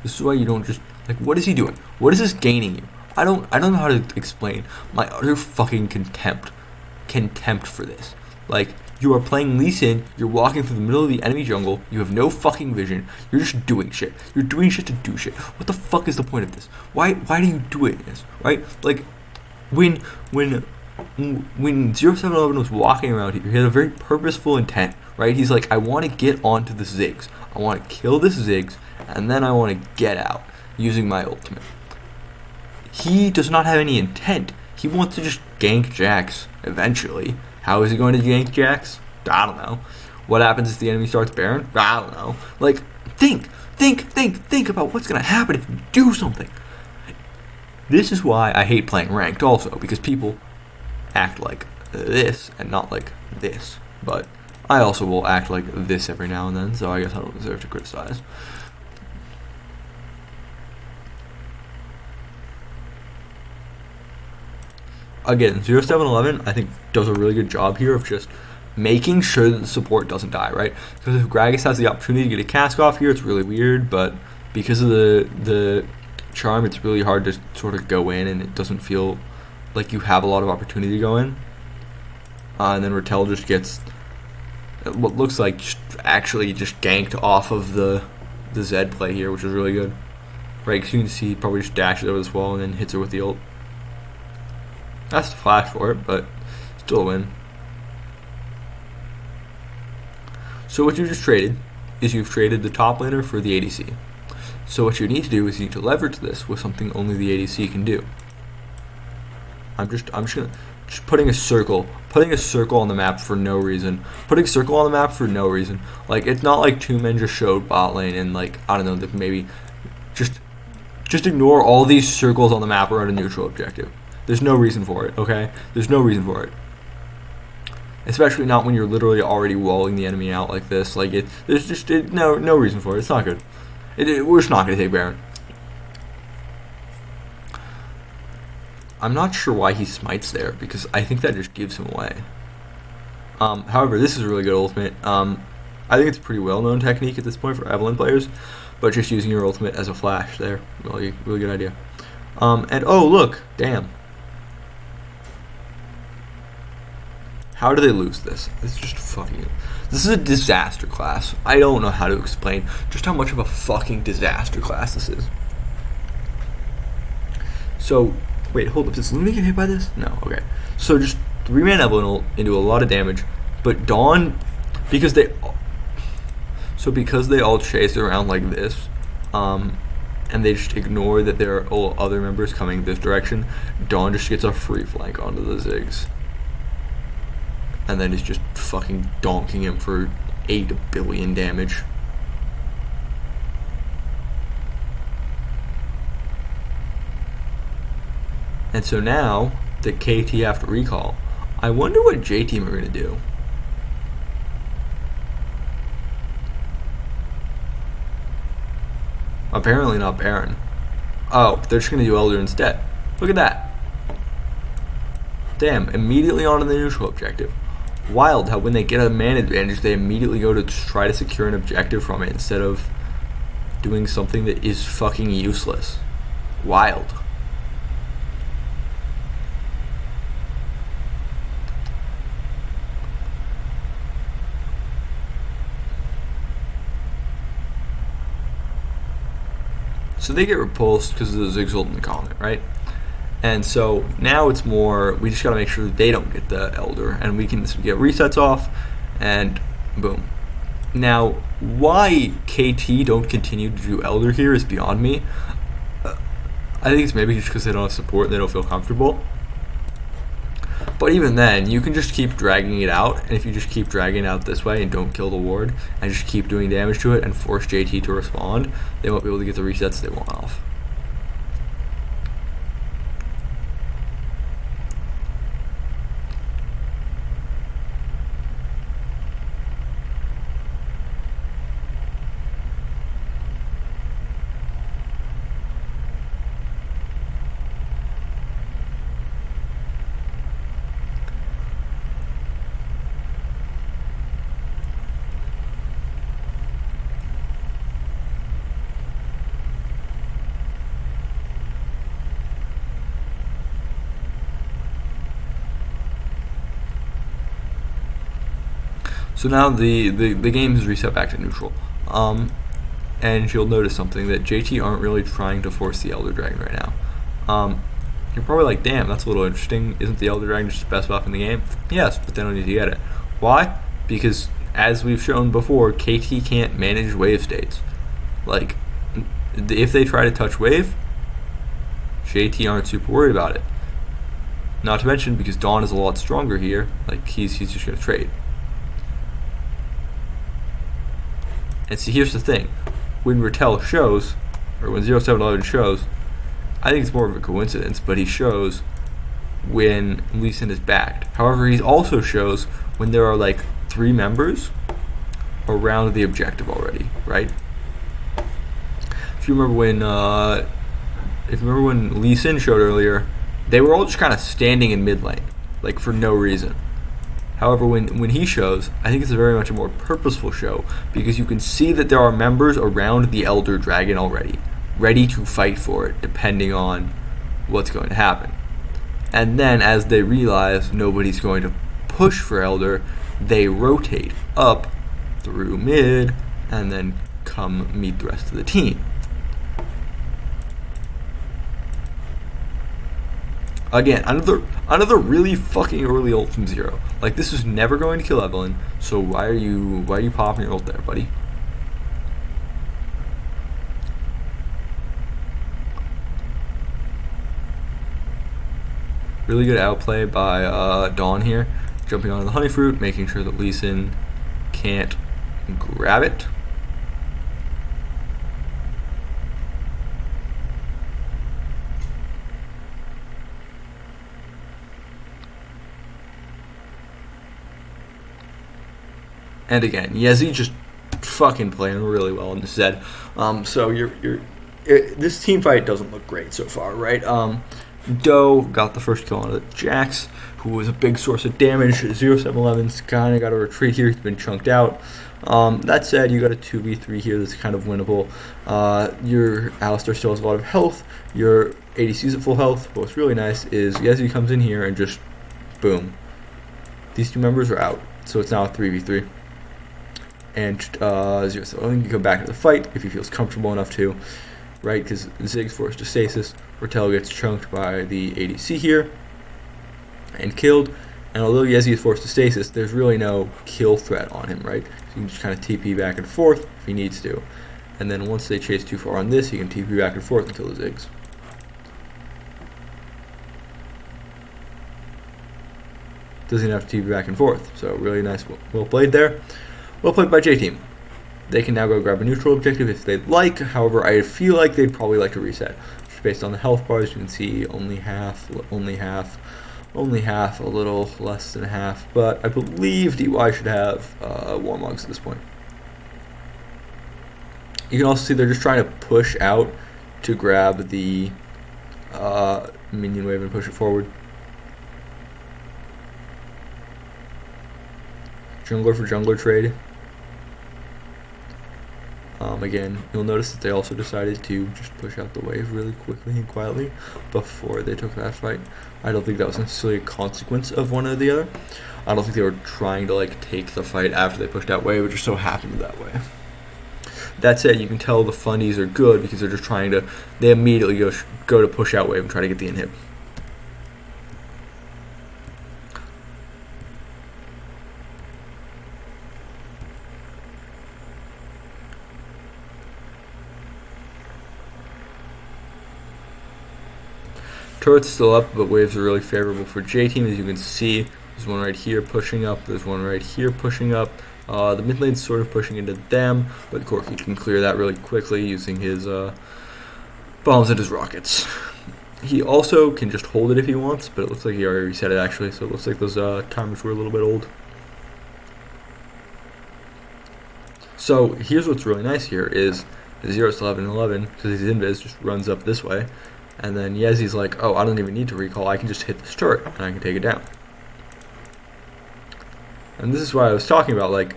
you don't just... Like, what is he doing? What is this gaining you? I don't know how to explain my utter fucking contempt for this. Like, you are playing Lee Sin, you're walking through the middle of the enemy jungle, you have no fucking vision, you're just doing shit. You're doing shit to do shit. What the fuck is the point of this? Why do you do this? Right? Like, when 0711 was walking around here, he had a very purposeful intent, right? He's like, I want to get onto the Ziggs. I want to kill this Ziggs, and then I want to get out using my ultimate. He does not have any intent. He wants to just gank Jax eventually. How is he going to gank Jax? I don't know. What happens if the enemy starts Baron? I don't know. Like, think about what's going to happen if you do something. This is why I hate playing ranked also, because people act like this and not like this. But I also will act like this every now and then, so I guess I don't deserve to criticize. Again, 0711, I think, does a really good job here of just making sure that the support doesn't die, right? Because if Gragas has the opportunity to get a cask off here, it's really weird, but because of the charm, it's really hard to sort of go in, and it doesn't feel like you have a lot of opportunity to go in. And then Rattel just gets what looks like actually just ganked off of the Zed play here, which is really good. Right, because you can see he probably just dashes over this wall and then hits her with the ult. That's the flash for it, but still a win. So what you just traded is you've traded the top laner for the ADC. So what you need to do is you need to leverage this with something only the ADC can do. I'm just putting a circle on the map for no reason. Putting a circle on the map for no reason. Like, it's not like 2 men just showed bot lane and, like, I don't know, that maybe just Just ignore all these circles on the map around a neutral objective. There's no reason for it, okay? There's no reason for it. Especially not when you're literally already walling the enemy out like this. Like, there's just no reason for it. It's not good. We're just not going to take Baron. I'm not sure why he smites there, because I think that just gives him away. However, this is a really good ultimate. I think it's a pretty well-known technique at this point for Evelynn players, but just using your ultimate as a flash there, really good idea. And oh look, damn. How do they lose this? It's just fucking... This is a disaster class. I don't know how to explain just how much of a fucking disaster class this is. So, wait, hold up. Does Luna get hit by this? No, okay. So just 3-man Evelynn ult into a lot of damage, but Dawn, because they all chase around like this, and they just ignore that there are all other members coming this direction, Dawn just gets a free flank onto the Ziggs. And then he's just fucking donking him for 8 billion damage. And so now the KT have to recall. I wonder what J Team are going to do. Apparently not Baron. Oh, they're just going to do Elder instead. Look at that. Damn, immediately onto the neutral objective. Wild how when they get a man advantage, they immediately go to try to secure an objective from it instead of doing something that is fucking useless. Wild. So they get repulsed because of the Ziggs ult in the comment, right? And so now it's more, we just got to make sure that they don't get the Elder, and we can get resets off, and boom. Now, why KT don't continue to do Elder here is beyond me. I think it's maybe just because they don't have support and they don't feel comfortable. But even then, you can just keep dragging it out, and if you just keep dragging it out this way and don't kill the ward, and just keep doing damage to it and force JT to respond, they won't be able to get the resets they want off. So now the game is reset back to neutral. And you'll notice something, that JT aren't really trying to force the Elder Dragon right now. You're probably like, damn, that's a little interesting. Isn't the Elder Dragon just the best buff in the game? Yes, but they don't need to get it. Why? Because, as we've shown before, KT can't manage wave states. Like, if they try to touch wave, JT aren't super worried about it. Not to mention, because Dawn is a lot stronger here, like, he's just going to trade. And see, here's the thing. When Rattel shows, or when 0711 shows, I think it's more of a coincidence, but he shows when Lee Sin is backed. However, he also shows when there are like 3 members around the objective already, right? If you remember when Lee Sin showed earlier, they were all just kind of standing in mid lane, like for no reason. However, when he shows, I think it's very much a more purposeful show, because you can see that there are members around the Elder Dragon already, ready to fight for it, depending on what's going to happen. And then, as they realize nobody's going to push for Elder, they rotate up through mid, and then come meet the rest of the team. Again, another really fucking early ult from Zero. Like, this is never going to kill Evelynn, so why are you popping your ult there, buddy? Really good outplay by Dawn here, jumping onto the Honey Fruit, making sure that Lee Sin can't grab it. And again, Yezi just fucking playing really well in this Zed. So this team fight doesn't look great so far, right? Doe got the first kill on the Jax, who was a big source of damage. 0711's kind of got to retreat here. He's been chunked out. That said, you got a 2v3 here that's kind of winnable. Your Alistar still has a lot of health. Your ADC's at full health. But what's really nice is Yezi comes in here and just boom. These two members are out. So it's now a 3v3. And 0711 can come back to the fight if he feels comfortable enough to. Right, because Ziggs forced to stasis, Ratel gets chunked by the ADC here and killed. And although Yezi is forced to stasis, there's really no kill threat on him, right? So you can just kind of TP back and forth if he needs to. And then once they chase too far on this, he can TP back and forth until the Ziggs. Doesn't have to TP back and forth. So really nice, well played there. Well played by J-Team. They can now go grab a neutral objective if they'd like. However, I feel like they'd probably like to reset. Just based on the health bars, you can see only half, a little less than half. But I believe DY should have Warmogs at this point. You can also see they're just trying to push out to grab the minion wave and push it forward. Jungler for jungler trade. Again, you'll notice that they also decided to just push out the wave really quickly and quietly before they took that fight. I don't think that was necessarily a consequence of one or the other. I don't think they were trying to like take the fight after they pushed out wave. It just so happened that way. That said, you can tell the fundies are good because they're just trying to. They immediately go to push out wave and try to get the inhib. Turret's still up, but waves are really favorable for J-Team, as you can see. There's one right here pushing up, there's one right here pushing up. The mid lane's sort of pushing into them, but Corki can clear that really quickly using his bombs and his rockets. He also can just hold it if he wants, but it looks like he already reset it actually, so it looks like those timers were a little bit old. So here's what's really nice here is 0-11-11, because his invis just runs up this way. And then Yezi's like, oh, I don't even need to recall, I can just hit this turret, and I can take it down. And this is why I was talking about, like,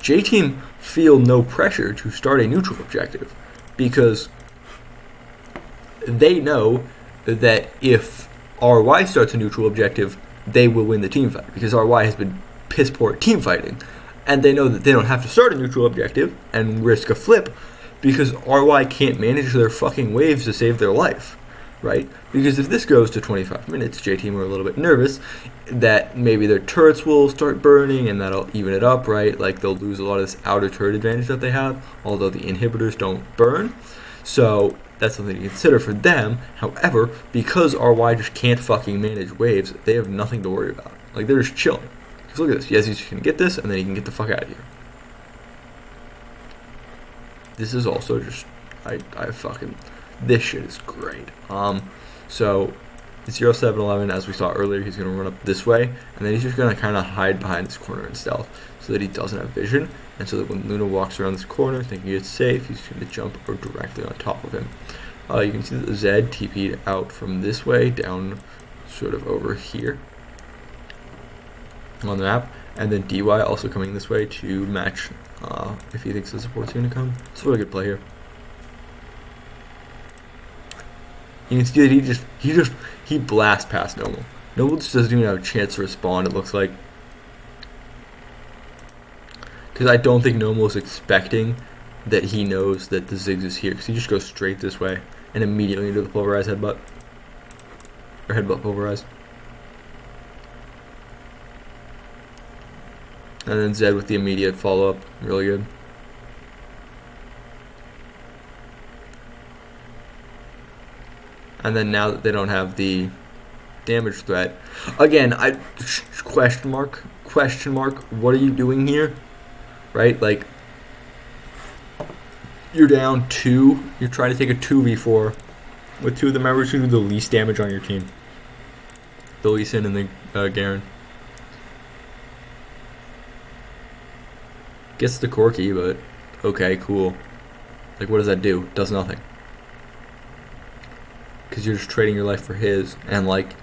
J-Team feel no pressure to start a neutral objective, because they know that if RY starts a neutral objective, they will win the team fight, because RY has been piss poor at team fighting, and they know that they don't have to start a neutral objective and risk a flip, because RY can't manage their fucking waves to save their life. Right? Because if this goes to 25 minutes, J-Team are a little bit nervous that maybe their turrets will start burning and that'll even it up, right? Like they'll lose a lot of this outer turret advantage that they have, although the inhibitors don't burn. So that's something to consider for them. However, because RY just can't fucking manage waves, they have nothing to worry about. Like they're just chilling. Because look at this. Yezi can get this and then he can get the fuck out of here. This is also just I fucking this shit is great. So 0-7-11, as we saw earlier, he's going to run up this way, and then he's just going to kind of hide behind this corner in stealth so that he doesn't have vision, and so that when Luna walks around this corner thinking it's safe, he's going to jump directly on top of him. You can see that the Zed TP'd out from this way down sort of over here on the map, and then DY also coming this way to match if he thinks the support's going to come. It's a really good play here. You can see that he blasts past Noble. Noble just doesn't even have a chance to respond, it looks like. Because I don't think Noble is expecting that he knows that the Ziggs is here. Because he just goes straight this way and immediately into the pulverized headbutt. Or headbutt pulverized. And then Zed with the immediate follow-up. Really good. And then now that they don't have the damage threat, again, question mark, what are you doing here? Right? Like, you're down 2, you're trying to take a 2v4 with 2 of the members who do the least damage on your team. The Lee Sin and the Garen. Gets the Corki, but okay, cool. Like, what does that do? Does nothing. Because you're just trading your life for his, and like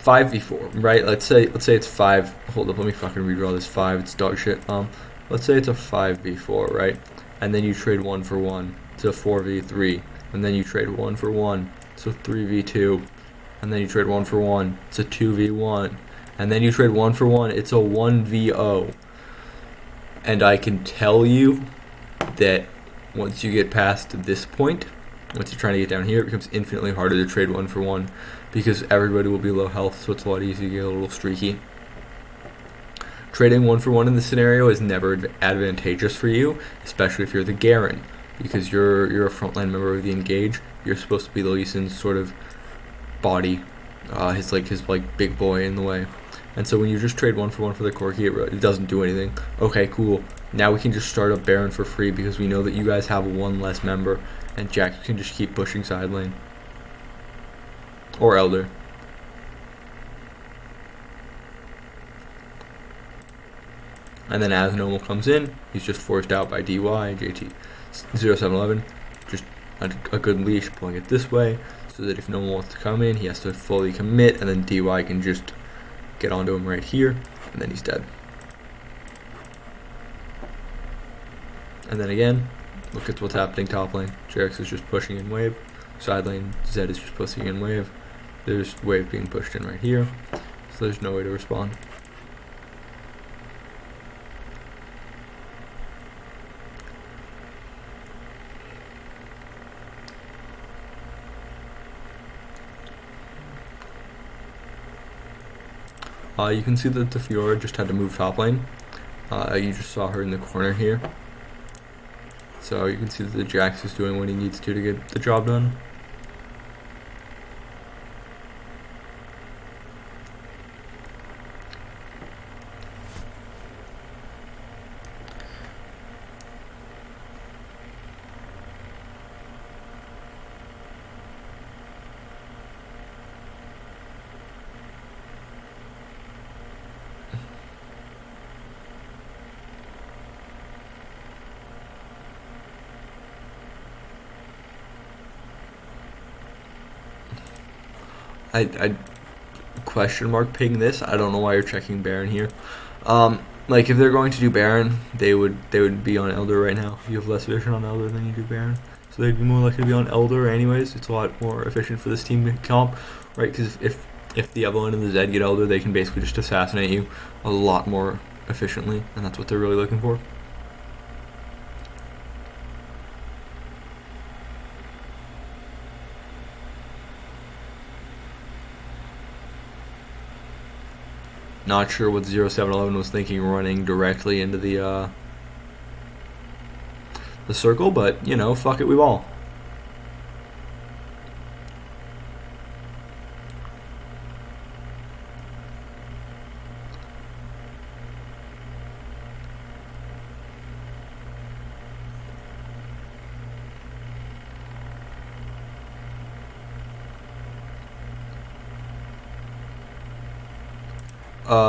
5v4, right? Let's say it's 5. Hold up, let me fucking redraw this 5. It's dog shit. Let's say it's a 5v4, right? And then you trade 1 for 1 to 4v3, and then you trade 1 for 1 to 3v2, and then you trade 1 for 1 to 2v1, and then you trade 1 for 1. It's a 1v0, and I can tell you that once you get past this point, once you're trying to get down here, it becomes infinitely harder to trade 1 for 1 because everybody will be low health, so it's a lot easier to get a little streaky. Trading 1 for 1 in this scenario is never advantageous for you, especially if you're the Garen, because you're a frontline member of the Engage. You're supposed to be the Lee Sin's sort of body, his big boy in the way. And so when you just trade 1 for 1 for the Corki, it doesn't do anything. Okay, cool. Now we can just start up Baron for free because we know that you guys have 1 less member, and Jax can just keep pushing side lane. Or Elder. And then as Nomal comes in, he's just forced out by DY, JT 0711. Just a good leash pulling it this way, so that if Nomal wants to come in, he has to fully commit, and then DY can just get onto him right here, and then he's dead. And then again, look at what's happening top lane. Jax is just pushing in wave. Side lane, Zed is just pushing in wave. There's wave being pushed in right here, so there's no way to respond. You can see that the Fiora just had to move top lane. You just saw her in the corner here. So you can see that the Jax is doing what he needs to get the job done. I question mark ping this. I don't know why you're checking Baron here. Like if they're going to do Baron, they would be on Elder right now. You have less vision on Elder than you do Baron, so they'd be more likely to be on Elder anyways. It's a lot more efficient for this team comp, right? Because if the Evelynn and the Zed get Elder, they can basically just assassinate you a lot more efficiently, and that's what they're really looking for. Not sure what 0711 was thinking running directly into the circle, but you know, fuck it, we ball.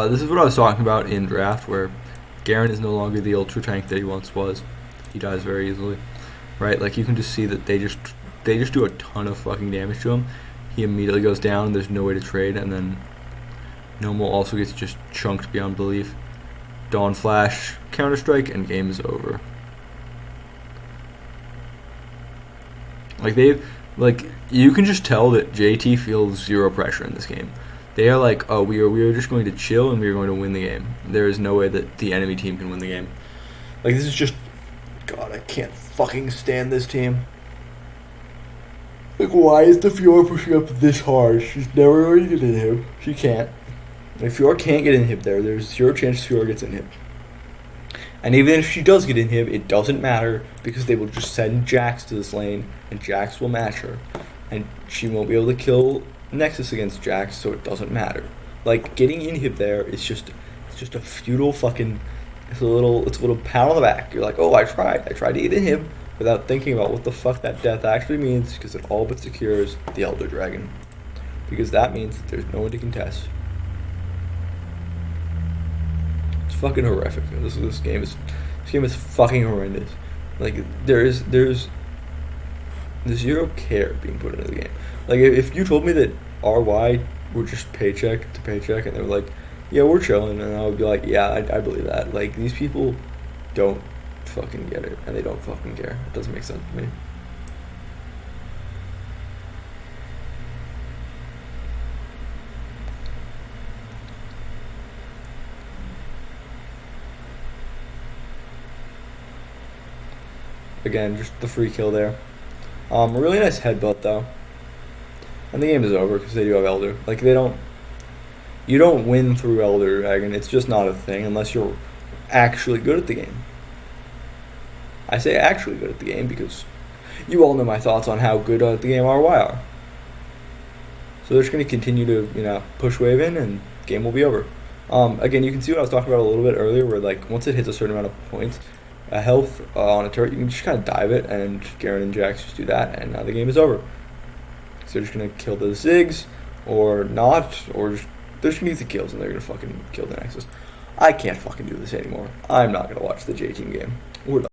This is what I was talking about in draft, where Garen is no longer the ultra tank that he once was. He dies very easily, right? Like you can just see that they just do a ton of fucking damage to him. He immediately goes down. There's no way to trade, and then Nomal also gets just chunked beyond belief. Dawn Flash, Counter Strike, and game is over. Like you can just tell that JT feels zero pressure in this game. They are like, oh, we are just going to chill and we are going to win the game. There is no way that the enemy team can win the game. Like, this is just... God, I can't fucking stand this team. Like, why is the Fiora pushing up this hard? She's never going to get inhib. She can't. If Fiora can't get inhib there, there's zero chance Fiora gets inhib. And even if she does get inhib, it doesn't matter because they will just send Jax to this lane and Jax will match her. And she won't be able to kill Nexus against Jax, so it doesn't matter. Like, getting inhib there is just a futile fucking... It's a little pat on the back. You're like, oh, I tried to get inhib without thinking about what the fuck that death actually means, because it all but secures the Elder Dragon. Because that means that there's no one to contest. fucking horrific. This game is fucking horrendous. Like there's zero care being put into the game. Like if you told me that RY were just paycheck to paycheck and they were like, yeah, we're chilling, and I would be like, yeah, I believe that. Like these people don't fucking get it and they don't fucking care. It doesn't make sense to me. Again, just the free kill there. A really nice headbutt though, and the game is over because they do have Elder. Like you don't win through Elder Dragon. It's just not a thing unless you're actually good at the game. I say actually good at the game because you all know my thoughts on how good at the game RY are. So they're just going to continue to push wave in, and game will be over. Again, you can see what I was talking about a little bit earlier, where like once it hits a certain amount of points, health on a turret, you can just kind of dive it, and Garen and Jax just do that, and now the game is over. So they're just gonna kill the Ziggs, or not, or they're just gonna use the kills, and they're gonna fucking kill the Nexus. I can't fucking do this anymore. I'm not gonna watch the J Team game. We're done.